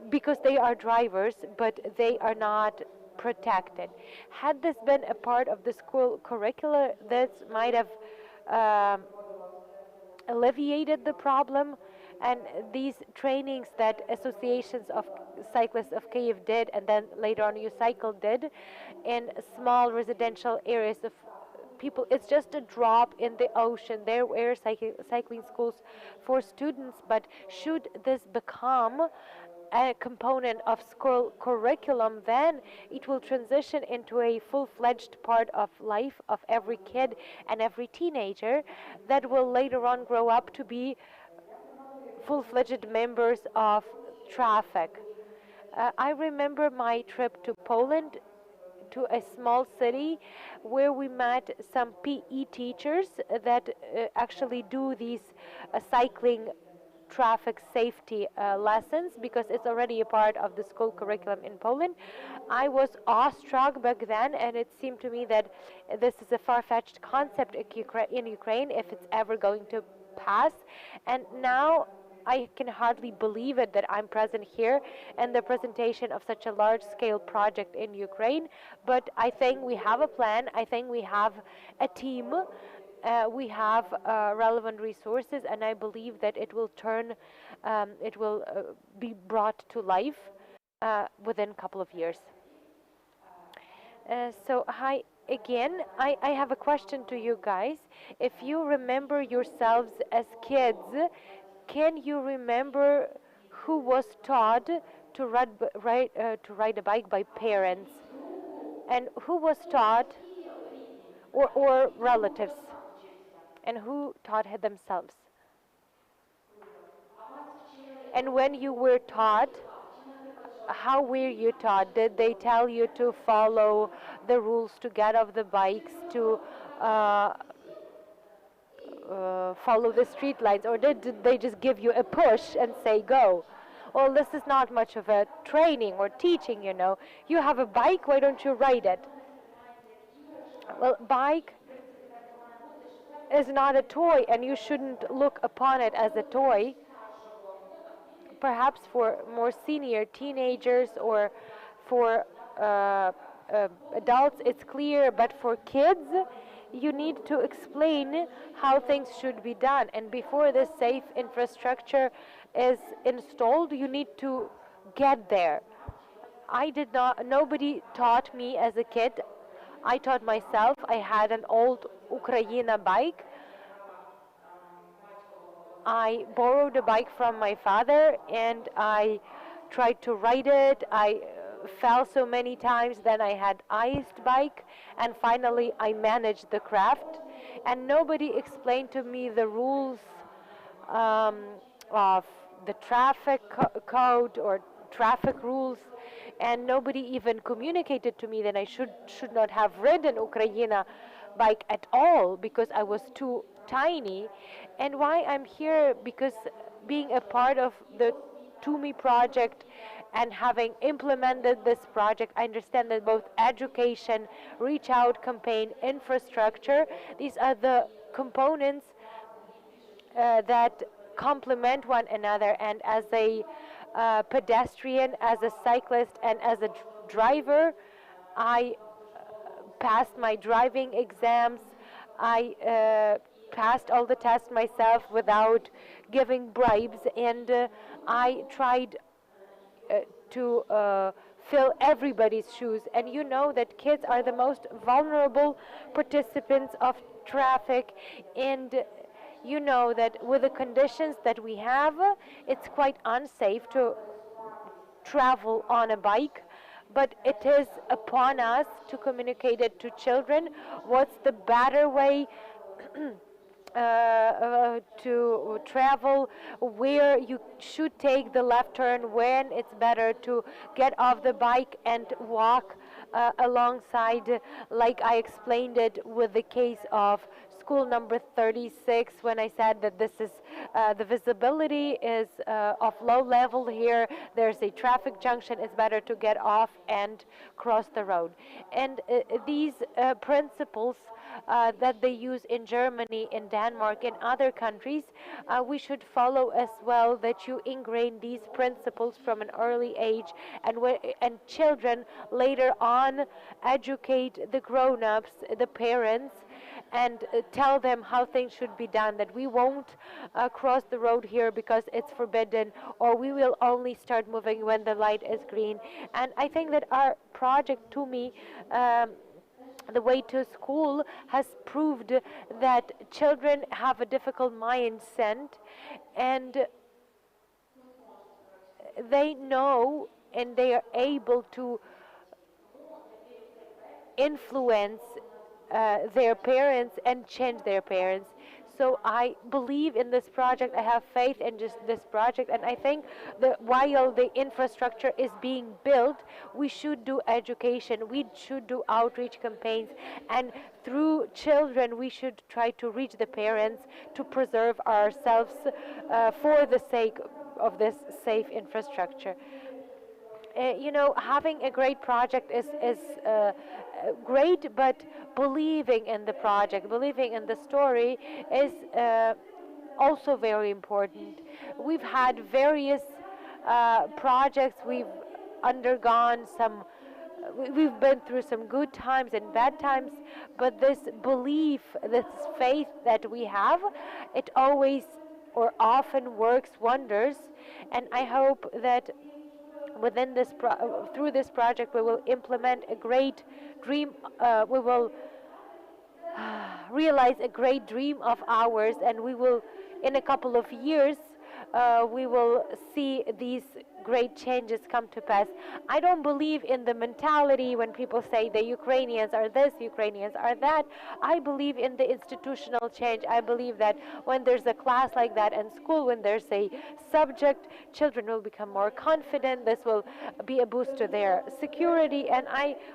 because they are drivers, but they are not protected. Had this been a part of the school curricula, this might have alleviated the problem, and these trainings that associations of cyclists of Kyiv did, and then later on UCycle did, in small residential areas of people, it's just a drop in the ocean. There were cycling schools for students, but should this become a component of school curriculum, then it will transition into a full-fledged part of life of every kid and every teenager that will later on grow up to be full-fledged members of traffic. I remember my trip to Poland, to a small city where we met some PE teachers that actually do these cycling traffic safety lessons because it's already a part of the school curriculum in Poland. I was awestruck back then, and it seemed to me that this is a far-fetched concept in Ukraine if it's ever going to pass. And now I can hardly believe it that I'm present here and the presentation of such a large-scale project in Ukraine. But I think we have a plan. I think we have a team. We have relevant resources, and I believe that it will be brought to life within a couple of years. So hi again. I have a question to you guys. If you remember yourselves as kids, can you remember who was taught to ride a bike by parents, and who was taught, or relatives, and who taught themselves? And when you were taught, how were you taught? Did they tell you to follow the rules to get off the bikes, to follow the street lights, or did they just give you a push and say go? Well, this is not much of a training or teaching, you know. You have a bike, why don't you ride it? Well, bike is not a toy, and you shouldn't look upon it as a toy. Perhaps for more senior teenagers or for adults it's clear, but for kids you need to explain how things should be done, and before this safe infrastructure is installed you need to get there. Nobody taught me as a kid. I taught myself. I had an old Ukraina bike. I borrowed a bike from my father and I tried to ride it. I fell so many times, then I had iced bike, and finally I managed the craft. And nobody explained to me the rules of the traffic code or traffic rules, and nobody even communicated to me that I should not have ridden Ukraina bike at all because I was too tiny. And why I'm here, because being a part of the TUMI project and having implemented this project, I understand that both education, reach out campaign, infrastructure, these are the components that complement one another. And as a pedestrian, as a cyclist, and as a driver, I passed my driving exams. I passed all the tests myself without giving bribes, and I tried to fill everybody's shoes. And you know that kids are the most vulnerable participants of traffic, and you know that with the conditions that we have, it's quite unsafe to travel on a bike. But it is upon us to communicate it to children. What's the better way to travel, where you should take the left turn, when it's better to get off the bike and walk alongside, like I explained it with the case of school number 36, when I said that this is the visibility is of low level here, there's a traffic junction, it's better to get off and cross the road. And these principles that they use in Germany, in Denmark, in other countries, we should follow as well, that you ingrain these principles from an early age, and children later on educate the grown-ups, the parents, and tell them how things should be done, that we won't cross the road here because it's forbidden, or we will only start moving when the light is green. And I think that our project, to me, the way to school, has proved that children have a difficult mindset, and they know and they are able to influence their parents and change their parents. So I believe in this project. I have faith in just this project, and I think that while the infrastructure is being built, we should do education, we should do outreach campaigns, and through children we should try to reach the parents to preserve ourselves for the sake of this safe infrastructure. Having a great project is great, but believing in the project, believing in the story is also very important. We've had various projects, we've undergone some, we've been through some good times and bad times, but this belief, this faith that we have, it always or often works wonders, and I hope that within this through this project we will implement a great dream, we will realize a great dream of ours, and we will, in a couple of years, we will see these great changes come to pass. I don't believe in the mentality when people say the Ukrainians are this, Ukrainians are that. I believe in the institutional change. I believe that when there's a class like that in school, when there's a subject, children will become more confident. This will be a boost to their security. And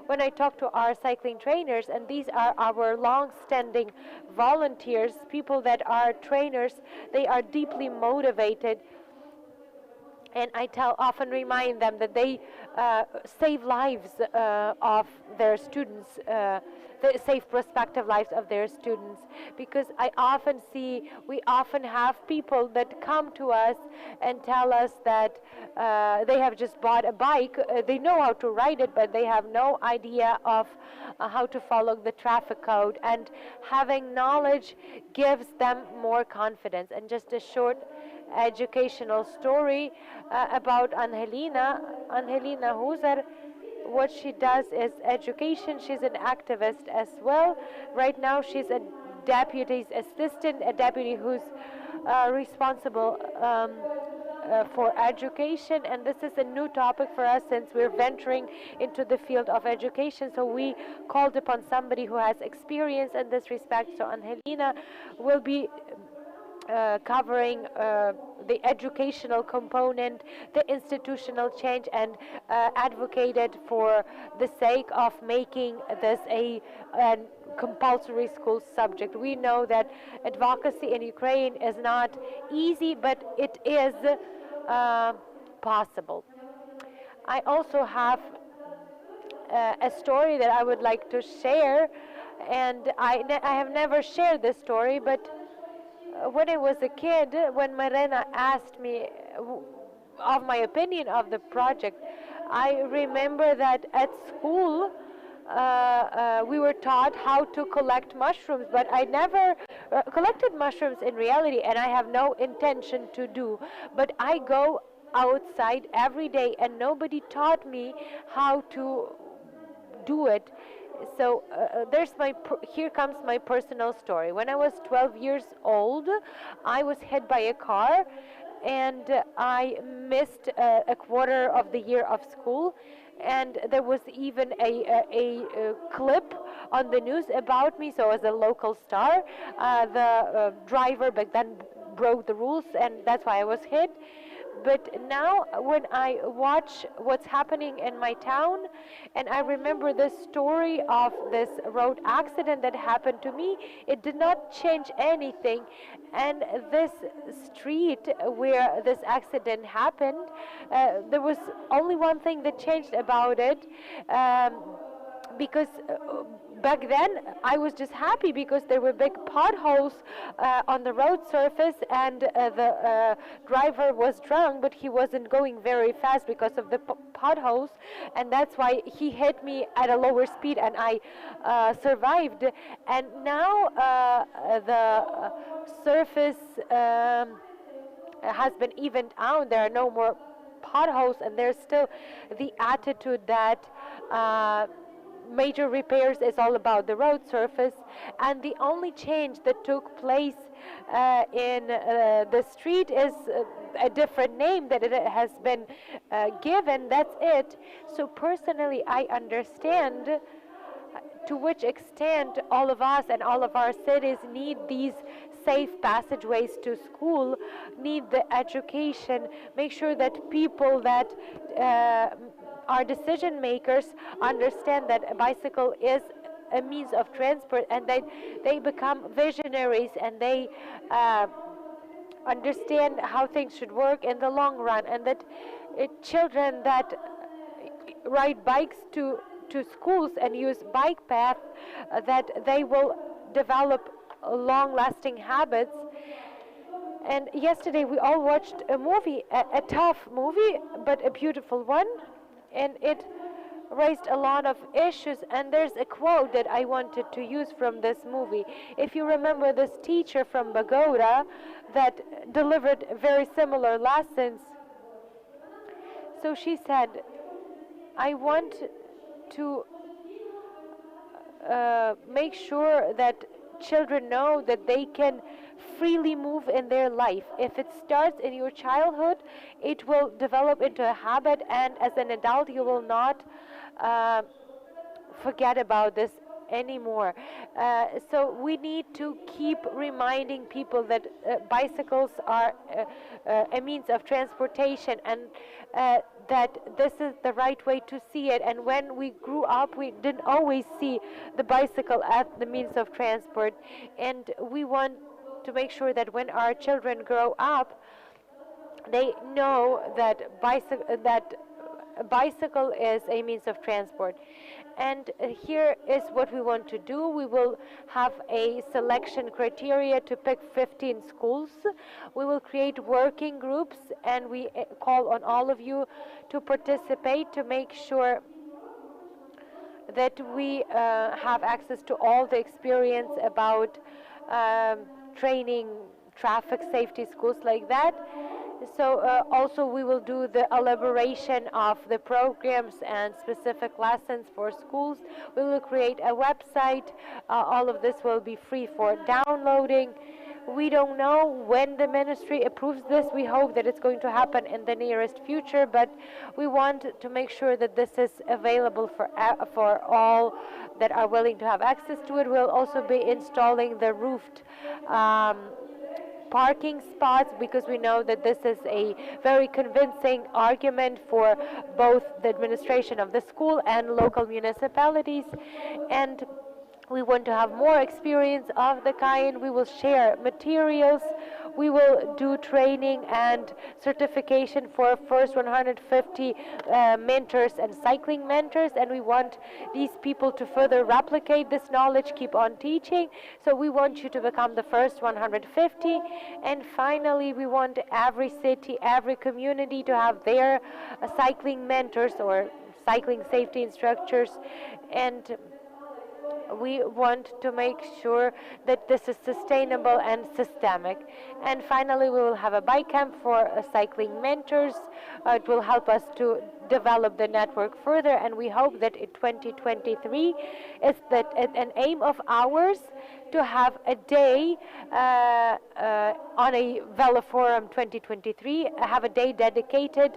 when I talk to our cycling trainers, and these are our long-standing volunteers, people that are trainers, they are deeply motivated. And I often remind them that they save lives of their students, the safe prospective lives of their students, because we often have people that come to us and tell us that they have just bought a bike, they know how to ride it, but they have no idea of how to follow the traffic code, and having knowledge gives them more confidence. And just a short educational story about Angelina Huzer. What she does is education. She's an activist as well. Right now she's a deputy's assistant, a deputy who's responsible for education, and this is a new topic for us since we're venturing into the field of education. So we called upon somebody who has experience in this respect. So Angelina will be covering the educational component, the institutional change, and advocated for the sake of making this a compulsory school subject. We know that advocacy in Ukraine is not easy, but it is possible. I also have a story that I would like to share, and I have never shared this story, but when I was a kid, when Marina asked me of my opinion of the project, I remember that at school we were taught how to collect mushrooms, but I never collected mushrooms in reality, and I have no intention to do. But I go outside every day, and nobody taught me how to do it. So here comes my personal story. When I was 12 years old, I was hit by a car, and I missed a quarter of the year of school. And there was even a clip on the news about me. So as a local star, the driver back then broke the rules, and that's why I was hit. But now when I watch what's happening in my town, and I remember the story of this road accident that happened to me, it did not change anything. And this street where this accident happened, there was only one thing that changed about it, because back then I was just happy because there were big potholes on the road surface, and the driver was drunk, but he wasn't going very fast because of the potholes, and that's why he hit me at a lower speed, and I survived. And now the surface has been evened out. There are no more potholes, and there's still the attitude that major repairs is all about the road surface, and the only change that took place in the street is a different name that it has been given. That's it. So personally, I understand to which extent all of us and all of our cities need these safe passageways to school, need the education, make sure that people that are decision makers understand that a bicycle is a means of transport, and that they become visionaries and they understand how things should work in the long run, and that children that ride bikes to schools and use bike paths, that they will develop long-lasting habits. And yesterday we all watched a movie, a tough movie, but a beautiful one, and it raised a lot of issues. And there's a quote that I wanted to use from this movie. If you remember this teacher from Bogota that delivered very similar lessons, so she said, I want to make sure that children know that they can freely move in their life. If it starts in your childhood, it will develop into a habit, and as an adult you will not forget about this anymore. So we need to keep reminding people that bicycles are a means of transportation, and that this is the right way to see it. And when we grew up, we didn't always see the bicycle as the means of transport, and we want to make sure that when our children grow up, they know that a bicycle is a means of transport. And here is what we want to do. We will have a selection criteria to pick 15 schools. We will create working groups, and we call on all of you to participate to make sure that we have access to all the experience about training traffic safety schools like that. So also we will do the elaboration of the programs and specific lessons for schools. We will create a website. All of this will be free for downloading. We don't know when the ministry approves this. We hope that it's going to happen in the nearest future, but we want to make sure that this is available for all that are willing to have access to it. We'll also be installing the roofed parking spots, because we know that this is a very convincing argument for both the administration of the school and local municipalities. And we want to have more experience of the kind. We will share materials. We will do training and certification for first 150 mentors and cycling mentors, and we want these people to further replicate this knowledge, keep on teaching. So we want you to become the first 150. And finally, we want every city, every community to have their cycling mentors or cycling safety instructors. And we want to make sure that this is sustainable and systemic. And finally, we will have a bike camp for cycling mentors. It will help us to develop the network further, and we hope that in 2023 is that an aim of ours to have a day on a Veloforum 2023, have a day dedicated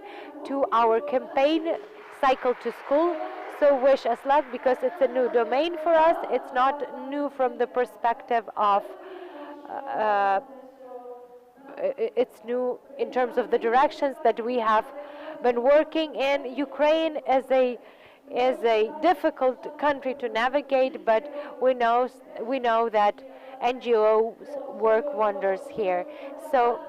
to our campaign, Cycle to School. So wish us luck, because it's a new domain for us. It's not new from the perspective of, it's new in terms of the directions that we have been working in. Ukraine is a difficult country to navigate, but we know that NGOs work wonders here. So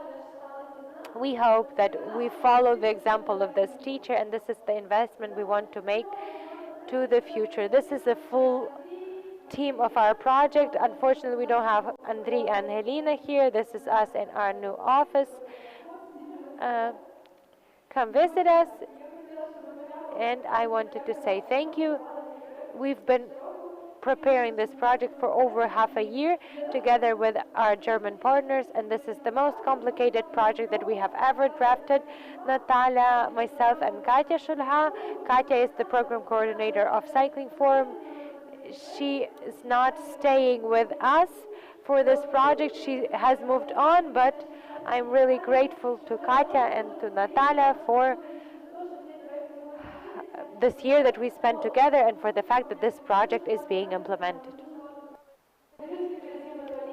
we hope that we follow the example of this teacher, and this is the investment we want to make to the future. This is a full team of our project. Unfortunately, we don't have Andriy and Helena here. This is us in our new office. Come visit us. And I wanted to say thank you. We've been preparing this project for over half a year together with our German partners, and this is the most complicated project that we have ever drafted. Natalia, myself, and Katya Shulha. Katya is the program coordinator of Cycling Forum. She is not staying with us for this project. She has moved on, but I'm really grateful to Katya and to Natalia for this year that we spent together and for the fact that this project is being implemented.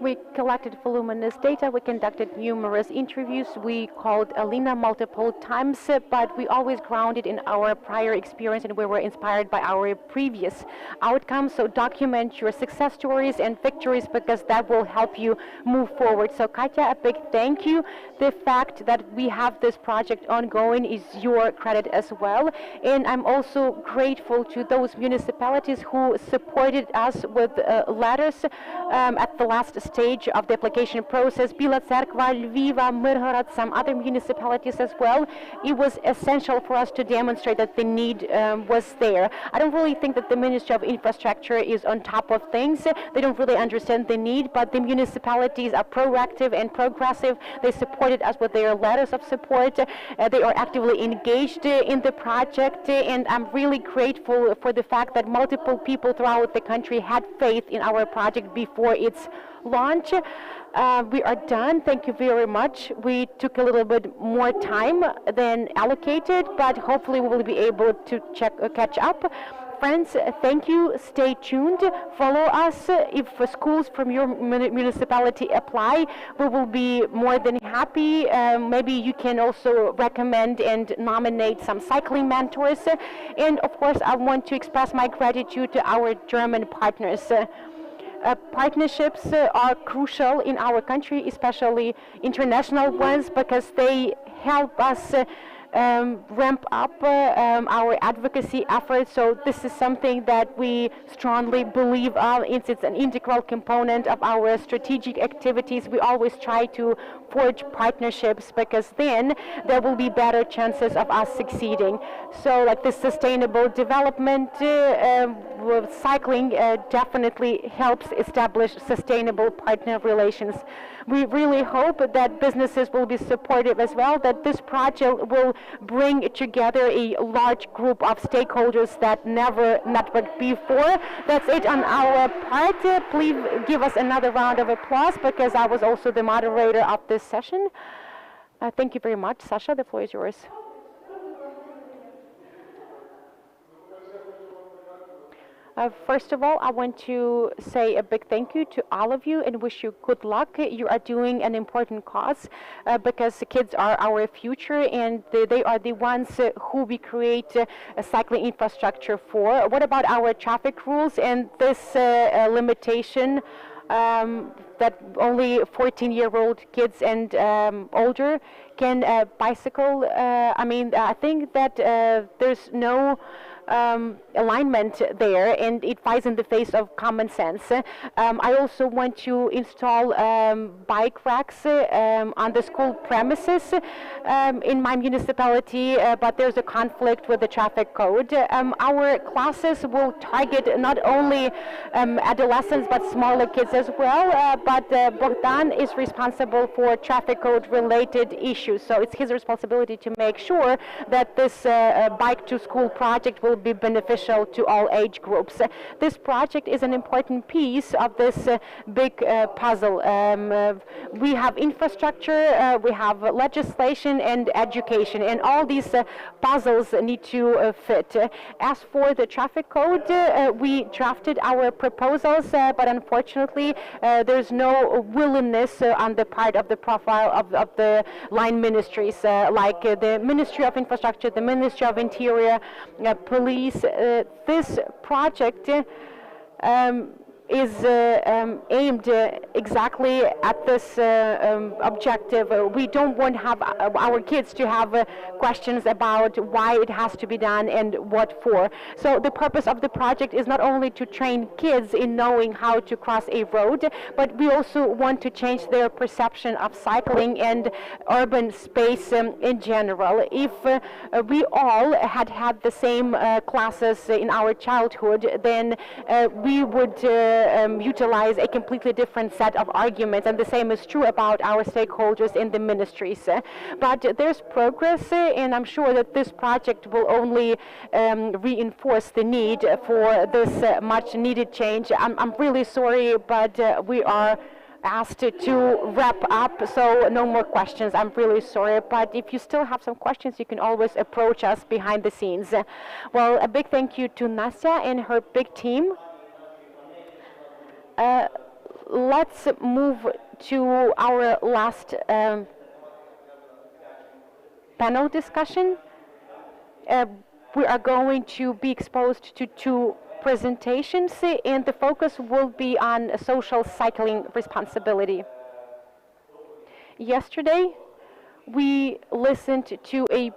We collected voluminous data, we conducted numerous interviews, we called Alina multiple times, but we always grounded in our prior experience and we were inspired by our previous outcomes. So document your success stories and victories because that will help you move forward. So Katya, a big thank you. The fact that we have this project ongoing is your credit as well. And I'm also grateful to those municipalities who supported us with letters at the last stage of the application process. Bila Cerkva, Lviva, Mirgorod, some other municipalities as well. It was essential for us to demonstrate that the need was there. I don't really think that the Ministry of Infrastructure is on top of things. They don't really understand the need, but the municipalities are proactive and progressive. They supported us with their letters of support. They are actively engaged in the project, and I'm really grateful for the fact that multiple people throughout the country had faith in our project before its launch. We are done. Thank you very much. We took a little bit more time than allocated, but hopefully we will be able to catch up. Friends, thank you. Stay tuned. Follow us. If schools from your municipality apply, we will be more than happy. Maybe you can also recommend and nominate some cycling mentors. And of course, I want to express my gratitude to our German partners. Partnerships are crucial in our country, especially international ones, because they help us ramp up our advocacy efforts. So this is something that we strongly believe it's an integral component of our strategic activities. We always try to forge partnerships because then there will be better chances of us succeeding. So like the sustainable development with cycling definitely helps establish sustainable partner relations. We really hope that businesses will be supportive as well, that this project will bring together a large group of stakeholders that never networked before. That's it on our part. Please give us another round of applause because I was also the moderator of this session. Thank you very much. Sasha, the floor is yours. First of all, I want to say a big thank you to all of you and wish you good luck. You are doing an important cause because kids are our future and they are the ones who we create a cycling infrastructure for. What about our traffic rules and this limitation that only 14-year-old kids and older can bicycle? I think that there's no alignment there, and it flies in the face of common sense. I also want to install bike racks on the school premises in my municipality, but there's a conflict with the traffic code. Our classes will target not only adolescents but smaller kids as well, but Bogdan is responsible for traffic code related issues, so it's his responsibility to make sure that this bike to school project will be beneficial to all age groups. This project is an important piece of this big puzzle. We have infrastructure, we have legislation and education, and all these puzzles need to fit. As for the traffic code, we drafted our proposals, but unfortunately there's no willingness on the part of the profile of the line ministries, like the Ministry of Infrastructure, the Ministry of Interior, Police. This project is aimed exactly at this objective. We don't want to have our kids to have questions about why it has to be done and what for. So the purpose of the project is not only to train kids in knowing how to cross a road, but we also want to change their perception of cycling and urban space in general. If we all had the same classes in our childhood, then we would utilize a completely different set of arguments, and the same is true about our stakeholders in the ministries. But there's progress, and I'm sure that this project will only reinforce the need for this much needed change. I'm really sorry, but we are asked to wrap up, so no more questions. I'm really sorry, but if you still have some questions, you can always approach us behind the scenes. Well, a big thank you to Nastya and her big team. Let's move to our last panel discussion. We are going to be exposed to two presentations, and the focus will be on social cycling responsibility. Yesterday, we listened to a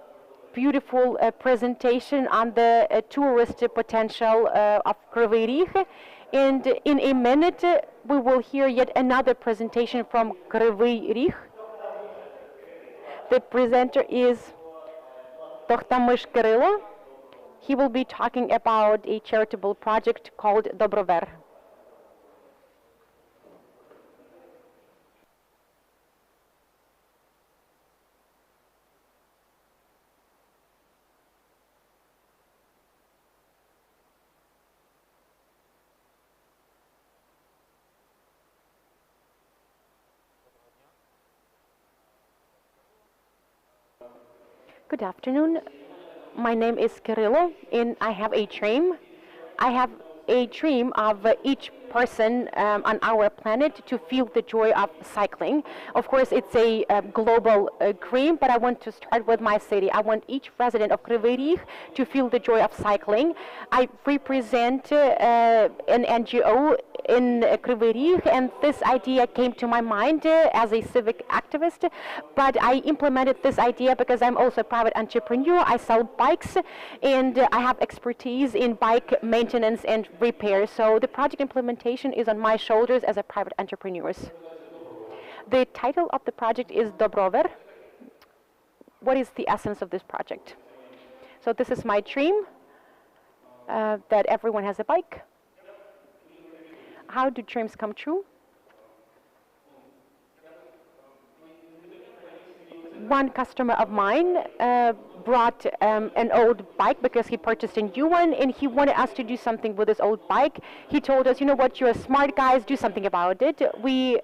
beautiful presentation on the tourist potential of Kryvyi Rih, and in a minute, we will hear yet another presentation from Kryvyi Rih. The presenter is Tohtamish Kirill. He will be talking about a charitable project called Dobrover. Good afternoon. My name is Kirilo, and I have a dream. I have a dream of each person on our planet to feel the joy of cycling. Of course, it's a global dream, but I want to start with my city. I want each resident of Kryvyi Rih to feel the joy of cycling. I represent an NGO in Kryvyi Rih, and this idea came to my mind as a civic activist, but I implemented this idea because I'm also a private entrepreneur. I sell bikes, and I have expertise in bike maintenance and repair. So the project implementation is on my shoulders as a private entrepreneur. The title of the project is Dobrover. What is the essence of this project? So this is my dream, that everyone has a bike. How do dreams come true? One customer of mine brought an old bike because he purchased a new one, and he wanted us to do something with this old bike. He told us, you know what, you're smart guys, do something about it. We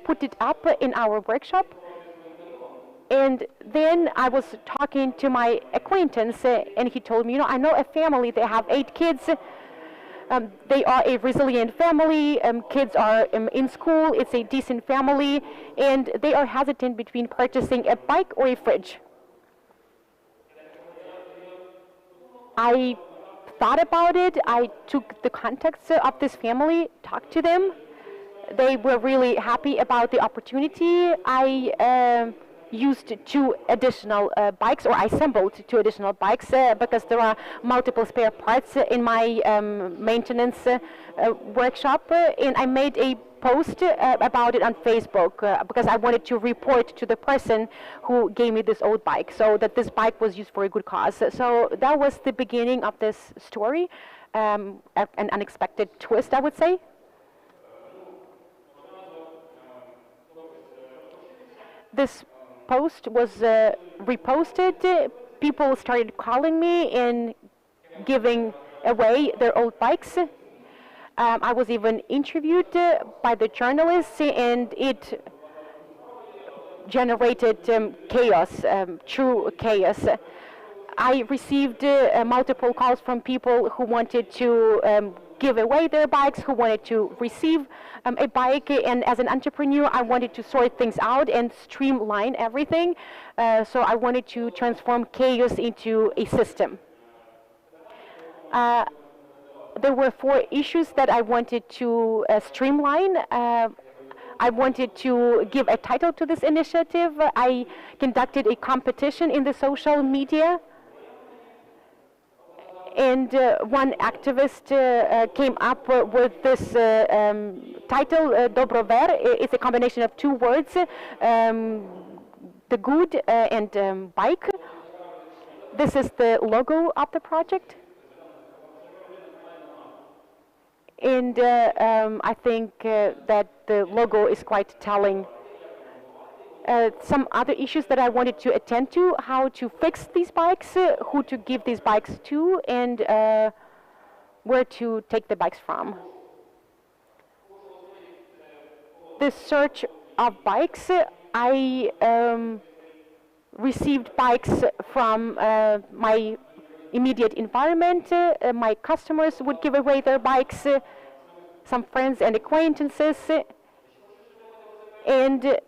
put it up in our workshop, and then I was talking to my acquaintance, and he told me, you know, I know a family, they have 8 kids. They are a resilient family, kids are in school, it's a decent family, and they are hesitant between purchasing a bike or a fridge. I thought about it, I took the context of this family, talked to them. They were really happy about the opportunity. I used 2 additional bikes, or I assembled 2 additional bikes because there are multiple spare parts in my maintenance workshop, and I made a post about it on Facebook because I wanted to report to the person who gave me this old bike, so that this bike was used for a good cause. So that was the beginning of this story, an unexpected twist, I would say. This post was reposted. People started calling me and giving away their old bikes. I was even interviewed by the journalists, and it generated chaos, true chaos. I received multiple calls from people who wanted to give away their bikes, who wanted to receive a bike, and as an entrepreneur I wanted to sort things out and streamline everything, so I wanted to transform chaos into a system. There were 4 issues that I wanted to streamline. I wanted to give a title to this initiative. I conducted a competition in the social media, and one activist came up with this title, Dobrover. It's a combination of 2 words, the good and bike. This is the logo of the project. And I think that the logo is quite telling. Some other issues that I wanted to attend to: how to fix these bikes, who to give these bikes to, and where to take the bikes from. the search of bikes, I received bikes from my immediate environment. My customers would give away their bikes, some friends and acquaintances, and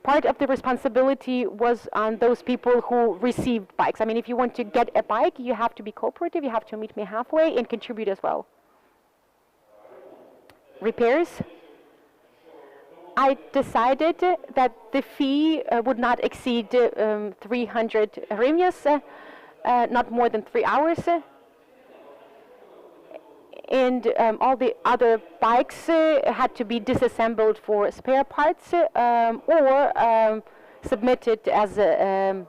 part of the responsibility was on those people who received bikes. I mean, if you want to get a bike, you have to be cooperative, you have to meet me halfway and contribute as well. Repairs. I decided that the fee would not exceed 300 hryvnias, not more than 3 hours. And all the other bikes had to be disassembled for spare parts or submitted as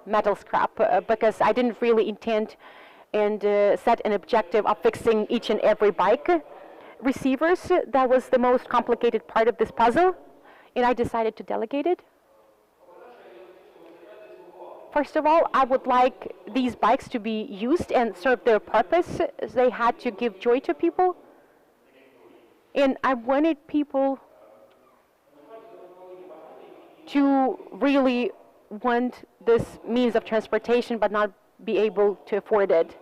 metal scrap because I didn't really intend and set an objective of fixing each and every bike. Receivers, that was the most complicated part of this puzzle, and I decided to delegate it. First of all, I would like these bikes to be used and serve their purpose. They had to give joy to people. And I wanted people to really want this means of transportation but not be able to afford it.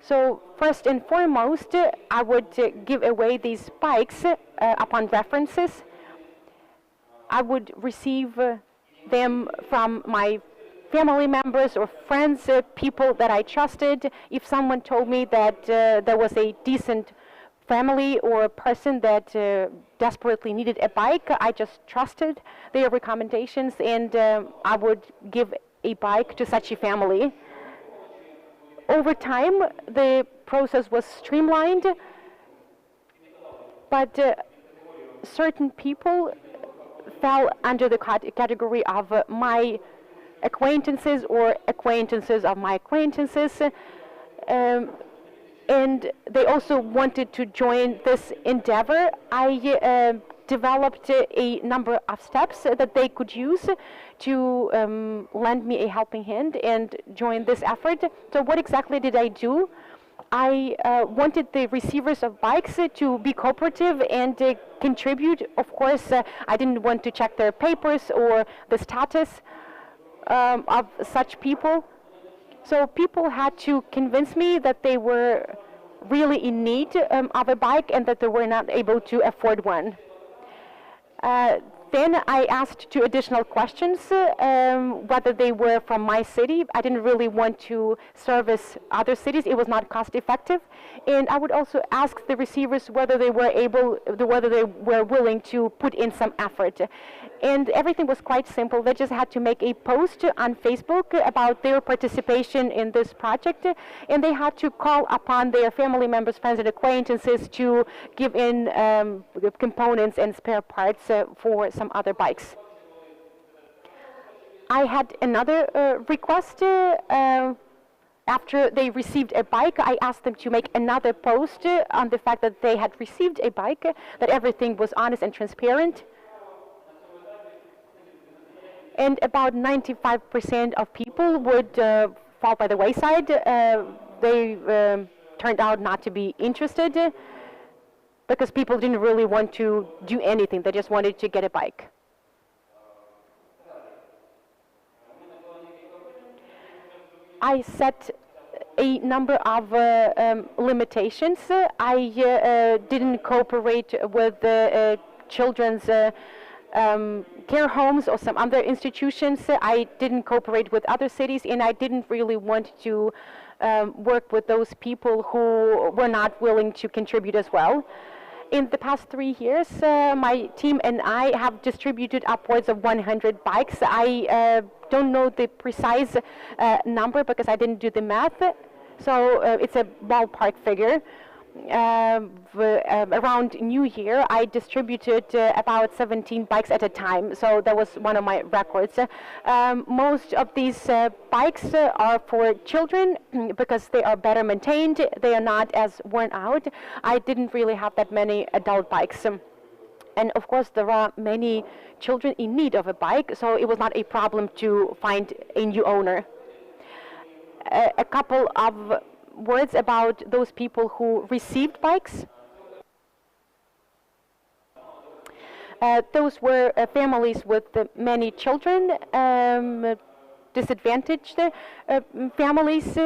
So first and foremost, I would give away these bikes upon references. I would receive them from my family members or friends, people that I trusted. If someone told me that there was a decent family or a person that desperately needed a bike, I just trusted their recommendations, and I would give a bike to such a family. Over time, the process was streamlined, but certain people fell under the category of my acquaintances or acquaintances of my acquaintances, and they also wanted to join this endeavor. I developed a number of steps that they could use to lend me a helping hand and join this effort. So what exactly did I do? I wanted the receivers of bikes to be cooperative and contribute. Of course, I didn't want to check their papers or the status of such people. So people had to convince me that they were really in need of a bike and that they were not able to afford one. Then I asked 2 additional questions, whether they were from my city. I didn't really want to service other cities. It was not cost effective. And I would also ask the receivers whether they were willing to put in some effort. And everything was quite simple. They just had to make a post on Facebook about their participation in this project, and they had to call upon their family members, friends, and acquaintances to give in components and spare parts for some other bikes. I had another request. After they received a bike, I asked them to make another post on the fact that they had received a bike, that everything was honest and transparent. And about 95% of people would fall by the wayside. They turned out not to be interested because people didn't really want to do anything. They just wanted to get a bike. I set a number of limitations. I didn't cooperate with children's care homes or some other institutions. I didn't cooperate with other cities, and I didn't really want to work with those people who were not willing to contribute as well. In the past 3 years, my team and I have distributed upwards of 100 bikes. I don't know the precise number because I didn't do the math, so it's a ballpark figure. Around New Year, I distributed about 17 bikes at a time, so that was one of my records. Most of these bikes are for children because they are better maintained, they are not as worn out. I didn't really have that many adult bikes. And of course, there are many children in need of a bike, so it was not a problem to find a new owner. A couple of words about those people who received bikes. Those were families with many children, disadvantaged families,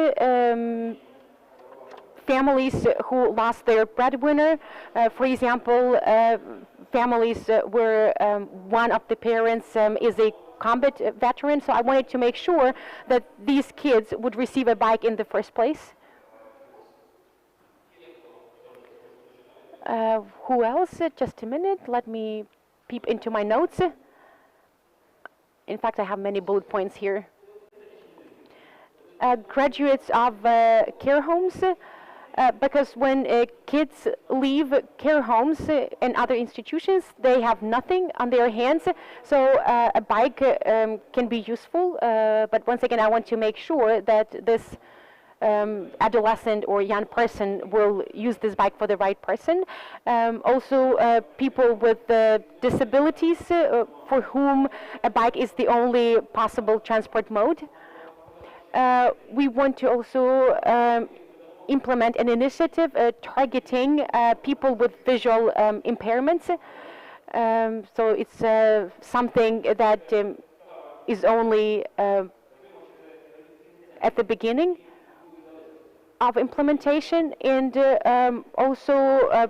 families who lost their breadwinner. For example, families where one of the parents is a combat veteran. So I wanted to make sure that these kids would receive a bike in the first place. Who else? Just a minute. Let me peep into my notes. In fact, I have many bullet points here. Graduates of care homes. Because when kids leave care homes and other institutions, they have nothing on their hands. So a bike can be useful. But once again, I want to make sure that this adolescent or young person will use this bike for the right person. Also, people with disabilities for whom a bike is the only possible transport mode. We want to also implement an initiative targeting people with visual impairments. So it's something that is only at the beginning of implementation, and also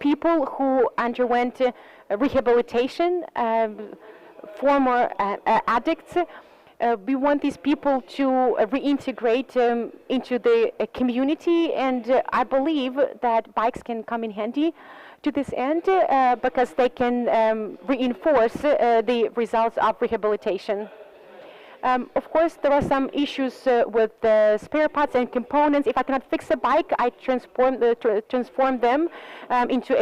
people who underwent rehabilitation, former addicts. We want these people to reintegrate into the community, and I believe that bikes can come in handy to this end because they can reinforce the results of rehabilitation. Of course, there are some issues with spare parts and components. If I cannot fix a bike, I transform them into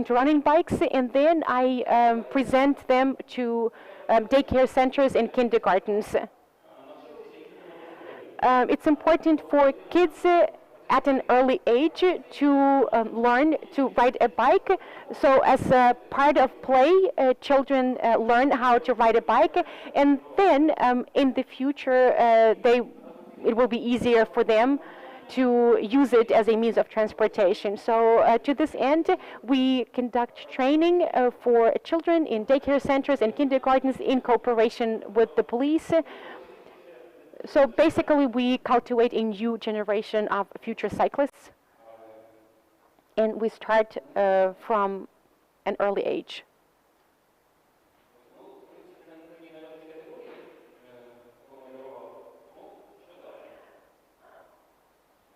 running bikes, and then I present them to daycare centers and kindergartens. It's important for kids at an early age to learn to ride a bike. So as a part of play, children learn how to ride a bike, and then in the future it will be easier for them to use it as a means of transportation. So to this end, we conduct training for children in daycare centers and kindergartens in cooperation with the police. So basically, we cultivate a new generation of future cyclists, and we start from an early age.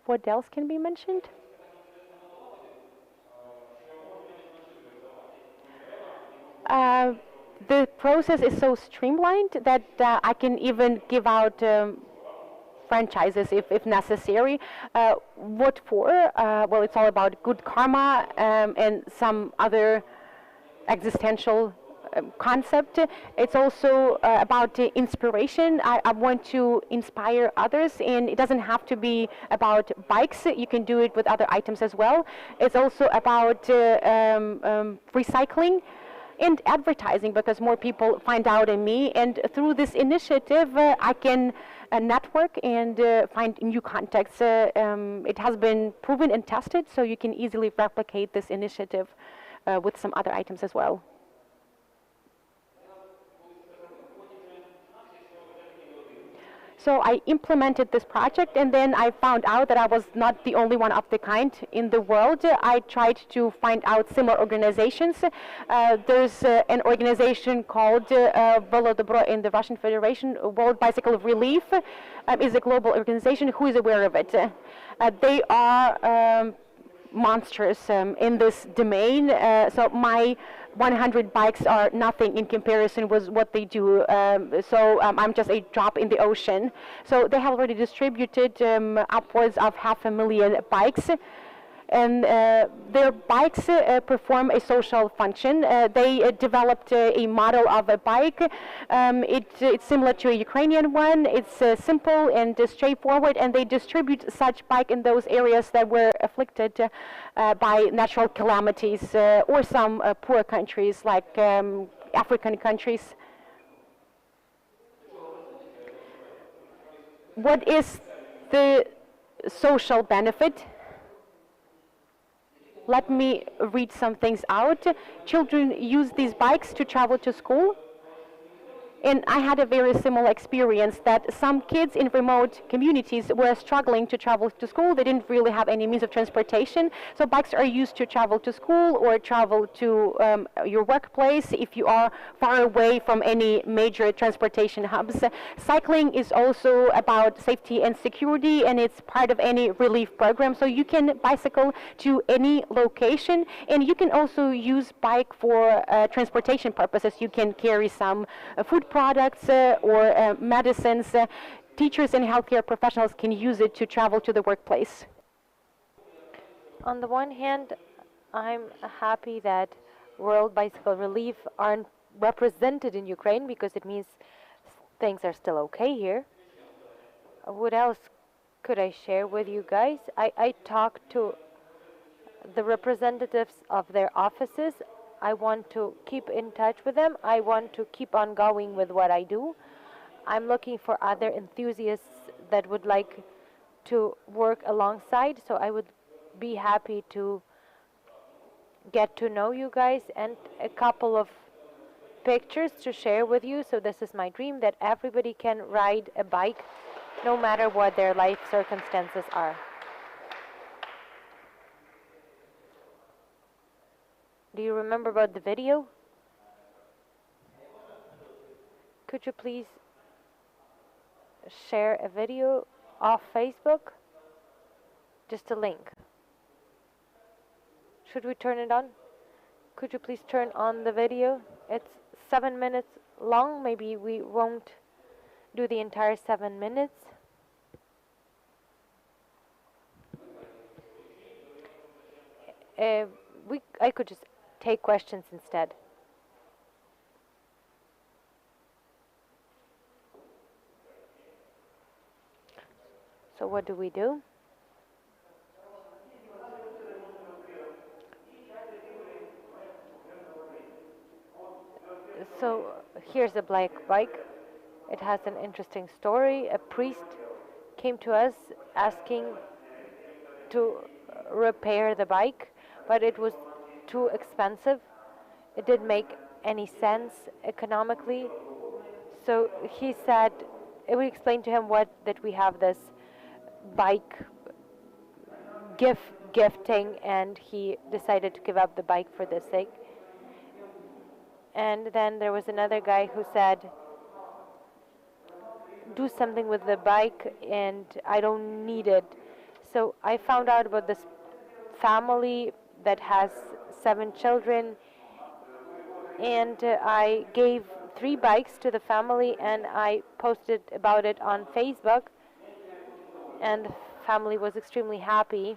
What else can be mentioned? The process is so streamlined that I can even give out franchises if necessary. What for? Well, it's all about good karma and some other existential concept. It's also about inspiration. I want to inspire others, and it doesn't have to be about bikes. You can do it with other items as well. It's also about recycling and advertising, because more people find out in me, and through this initiative I can network and find new contacts. It has been proven and tested, so you can easily replicate this initiative with some other items as well. So I implemented this project, and then I found out that I was not the only one of the kind in the world. I tried to find out similar organizations. There's an organization called Veloforum in the Russian Federation. World Bicycle Relief is a global organization. Who is aware of it? They are monsters in this domain. So my 100 bikes are nothing in comparison with what they do. So I'm just a drop in the ocean. So they have already distributed upwards of 500,000 bikes. And their bikes perform a social function. They developed a model of a bike. It's similar to a Ukrainian one. It's simple and straightforward, and they distribute such bike in those areas that were afflicted by natural calamities or some poor countries like African countries. What is the social benefit? let me read some things out. Children use these bikes to travel to school. And I had a very similar experience that some kids in remote communities were struggling to travel to school. They didn't really have any means of transportation. So bikes are used to travel to school or travel to your workplace if you are far away from any major transportation hubs. Cycling is also about safety and security, and it's part of any relief program. So you can bicycle to any location, and you can also use bike for transportation purposes. You can carry some food products or medicines. Teachers and healthcare professionals can use it to travel to the workplace. On the one hand, I'm happy that World Bicycle Relief aren't represented in Ukraine because it means things are still okay here. What else could I share with you guys? I talked to the representatives of their offices. I want to keep in touch with them. I want to keep on going with what I do. I'm looking for other enthusiasts that would like to work alongside, so I would be happy to get to know you guys, and a couple of pictures to share with you. So this is my dream, that everybody can ride a bike no matter what their life circumstances are. Do you remember about the video? Could you please share a video off Facebook? Just a link. Should we turn it on? Could you please turn on the video? It's 7 minutes long. Maybe we won't do the entire 7 minutes. I could just take questions instead. So what do we do? So here's a black bike. It has an interesting story. A priest came to us asking to repair the bike, but it was too expensive. It didn't make any sense economically. So he said, we explained to him that we have this bike gifting, and he decided to give up the bike for this sake. And then there was another guy who said, do something with the bike, and I don't need it. So I found out about this family that has 7 children, and I gave 3 bikes to the family, and I posted about it on Facebook, and the family was extremely happy.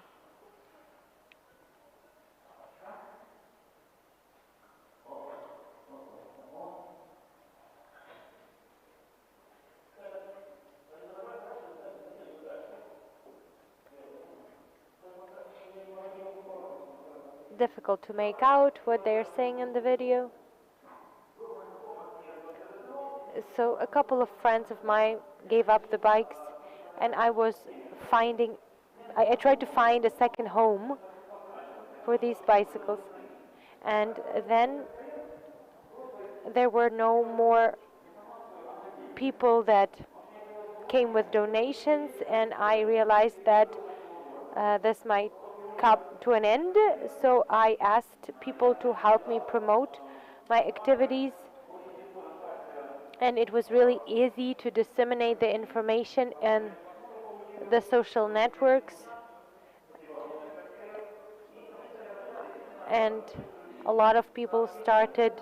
Difficult to make out what they're saying in the video. So a couple of friends of mine gave up the bikes, and I tried to find a second home for these bicycles. And then there were no more people that came with donations, and I realized that this might come to an end. So I asked people to help me promote my activities, and it was really easy to disseminate the information in the social networks. And a lot of people started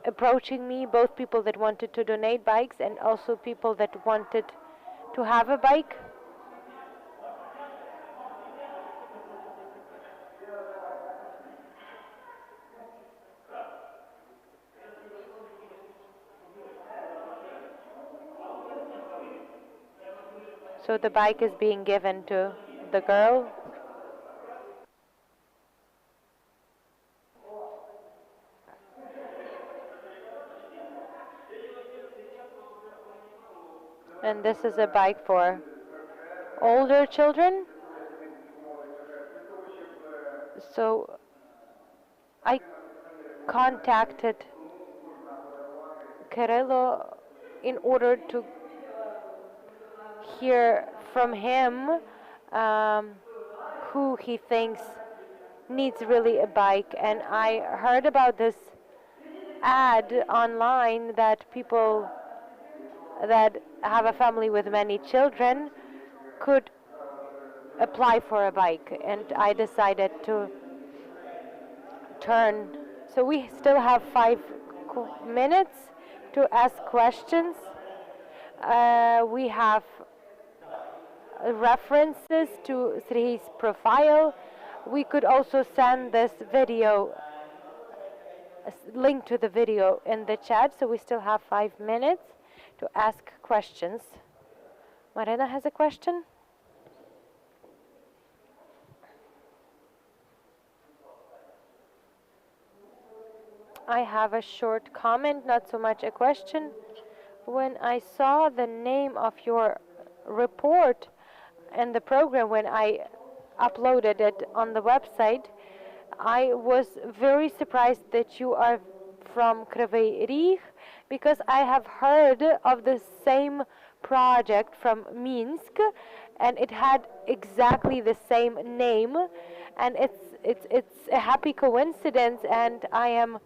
approaching me, both people that wanted to donate bikes and also people that wanted to have a bike. So the bike is being given to the girl. And this is a bike for older children. So I contacted Kirilo in order to hear from him who he thinks needs really a bike. And I heard about this ad online that people that have a family with many children could apply for a bike, and I decided to turn. So we still have 5 minutes to ask questions. We have references to Sergei's profile. We could also send this video, link to the video in the chat, so we still have 5 minutes to ask questions. Marina has a question. I have a short comment, not so much a question. When I saw the name of your report and the program, when I uploaded it on the website, I was very surprised that you are from Kryvyi Rih, because I have heard of the same project from Minsk, and it had exactly the same name, and it's a happy coincidence, and I am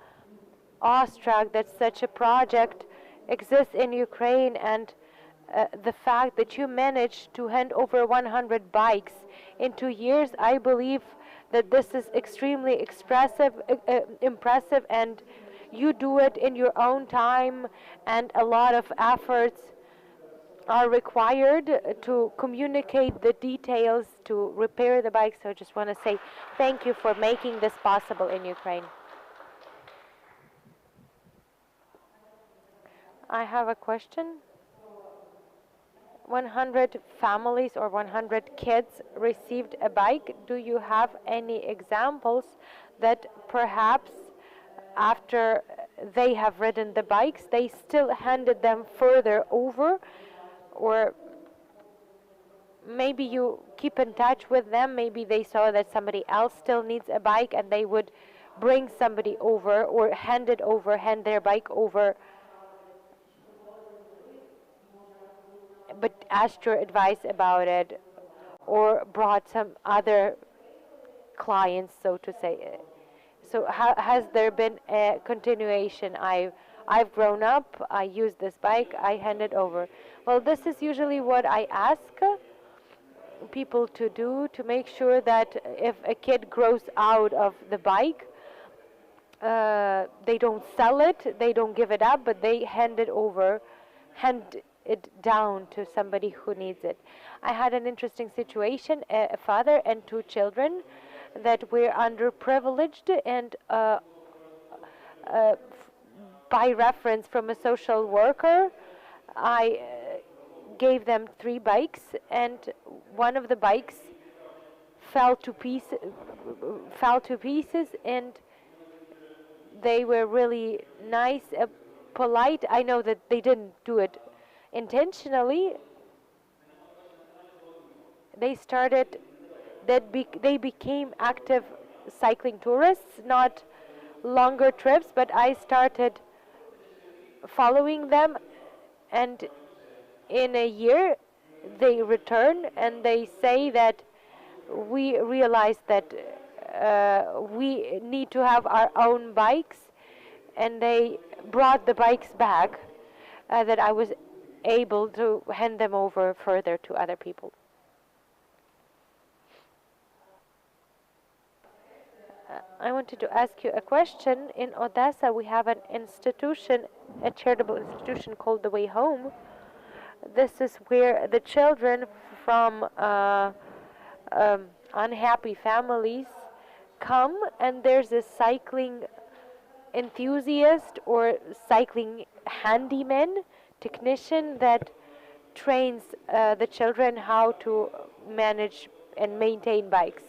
awestruck that such a project exists in Ukraine, and the fact that you managed to hand over 100 bikes in 2 years, I believe that this is extremely impressive, and you do it in your own time, and a lot of efforts are required to communicate the details to repair the bike. So I just want to say thank you for making this possible in Ukraine. I have a question. 100 families or 100 kids received a bike. Do you have any examples that perhaps after they have ridden the bikes, they still handed them further over? Or maybe you keep in touch with them, maybe they saw that somebody else still needs a bike and they would bring somebody over or hand their bike over, but asked your advice about it, or brought some other clients, so to say. So has there been a continuation? I've grown up, I use this bike, I hand it over. Well, this is usually what I ask people to do, to make sure that if a kid grows out of the bike, they don't sell it, they don't give it up, but they hand it down to somebody who needs it. I had an interesting situation, a father and 2 children that were underprivileged, and by reference from a social worker, I gave them 3 bikes, and one of the bikes fell to pieces, and they were really nice, polite. I know that they didn't do it intentionally. They became active cycling tourists, not longer trips, but I started following them, and in a year they return and they say that we realized that we need to have our own bikes, and they brought the bikes back, that I was able to hand them over further to other people. I wanted to ask you a question. In Odessa, we have an institution, a charitable institution called The Way Home. This is where the children from unhappy families come, and there's a cycling enthusiast or cycling handyman, technician, that trains the children how to manage and maintain bikes.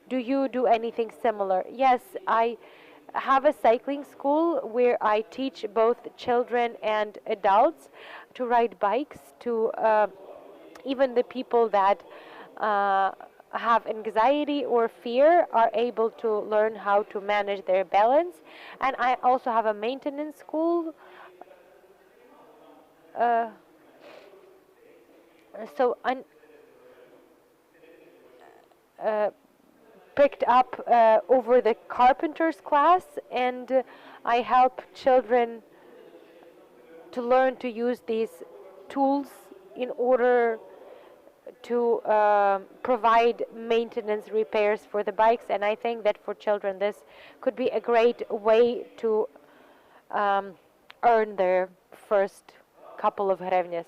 Do you do anything similar? Yes, I have a cycling school where I teach both children and adults to ride bikes, to even the people that have anxiety or fear are able to learn how to manage their balance. And I also have a maintenance school. Uh, so I picked up over the carpenter's class, and I help children to learn to use these tools in order to provide maintenance repairs for the bikes. And I think that for children this could be a great way to earn their first couple of hryvnias.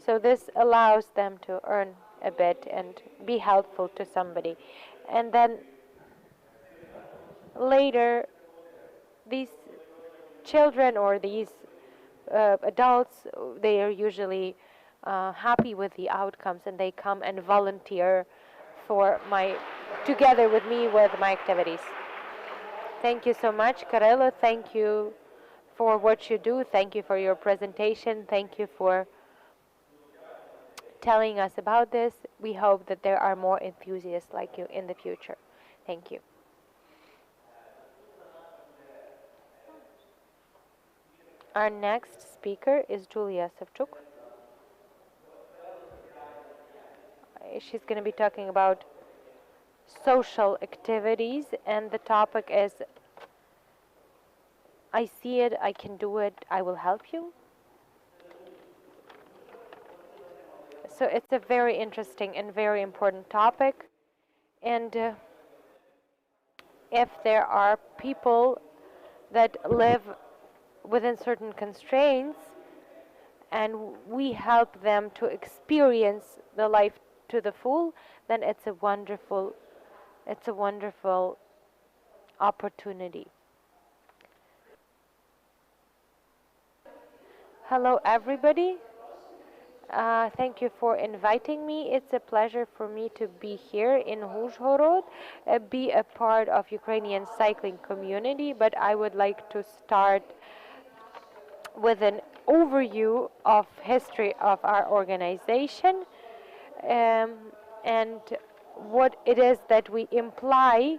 So this allows them to earn a bit and be helpful to somebody. And then later these children or these adults, they are usually happy with the outcomes, and they come and volunteer together with me with my activities. Thank you so much, Karelo. Thank you for what you do. Thank you for your presentation. Thank you for telling us about this. We hope that there are more enthusiasts like you in the future. Thank you. Our next speaker is Julia Savchuk. She's going to be talking about social activities, and the topic is I see it, I can do it, I will help you. So it's a very interesting and very important topic, and if there are people that live within certain constraints and we help them to experience the life to the full, then it's a wonderful opportunity. Hello everybody. Thank you for inviting me. It's a pleasure for me to be here in Uzhhorod, be a part of Ukrainian cycling community, but I would like to start with an overview of history of our organization and what it is that we imply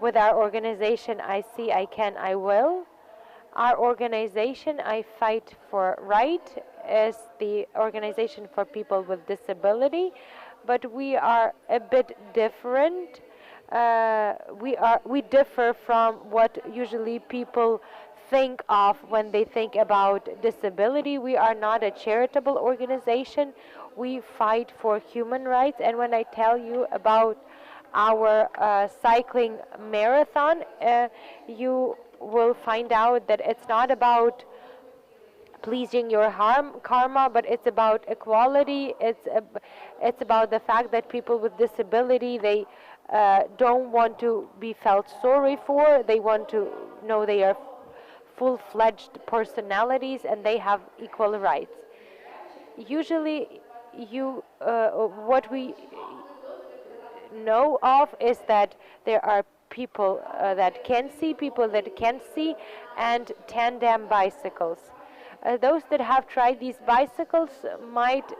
with our organization. I see, I can, I will. Our organization, I Fight for Right, is the organization for people with disability, but we are a bit different. We differ from what usually people think of when they think about disability. We are not a charitable organization. We fight for human rights. And when I tell you about our cycling marathon, you will find out that it's not about pleasing your karma, but it's about equality. It's about the fact that people with disability, they don't want to be felt sorry for. They want to know they are full-fledged personalities and they have equal rights. Usually, what we know of is that there are people that can see, people that can't see, and tandem bicycles. Those that have tried these bicycles might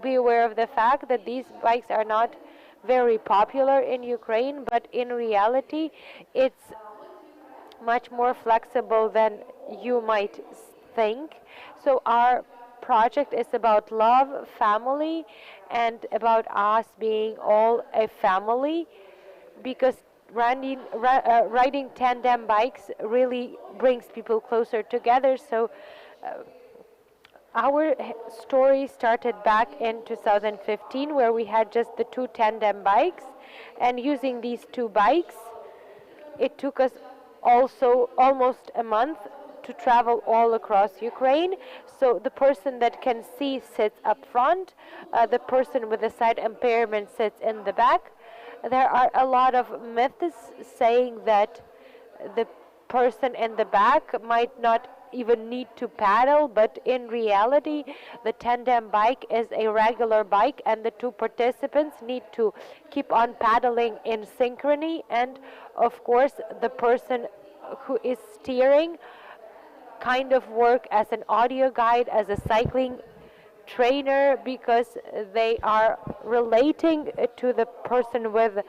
be aware of the fact that these bikes are not very popular in Ukraine, but in reality, it's much more flexible than you might think. So our project is about love, family, and about us being all a family, because riding tandem bikes really brings people closer together. So our story started back in 2015, where we had just the 2 tandem bikes, and using these 2 bikes, it took us also almost a month to travel all across Ukraine. So the person that can see sits up front, the person with the sight impairment sits in the back. There are a lot of myths saying that the person in the back might not even need to paddle, but in reality, the tandem bike is a regular bike, and the 2 participants need to keep on paddling in synchrony. And of course, the person who is steering kind of work as an audio guide, as a cycling trainer because they are relating to the person with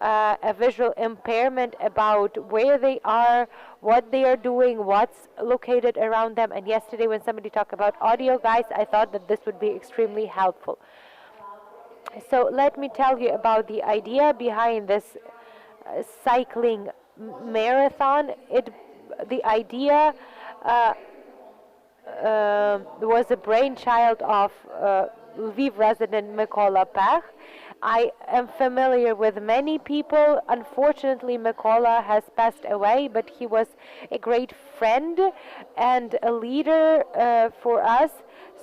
a visual impairment about where they are, what they are doing, what's located around them. And yesterday when somebody talked about audio guides, I thought that this would be extremely helpful. So let me tell you about the idea behind this cycling marathon. The idea was a brainchild of Lviv resident Mykola Pech. I am familiar with many people. Unfortunately, Mykola has passed away, but he was a great friend and a leader for us.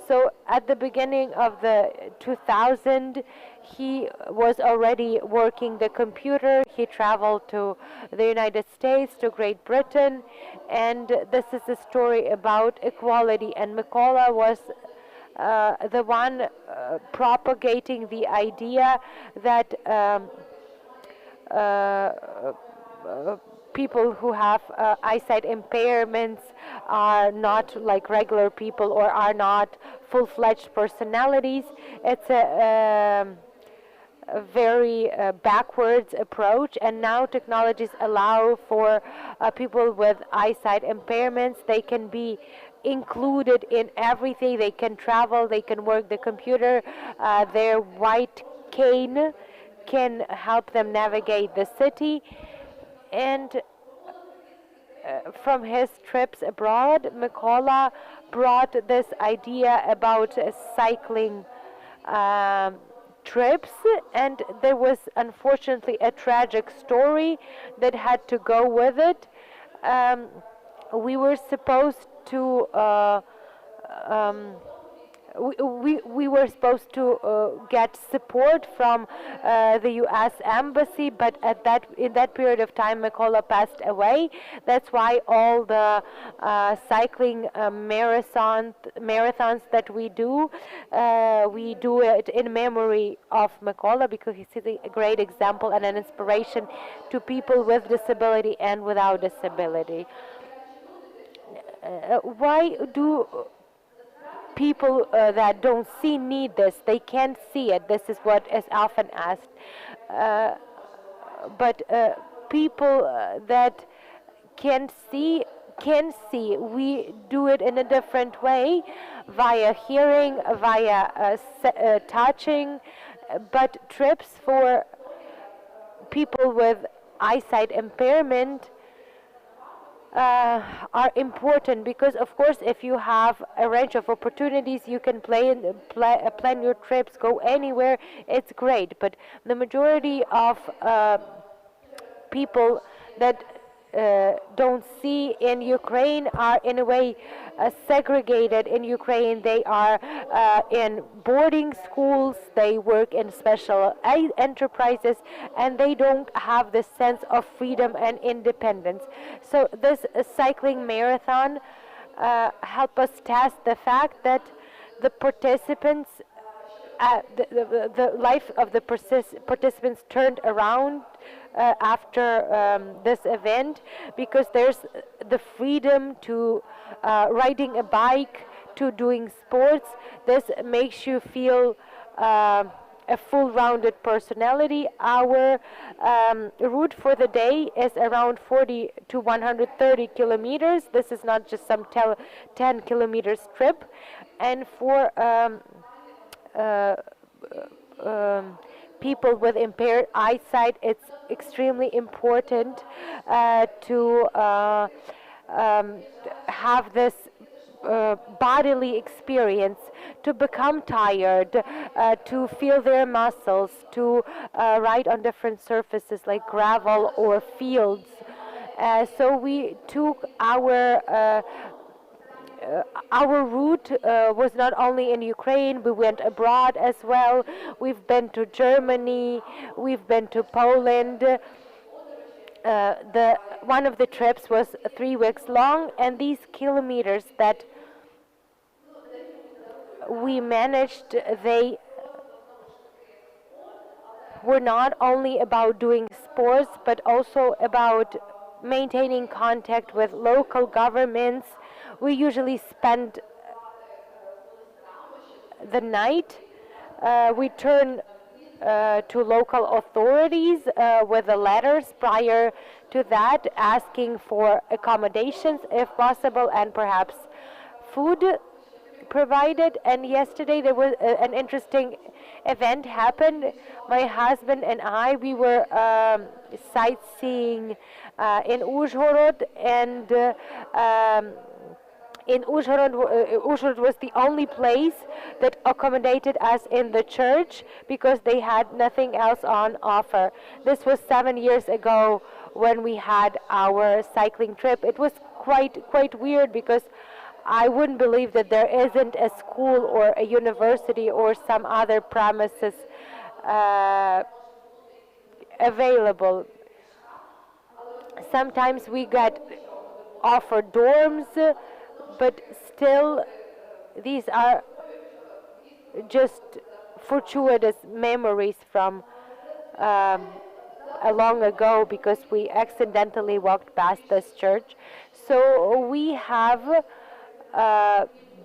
So at the beginning of the 2000, he was already working the computer. He traveled to the United States, to Great Britain, and this is a story about equality. And Mykola was the one propagating the idea that people who have eyesight impairments are not like regular people or are not full-fledged personalities. It's a very backwards approach, and now technologies allow for people with eyesight impairments. They can be included in everything. They can travel, they can work the computer. Their white cane can help them navigate the city. And from his trips abroad, Mykola brought this idea about cycling trips, and there was unfortunately a tragic story that had to go with it. We were supposed to we were supposed to get support from the U.S. Embassy, but in that period of time, Mykola passed away. That's why all the cycling marathons that we do it in memory of Mykola, because he's a great example and an inspiration to people with disability and without disability. Why do people that don't see need this? They can't see it. This is what is often asked. But people that can see. We do it in a different way, via hearing, via touching. But trips for people with eyesight impairment are important, because of course if you have a range of opportunities, you can plan your trips, go anywhere, it's great. But the majority of people that don't see in Ukraine are in a way segregated in Ukraine. They are in boarding schools, they work in special enterprises, and they don't have the sense of freedom and independence. So this cycling marathon help us test the fact that the participants, the life of the participants turned around after this event, because there's the freedom to riding a bike, to doing sports. This makes you feel a full-rounded personality. Our route for the day is around 40 to 130 kilometers. This is not just some 10 kilometers trip. And for people with impaired eyesight, it's extremely important to have this bodily experience, to become tired, to feel their muscles, to ride on different surfaces like gravel or fields. So we took our route was not only in Ukraine, we went abroad as well. We've been to Germany, we've been to Poland. One of the trips was 3 weeks long, and these kilometers that we managed, they were not only about doing sports, but also about maintaining contact with local governments. We usually spend the night, we turn to local authorities with the letters prior to that, asking for accommodations if possible and perhaps food provided. And yesterday there was an interesting event happened. My husband and I, we were sightseeing in Uzhhorod, and in Uzhhorod, Uzhhorod was the only place that accommodated us in the church because they had nothing else on offer. This was 7 years ago when we had our cycling trip. It was quite weird because I wouldn't believe that there isn't a school or a university or some other premises available. Sometimes we get offered dorms, but still these are just fortuitous memories from a long ago because we accidentally walked past this church. So we have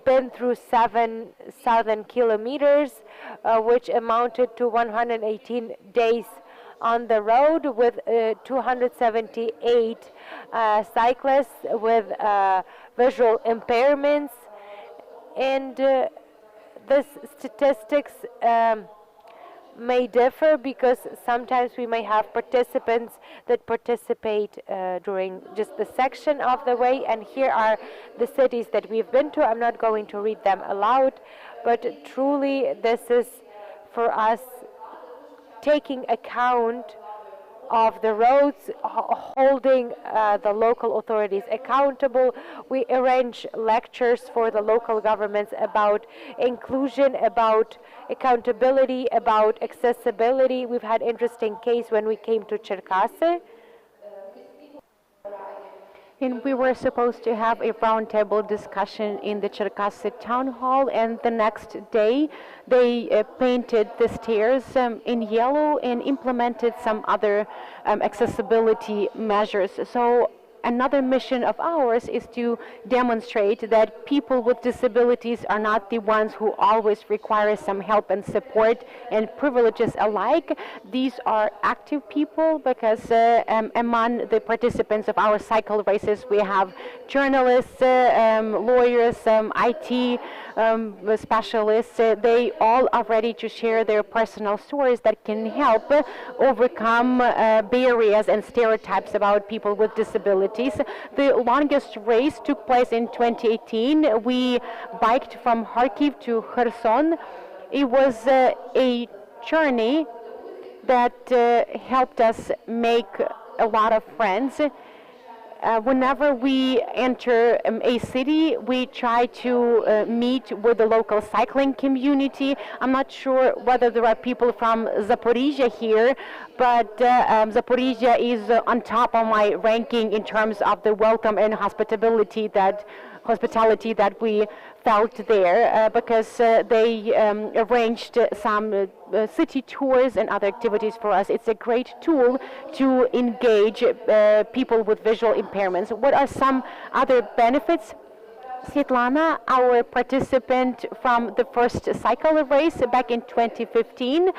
been through 7,000 kilometers, which amounted to 118 days on the road with 278 cyclists with visual impairments. And the statistics may differ because sometimes we may have participants that participate during just the section of the way, and here are the cities that we've been to. I'm not going to read them aloud, but truly this is for us taking account of the roads, holding the local authorities accountable. We arrange lectures for the local governments about inclusion, about accountability, about accessibility. We've had interesting case when we came to Cherkasy. And we were supposed to have a roundtable discussion in the Cherkasy town hall, and the next day they painted the stairs in yellow and implemented some other accessibility measures. So another mission of ours is to demonstrate that people with disabilities are not the ones who always require some help and support and privileges alike. These are active people because among the participants of our cycle races we have journalists, lawyers, IT specialists. They all are ready to share their personal stories that can help overcome barriers and stereotypes about people with disabilities. The longest race took place in 2018. We biked from Kharkiv to Kherson. It was a journey that helped us make a lot of friends. Whenever we enter a city, we try to meet with the local cycling community. I'm not sure whether there are people from Zaporizhia here, but Zaporizhia is on top of my ranking in terms of the welcome and hospitality that we felt there because they arranged some city tours and other activities for us. It's a great tool to engage people with visual impairments. What are some other benefits? Svetlana, our participant from the first cycle race back in 2015,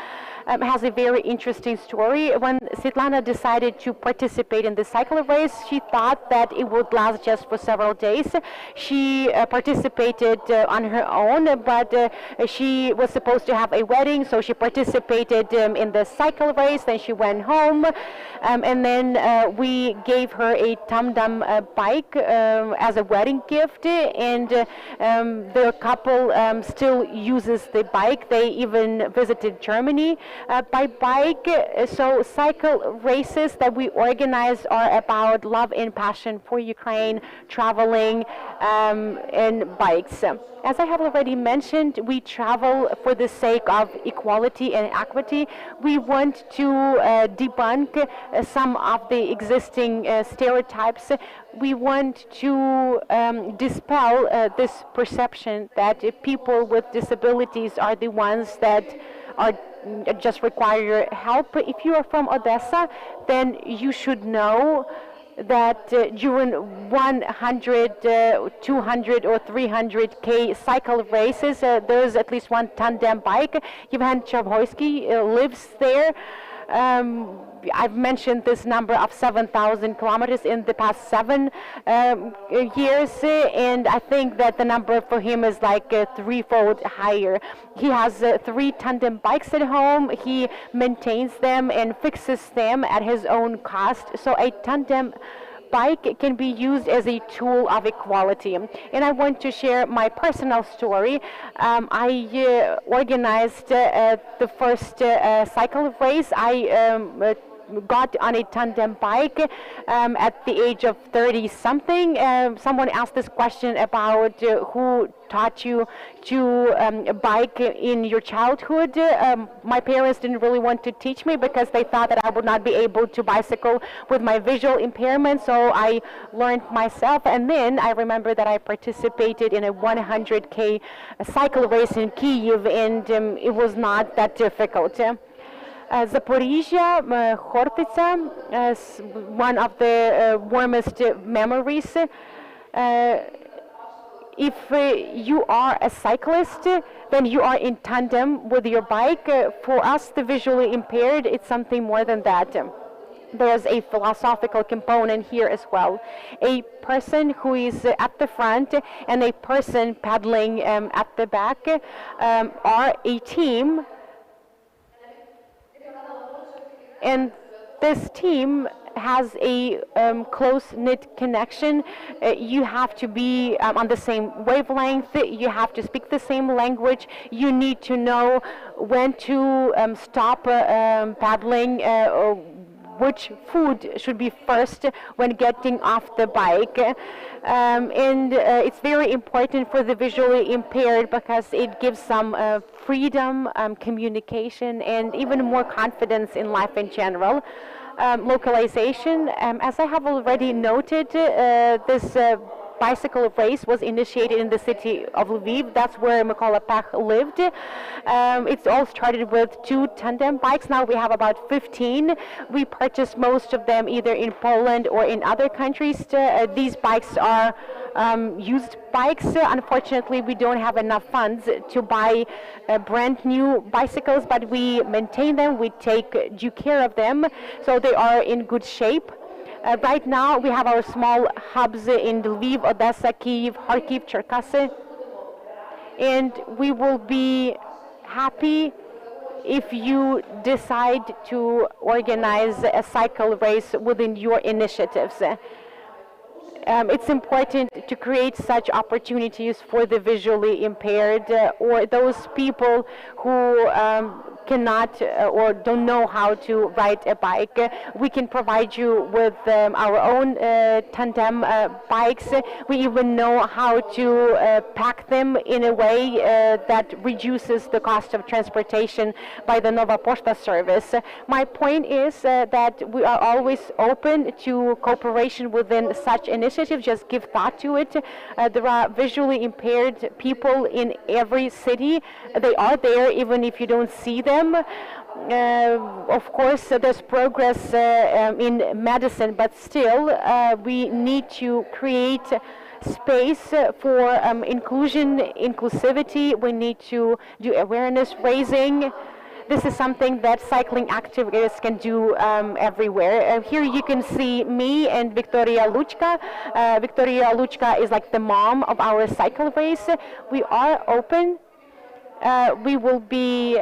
has a very interesting story. When Svetlana decided to participate in the cycle race, she thought that it would last just for several days. She participated on her own, but she was supposed to have a wedding, so she participated in the cycle race, then she went home, and then we gave her a Tamdam bike as a wedding gift, and the couple still uses the bike. They even visited Germany by bike. So cycle races that we organize are about love and passion for Ukraine, traveling, and bikes. As I have already mentioned, we travel for the sake of equality and equity. We want to debunk some of the existing stereotypes. We want to dispel this perception that people with disabilities are the ones that are just require help. If you are from Odessa, then you should know that during 100, 200 or 300K cycle races, there's at least one tandem bike. Yevhen Chavhoysky lives there. I've mentioned this number of 7,000 kilometers in the past 7 years, and I think that the number for him is like threefold higher. He has 3 tandem bikes at home. He maintains them and fixes them at his own cost. So a tandem bike can be used as a tool of equality. And I want to share my personal story. I organized the first cycle race. I got on a tandem bike at the age of 30-something. Someone asked this question about who taught you to bike in your childhood. My parents didn't really want to teach me because they thought that I would not be able to bicycle with my visual impairment, so I learned myself. And then I remember that I participated in a 100K cycle race in Kyiv, and it was not that difficult. Zaporizhia, Khortytsa, one of the warmest memories. If you are a cyclist, then you are in tandem with your bike. For us, the visually impaired, it's something more than that. There's a philosophical component here as well. A person who is at the front and a person paddling at the back are a team. And this team has a close-knit connection. You have to be on the same wavelength. You have to speak the same language. You need to know when to stop paddling, which food should be first when getting off the bike. And it's very important for the visually impaired because it gives some freedom, communication, and even more confidence in life in general. Localization, as I have already noted, this bicycle race was initiated in the city of Lviv. That's where Mykola Pech lived. It's all started with 2 tandem bikes. Now we have about 15. We purchased most of them either in Poland or in other countries. These bikes are used bikes. Unfortunately, we don't have enough funds to buy brand new bicycles, but we maintain them. We take due care of them, so they are in good shape. Right now, we have our small hubs in Lviv, Odessa, Kyiv, Kharkiv, Cherkasy, and we will be happy if you decide to organize a cycle race within your initiatives. It's important to create such opportunities for the visually impaired or those people who cannot or don't know how to ride a bike. We can provide you with our own tandem bikes. We even know how to pack them in a way that reduces the cost of transportation by the Nova Poshta service. My point is that we are always open to cooperation within such initiatives. Just give thought to it. There are visually impaired people in every city. They are there even if you don't see them. Of course, there's progress in medicine, but still we need to create space for inclusion, inclusivity. We need to do awareness raising. This is something that cycling activists can do everywhere. Here you can see me and Victoria Luchka. Victoria Luchka is like the mom of our cycle race. We are open. We will be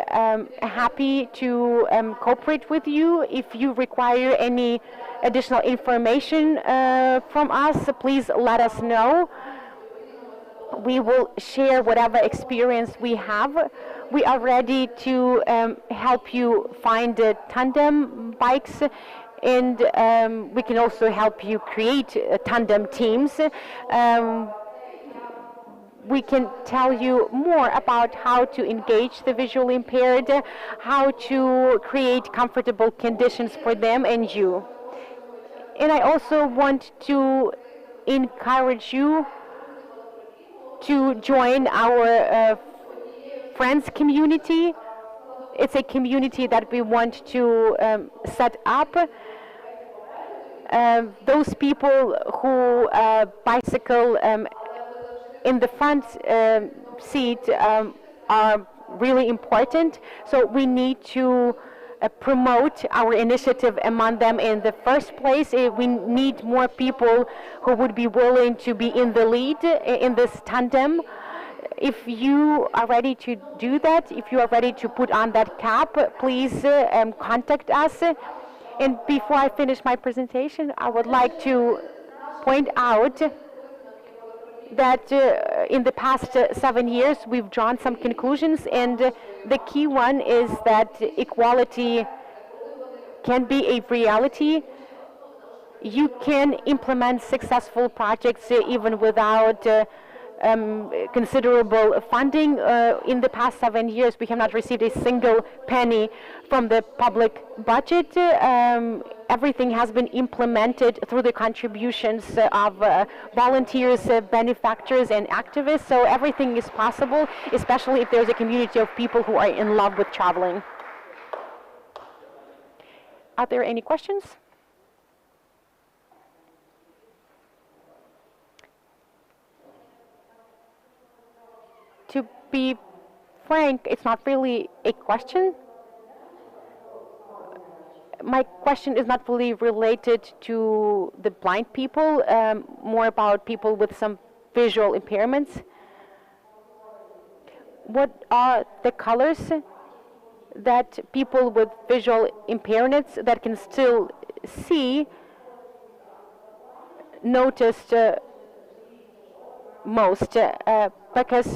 happy to cooperate with you. If you require any additional information from us, please let us know. We will share whatever experience we have. We are ready to help you find tandem bikes, and we can also help you create tandem teams. We can tell you more about how to engage the visually impaired, how to create comfortable conditions for them and you. And I also want to encourage you to join our friends community. It's a community that we want to set up. those people who bicycle in the front seat are really important. So we need to promote our initiative among them in the first place. We need more people who would be willing to be in the lead in this tandem. If you are ready to do that, if you are ready to put on that cap, please contact us. And before I finish my presentation, I would like to point out that in the past 7 years we've drawn some conclusions, and the key one is that equality can be a reality. You can implement successful projects even without considerable funding. In the past 7 years, we have not received a single penny from the public budget. Everything has been implemented through the contributions of volunteers, benefactors, and activists. So everything is possible, especially if there's a community of people who are in love with traveling. Are there any questions? To be frank, it's not really a question. My question is not really related to the blind people, more about people with some visual impairments. What are the colors that people with visual impairments that can still see noticed most? Because,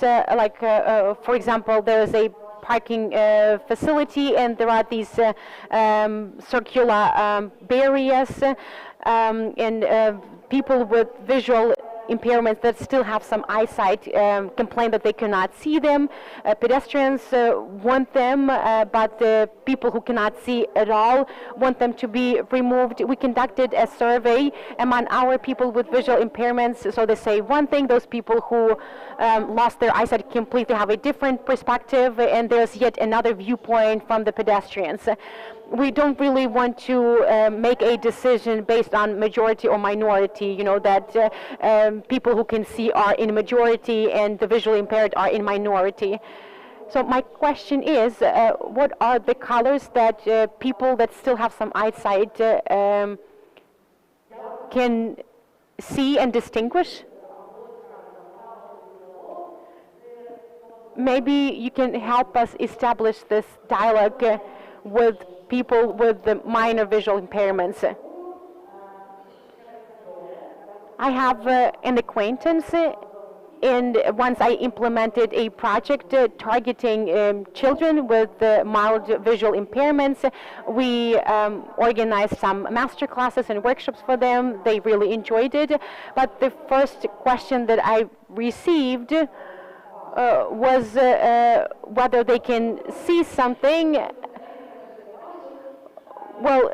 for example, there is a parking facility, and there are these circular barriers, and people with visual impairments that still have some eyesight complain that they cannot see them. Pedestrians want them, but the people who cannot see at all want them to be removed. We conducted a survey among our people with visual impairments, so they say one thing. Those people who lost their eyesight completely have a different perspective, and there's yet another viewpoint from the pedestrians. We don't really want to make a decision based on majority or minority, you know, that people who can see are in majority and the visually impaired are in minority. So my question is, what are the colors that people that still have some eyesight can see and distinguish? Maybe you can help us establish this dialogue with people with the minor visual impairments. I have an acquaintance, and once I implemented a project targeting children with mild visual impairments. We organized some master classes and workshops for them. They really enjoyed it. But the first question that I received was whether they can see something. Well,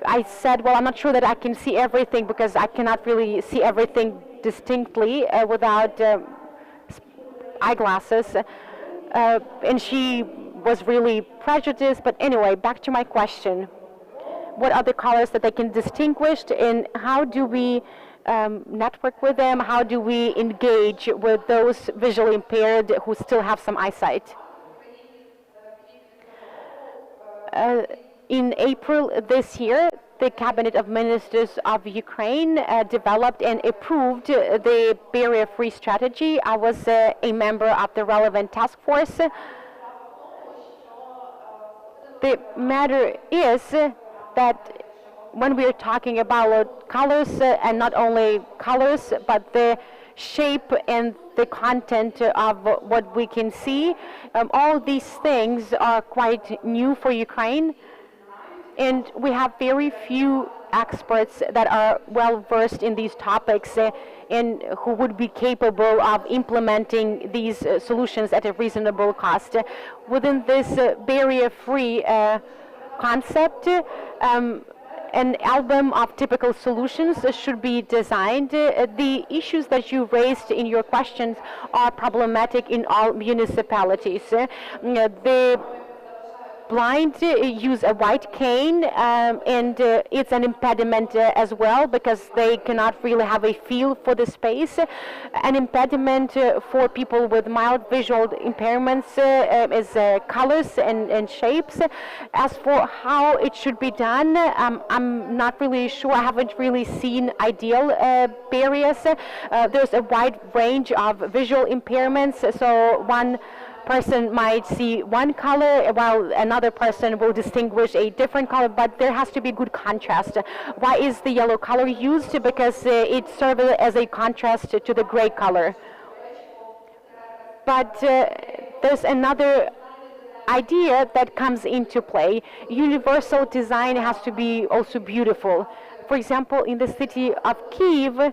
I said, well, I'm not sure that I can see everything because I cannot really see everything distinctly without eyeglasses. And she was really prejudiced. But anyway, back to my question. What are the colors that they can distinguish, and how do we network with them? How do we engage with those visually impaired who still have some eyesight? In April this year, the Cabinet of Ministers of Ukraine developed and approved the barrier-free strategy. I was a member of the relevant task force. The matter is that when we are talking about colors, and not only colors, but the shape and the content of what we can see, all these things are quite new for Ukraine. And we have very few experts that are well versed in these topics and who would be capable of implementing these solutions at a reasonable cost. Within this barrier-free concept, an album of typical solutions should be designed. The issues that you raised in your questions are problematic in all municipalities. The blind use a white cane, and it's an impediment as well because they cannot really have a feel for the space. An impediment for people with mild visual impairments is colors and shapes. As for how it should be done, I'm not really sure. I haven't really seen ideal barriers. There's a wide range of visual impairments, so one person might see one color while another person will distinguish a different color, but there has to be good contrast. Why is the yellow color used? Because it serves as a contrast to the gray color. But there's another idea that comes into play. Universal design has to be also beautiful. For example, in the city of Kyiv,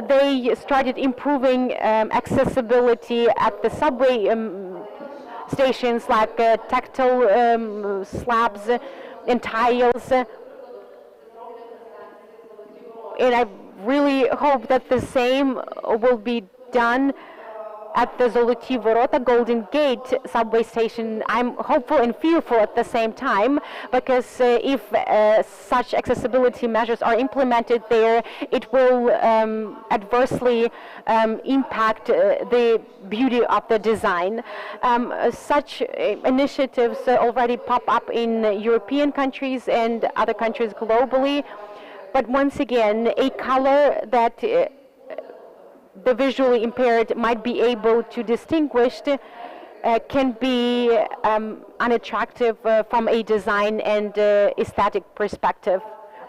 they started improving accessibility at the subway stations, like tactile slabs and tiles. And I really hope that the same will be done at the Zoloty Vorota Golden Gate subway station. I'm hopeful and fearful at the same time, because if such accessibility measures are implemented there, it will adversely impact the beauty of the design. Such initiatives already pop up in European countries and other countries globally. But once again, a color that the visually impaired might be able to distinguish can be unattractive from a design and aesthetic perspective,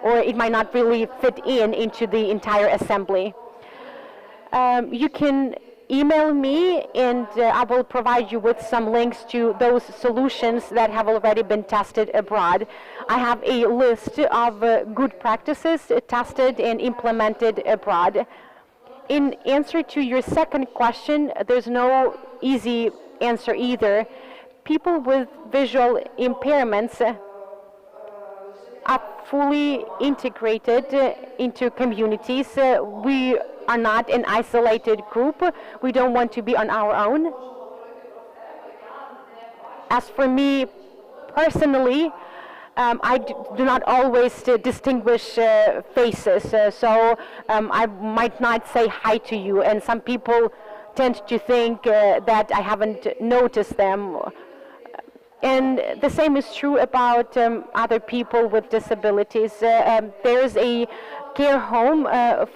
or it might not really fit into the entire assembly. You can email me, and I will provide you with some links to those solutions that have already been tested abroad. I have a list of good practices tested and implemented abroad. In answer to your second question, there's no easy answer either. People with visual impairments are fully integrated into communities. We are not an isolated group. We don't want to be on our own. As for me personally, I do not always distinguish faces, so I might not say hi to you, and some people tend to think that I haven't noticed them. And the same is true about other people with disabilities. There's a care home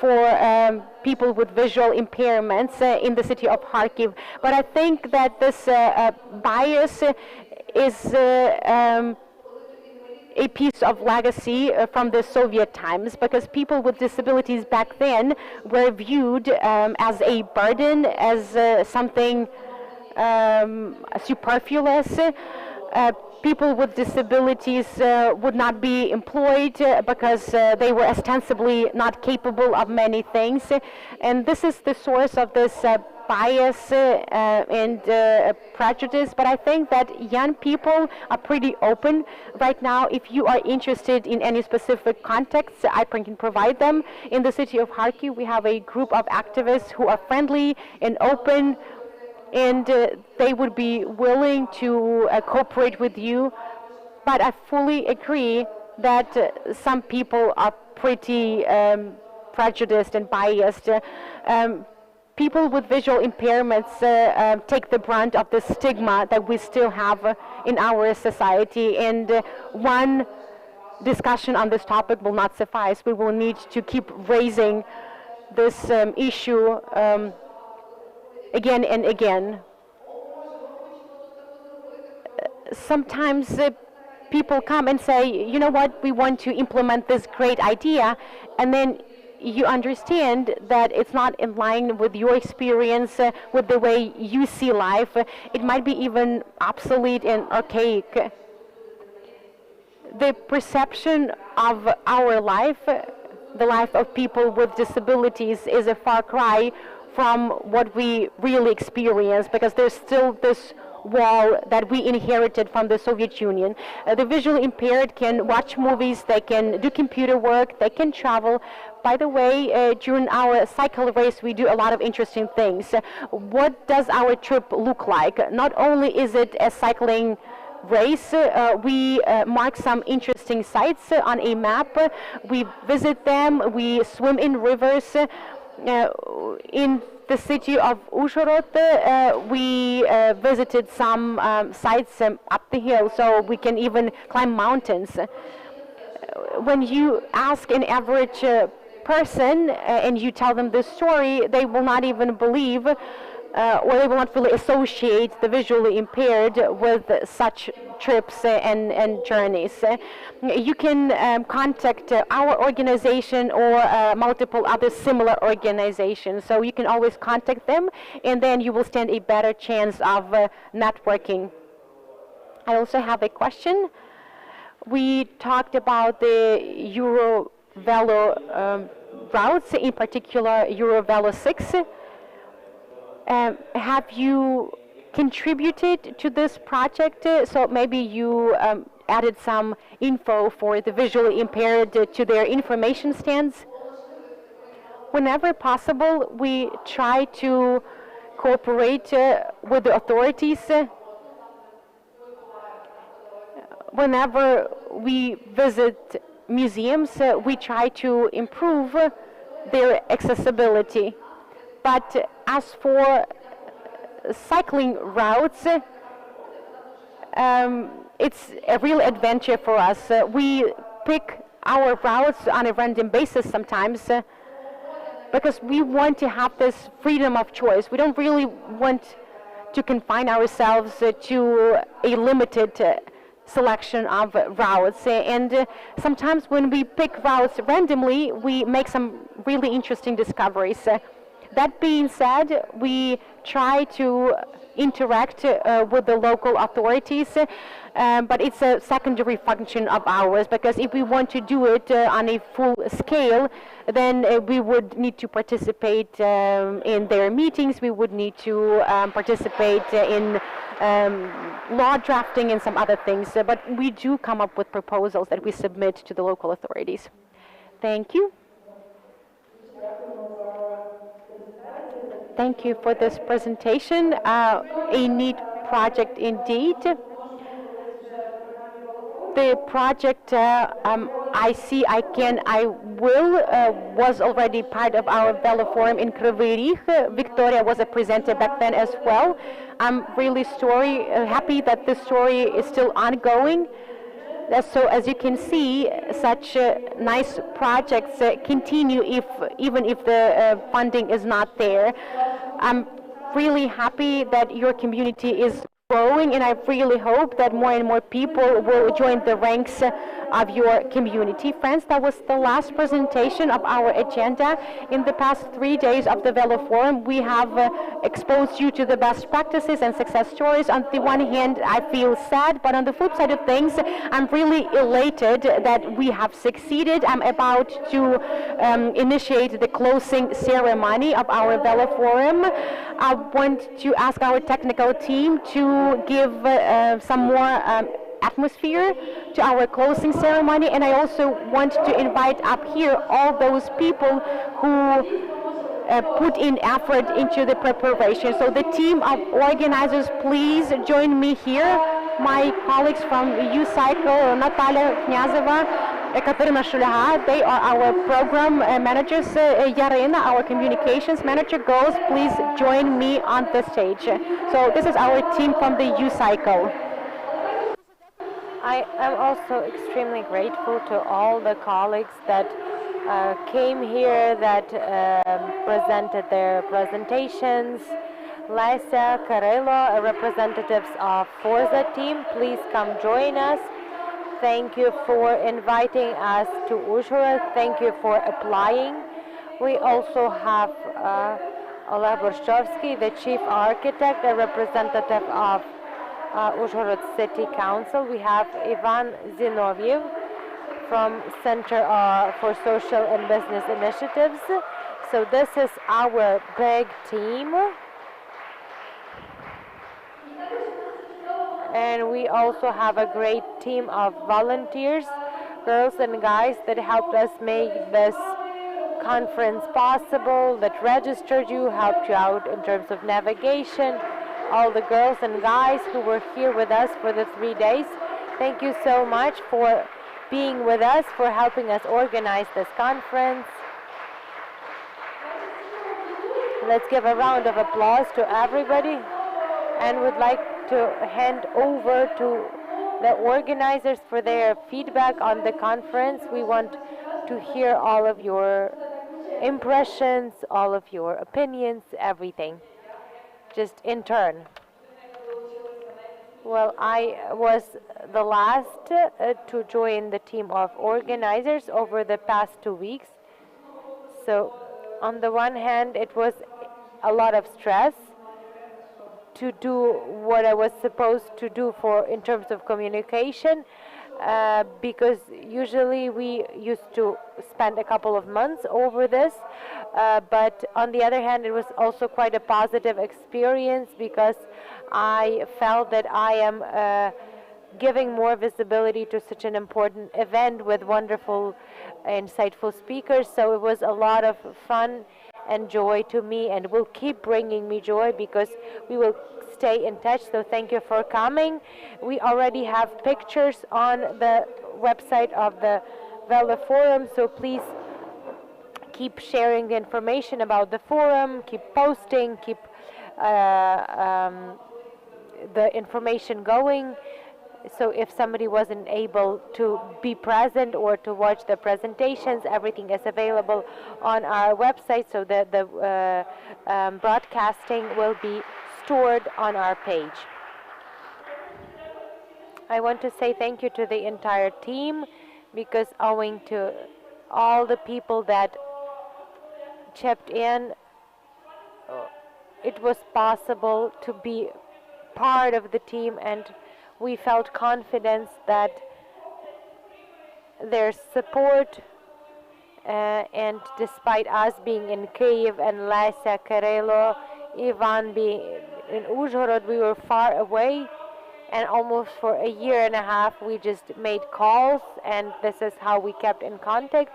for people with visual impairments in the city of Kharkiv, but I think that this bias is a piece of legacy from the Soviet times, because people with disabilities back then were viewed as a burden, as something superfluous. People with disabilities would not be employed because they were ostensibly not capable of many things. And this is the source of this bias and prejudice. But I think that young people are pretty open right now. If you are interested in any specific context, I can provide them. In the city of Kharkiv, we have a group of activists who are friendly and open, and they would be willing to cooperate with you. But I fully agree that some people are pretty prejudiced and biased. People with visual impairments take the brunt of the stigma that we still have in our society, and one discussion on this topic will not suffice. We will need to keep raising this issue again and again. Sometimes people come and say, you know what, we want to implement this great idea, and then you understand that it's not in line with your experience, with the way you see life. It might be even obsolete and archaic. The perception of our life, the life of people with disabilities, is a far cry from what we really experience, because there's still this wall that we inherited from the Soviet Union. The visually impaired can watch movies, they can do computer work, they can travel. By the way, during our cycle race, we do a lot of interesting things. What does our trip look like? Not only is it a cycling race. We mark some interesting sites on a map. We visit them. We swim in rivers. In the city of Uzhhorod, we visited some sites up the hill, so we can even climb mountains. When you ask an average person and you tell them this story, they will not even believe or they will not really associate the visually impaired with such trips and journeys. You can contact our organization or multiple other similar organizations, so you can always contact them, and then you will stand a better chance of networking. I also have a question. We talked about the Eurovelo routes, in particular Eurovelo 6. Have you contributed to this project? So maybe you added some info for the visually impaired to their information stands? Whenever possible, we try to cooperate with the authorities. Whenever we visit museums, we try to improve their accessibility. But as for cycling routes, it's a real adventure for us. We pick our routes on a random basis sometimes because we want to have this freedom of choice. We don't really want to confine ourselves to a limited selection of routes, and sometimes when we pick routes randomly, we make some really interesting discoveries. That being said, we try to interact with the local authorities, but it's a secondary function of ours, because if we want to do it on a full scale, then we would need to participate in their meetings, we would need to participate in law drafting and some other things, but we do come up with proposals that we submit to the local authorities. Thank you. Thank you for this presentation. A neat project indeed. The project I see, I will was already part of our Veloforum in Kryvyi Rih. Victoria was a presenter back then as well. I'm really happy that this story is still ongoing. So as you can see, such nice projects continue even if the funding is not there. I'm really happy that your community is growing, and I really hope that more and more people will join the ranks of your community. Friends, that was the last presentation of our agenda. In the past 3 days of the Veloforum, we have exposed you to the best practices and success stories. On the one hand, I feel sad, but on the flip side of things, I'm really elated that we have succeeded. I'm about to initiate the closing ceremony of our Veloforum. I want to ask our technical team to give some more atmosphere to our closing ceremony, and I also want to invite up here all those people who put in effort into the preparation. So the team of organizers, please join me here. My colleagues from U-Cycle, Natalia Knyazova, Ekaterina Shuляга, they are our program managers. Yarina, our communications manager, girls, please join me on the stage. So this is our team from the U-Cycle. I am also extremely grateful to all the colleagues that came here, that presented their presentations. Lisa, Karelo, representatives of Forza team, please come join us. Thank you for inviting us to Uzhhorod. Thank you for applying. We also have Oleg Borshovsky, the chief architect, a representative of Uzhhorod City Council. We have Ivan Zinoviev from Center for Social and Business Initiatives. So this is our big team. And we also have a great team of volunteers, girls and guys, that helped us make this conference possible, that registered you, helped you out in terms of navigation. all the girls and guys who were here with us for the 3 days. Thank you so much for being with us, for helping us organize this conference. Let's give a round of applause to everybody, and would like to hand over to the organizers for their feedback on the conference. We want to hear all of your impressions, all of your opinions, everything, just in turn. Well, I was the last to join the team of organizers over the past 2 weeks. So on the one hand, it was a lot of stress to do what I was supposed to do in terms of communication, because usually we used to spend a couple of months over this, but on the other hand, it was also quite a positive experience because I felt that I am giving more visibility to such an important event with wonderful, insightful speakers. So it was a lot of fun and joy to me, and will keep bringing me joy because we will stay in touch. So thank you for coming. We already have pictures on the website of the Veloforum, so please keep sharing the information about the forum, keep posting, keep the information going. So if somebody wasn't able to be present or to watch the presentations, everything is available on our website, so that the broadcasting will be stored on our page. I want to say thank you to the entire team, because owing to all the people that chipped in, it was possible to be part of the team, and we felt confidence that their support, and despite us being in Kyiv and Lhasa, Karelo, Ivan being in Uzhhorod, we were far away, and almost for a year and a half we just made calls, and this is how we kept in contact.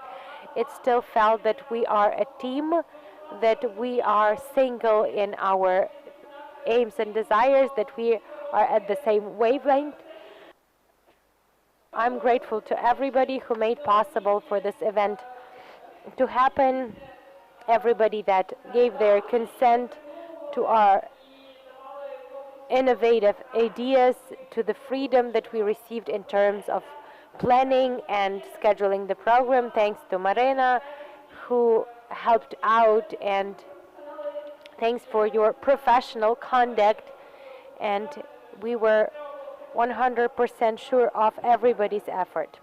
It still felt that we are a team, that we are single in our aims and desires, that we are at the same wavelength. I'm grateful to everybody who made possible for this event to happen, everybody that gave their consent to our innovative ideas, to the freedom that we received in terms of planning and scheduling the program. Thanks to Marina, who helped out, and thanks for your professional conduct. And we were 100% sure of everybody's effort.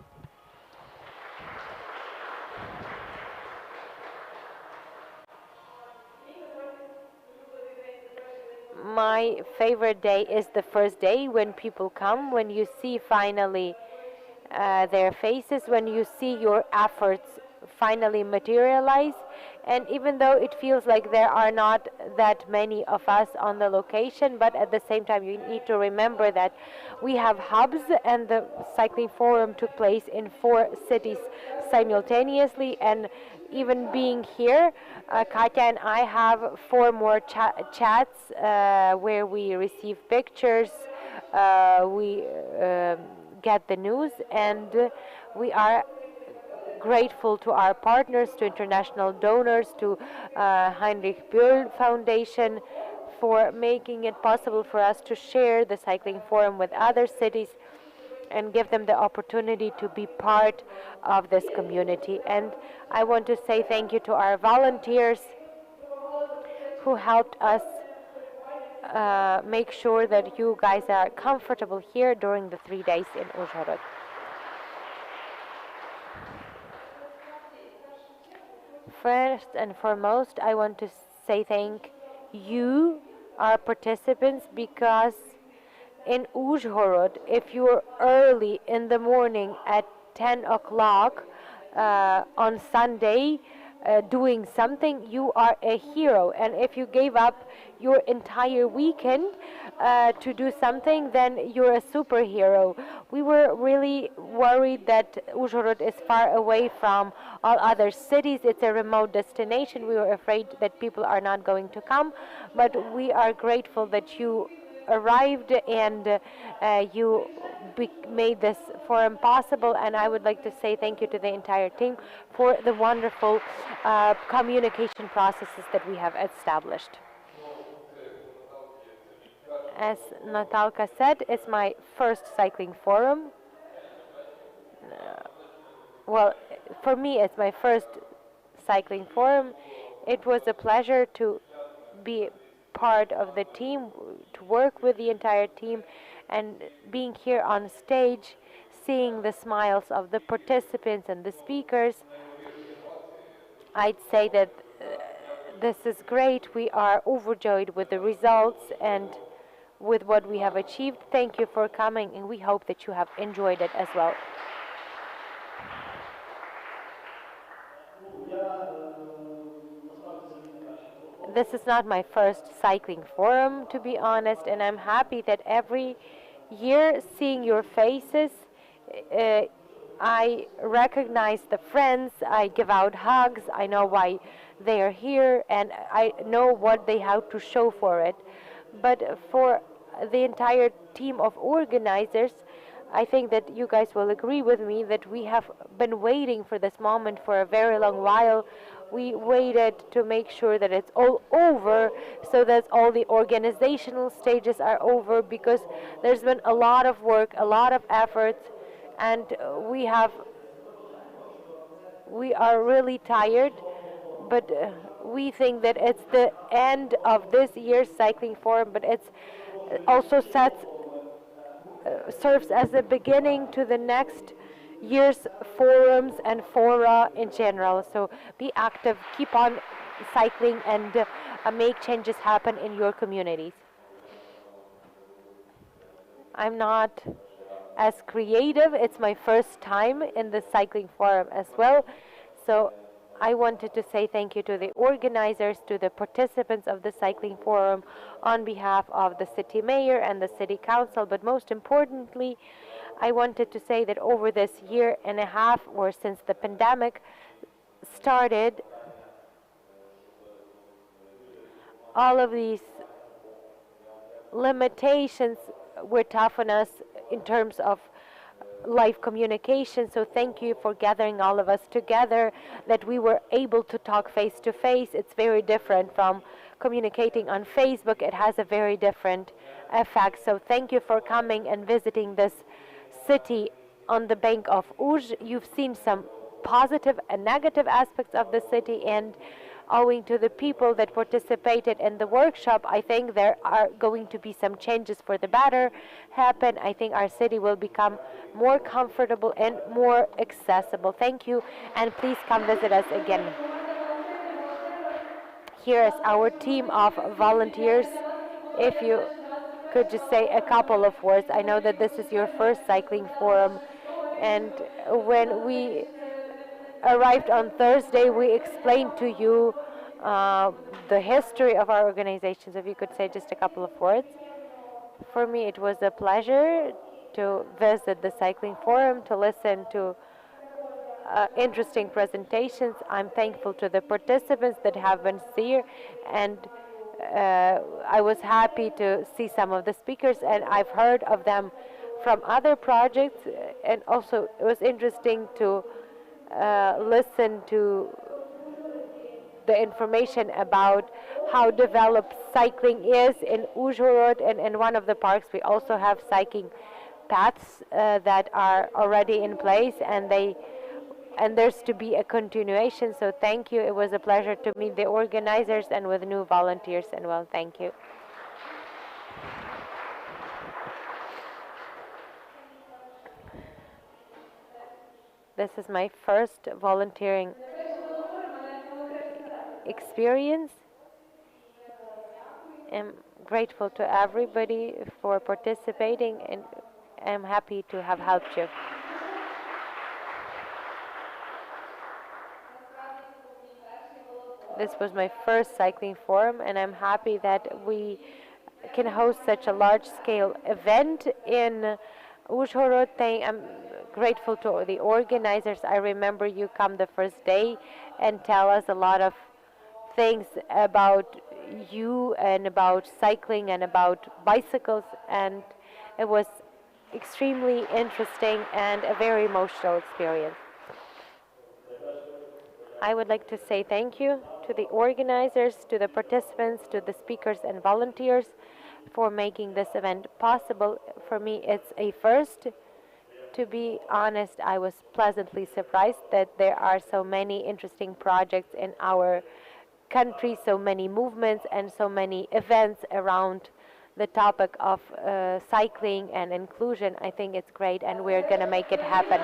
My favorite day is the first day, when people come, when you see finally their faces, when you see your efforts finally materialize. And even though it feels like there are not that many of us on the location, but at the same time you need to remember that we have hubs, and the cycling forum took place in 4 cities simultaneously. And even being here, Katya and I have 4 more chats where we receive pictures, we get the news, and we are grateful to our partners, to international donors, to Heinrich Böll Foundation, for making it possible for us to share the cycling forum with other cities and give them the opportunity to be part of this community. And I want to say thank you to our volunteers who helped us make sure that you guys are comfortable here during the 3 days in Uzhhorod. First and foremost, I want to say thank you, our participants, because in Uzhhorod, if you're early in the morning at 10 o'clock on Sunday doing something, you are a hero. And if you gave up your entire weekend to do something, then you're a superhero. We were really worried that Uzhhorod is far away from all other cities. It's a remote destination. We were afraid that people are not going to come, but we are grateful that you arrived and you made this forum possible, and I would like to say thank you to the entire team for the wonderful communication processes that we have established. As Natalka said, it's my first cycling forum. Well, for me, it's my first cycling forum. It was a pleasure to be part of the team, to work with the entire team, and being here on stage, seeing the smiles of the participants and the speakers. I'd say that this is great. We are overjoyed with the results and with what we have achieved. Thank you for coming, and we hope that you have enjoyed it as well. This is not my first cycling forum, to be honest, and I'm happy that every year, seeing your faces, I recognize the friends, I give out hugs, I know why they are here, and I know what they have to show for it. But for the entire team of organizers, I think that you guys will agree with me that we have been waiting for this moment for a very long while. We waited to make sure that it's all over, so that all the organizational stages are over, because there's been a lot of work, a lot of effort, and we are really tired, but we think that it's the end of this year's cycling forum, but it's also serves as a beginning to the next year's forums and fora in general. So be active, keep on cycling, and make changes happen in your communities. I'm not as creative. It's my first time in the cycling forum as well. So I wanted to say thank you to the organizers, to the participants of the cycling forum on behalf of the city mayor and the city council. But most importantly, I wanted to say that over this year and a half, or since the pandemic started, all of these limitations were tough on us in terms of live communication. So thank you for gathering all of us together, that we were able to talk face to face. It's very different from communicating on Facebook. It has a very different effect. So thank you for coming and visiting this city on the bank of Uj. You've seen some positive and negative aspects of the city, and owing to the people that participated in the workshop, I think there are going to be some changes for the better happen. I think our city will become more comfortable and more accessible. Thank you, and please come visit us again. Here is our team of volunteers. If you could just say a couple of words. I know that this is your first cycling forum, and when we arrived on Thursday, we explained to you the history of our organization. So if you could say just a couple of words. For me, it was a pleasure to visit the cycling forum, to listen to interesting presentations. I'm thankful to the participants that have been here, and I was happy to see some of the speakers, and I've heard of them from other projects, and also it was interesting to listen to the information about how developed cycling is in Uzhhorod, and in one of the parks we also have cycling paths that are already in place, and there's to be a continuation. So thank you. It was a pleasure to meet the organizers and with new volunteers, and well, thank you. This is my first volunteering experience. I'm grateful to everybody for participating, and I'm happy to have helped you. This was my first cycling forum, and I'm happy that we can host such a large-scale event in Uzhhorod. I'm grateful to the organizers. I remember you come the first day and tell us a lot of things about you and about cycling and about bicycles, and it was extremely interesting and a very emotional experience. I would like to say thank you to the organizers, to the participants, to the speakers and volunteers for making this event possible. For me, it's a first. To be honest, I was pleasantly surprised that there are so many interesting projects in our country, so many movements and so many events around the topic of cycling and inclusion. I think it's great, and we're going to make it happen.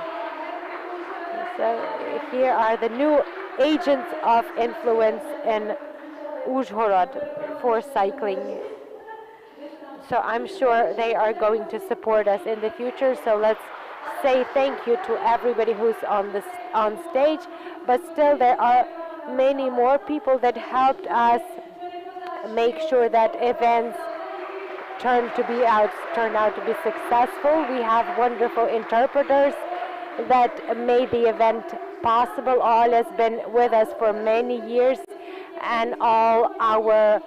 So here are the new agents of influence in Uzhhorod for cycling. So I'm sure they are going to support us in the future. So let's say thank you to everybody who's on stage. But still, there are many more people that helped us make sure that events turned out to be successful. We have wonderful interpreters that made the event possible. All has been with us for many years, and all our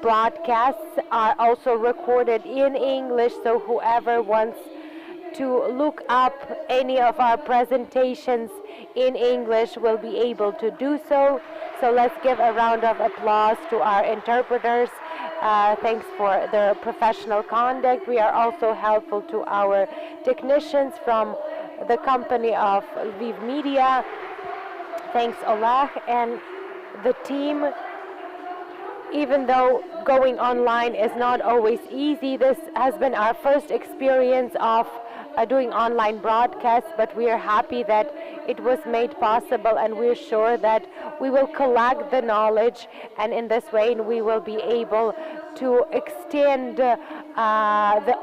broadcasts are also recorded in English, so whoever wants to look up any of our presentations in English will be able to do so. So let's give a round of applause to our interpreters. Thanks for their professional conduct. We are also helpful to our technicians from the company of Lviv Media. Thanks, Oleg, and the team. Even though going online is not always easy, this has been our first experience of doing online broadcasts, but we are happy that it was made possible, and we're sure that we will collect the knowledge, and in this way we will be able to extend the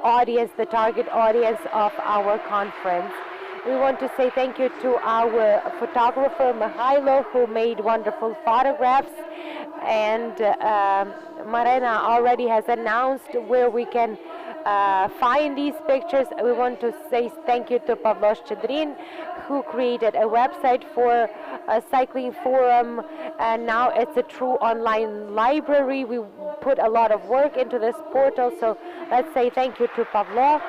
audience, the target audience of our conference. We want to say thank you to our photographer, Mihailo, who made wonderful photographs. And Marina already has announced where we can find these pictures. We want to say thank you to Pavlos Chedrin, who created a website for a cycling forum, and now it's a true online library. We put a lot of work into this portal, so let's say thank you to Pavlo,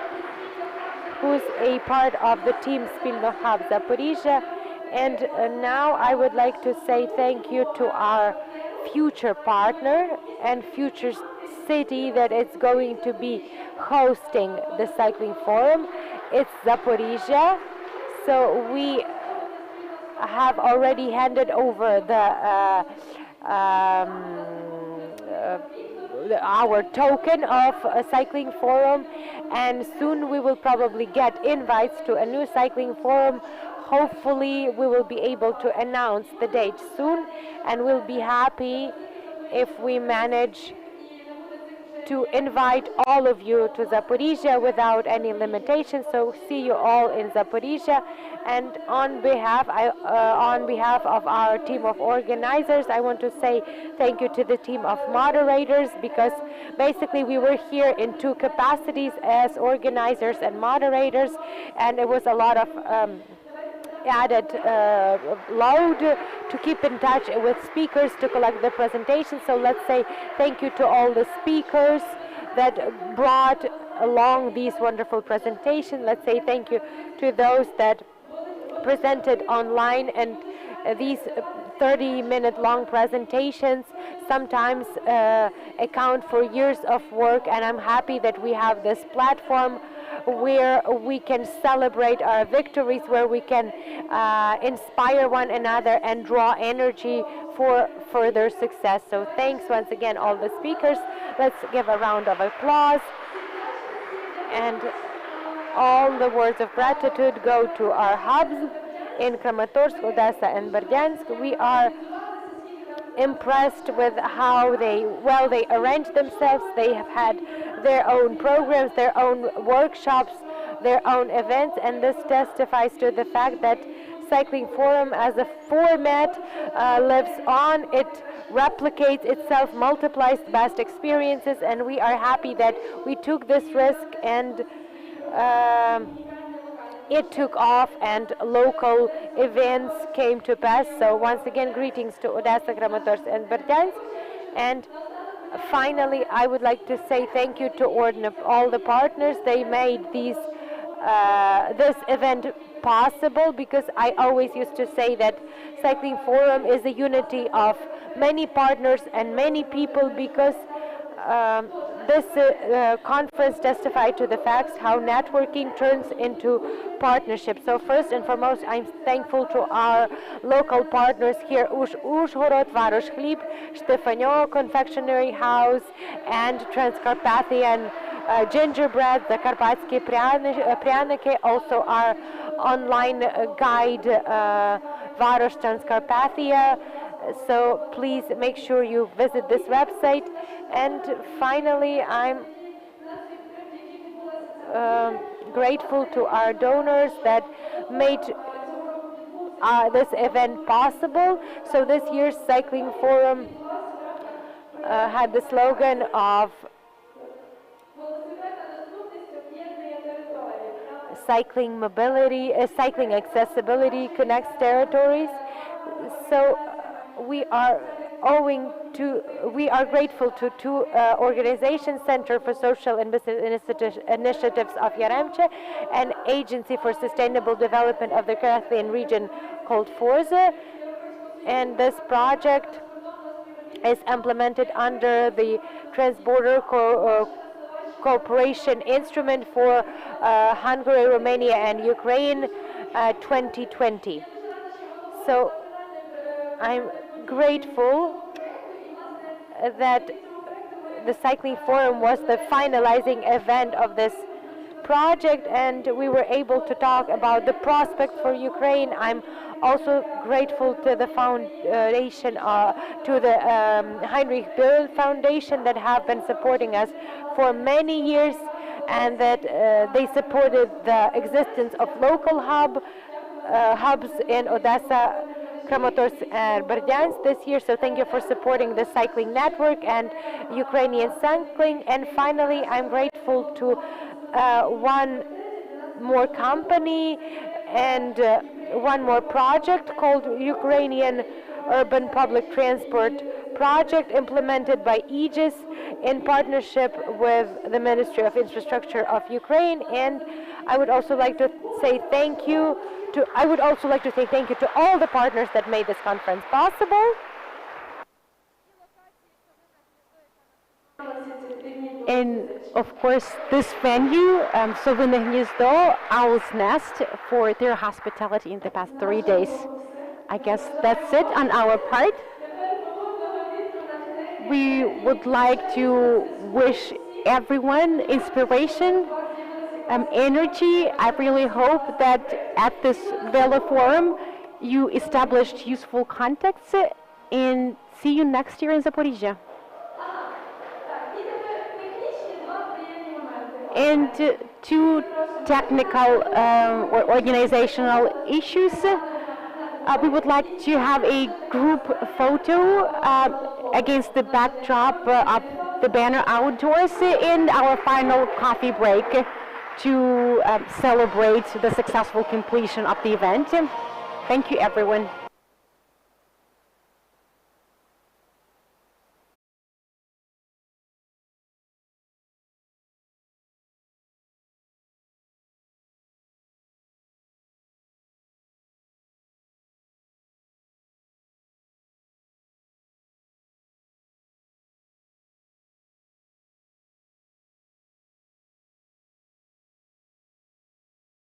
who's a part of the team Spilno Hub Zaporizhia. And now I would like to say thank you to our future partner and future city that is going to be hosting the cycling forum. It's Zaporizhia. So we have already handed over our token of a cycling forum, and soon we will probably get invites to a new cycling forum. Hopefully we will be able to announce the date soon, and we'll be happy if we manage to invite all of you to Zaporizhia without any limitations. So see you all in Zaporizhia. And on behalf of our team of organizers, I want to say thank you to the team of moderators, because basically we were here in two capacities as organizers and moderators, and it was a lot of added load to keep in touch with speakers to collect the presentation. So let's say thank you to all the speakers that brought along these wonderful presentations. Let's say thank you to those that presented online, and these 30-minute long presentations sometimes account for years of work, and I'm happy that we have this platform where we can celebrate our victories, where we can inspire one another and draw energy for further success. So thanks once again all the speakers. Let's give a round of applause. And all the words of gratitude go to our hubs in Kramatorsk, Odessa, and Berdyansk. We are impressed with how they arrange themselves. They have had their own programs, their own workshops, their own events, and this testifies to the fact that Cycling Forum as a format lives on. It replicates itself, multiplies best experiences, and we are happy that we took this risk, and it took off and local events came to pass. So once again, greetings to Odessa, Kramatorsk, and Berdyansk. And finally, I would like to say thank you to all the partners. They made this event possible, because I always used to say that Cycling Forum is a unity of many partners and many people, because this conference testified to the facts how networking turns into partnership. So first and foremost, I'm thankful to our local partners here, Uzhhorod, Varosh Khlyb, Stefanyo Confectionery House, and Transcarpathian gingerbread, the Karpatsky Pryaniki, also our online guide, Varosh Transcarpathia. So please make sure you visit this website. And finally, I'm grateful to our donors that made this event possible. So this year's Cycling Forum had the slogan of cycling mobility, cycling accessibility connects territories. So we are grateful to two organizations, Center for Social and Business Initiatives of Yaremche, and Agency for Sustainable Development of the Carpathian region called FORZA. And this project is implemented under the Transborder Cooperation Instrument for Hungary, Romania, and Ukraine 2020. So I'm grateful that the Cycling Forum was the finalizing event of this project, and we were able to talk about the prospects for Ukraine. I'm also grateful to the foundation, to the Heinrich Böll Foundation, that have been supporting us for many years, and that they supported the existence of local hubs in Odessa, Kramatorsk, and Berdyansk this year. So thank you for supporting the cycling network and Ukrainian cycling. And finally, I'm grateful to one more company and one more project called Ukrainian Urban Public Transport Project, implemented by Aegis in partnership with the Ministry of Infrastructure of Ukraine. And I would also like to say thank you to all the partners that made this conference possible. And of course, this venue, Sovine Gniezdo, Owl's Nest, for their hospitality in the past 3 days. I guess that's it on our part. We would like to wish everyone inspiration, energy. I really hope that at this Veloforum you established useful contacts, and see you next year in Zaporizhia. And two technical or organizational issues. We would like to have a group photo against the backdrop of the banner outdoors in our final coffee break to celebrate the successful completion of the event. Thank you, everyone.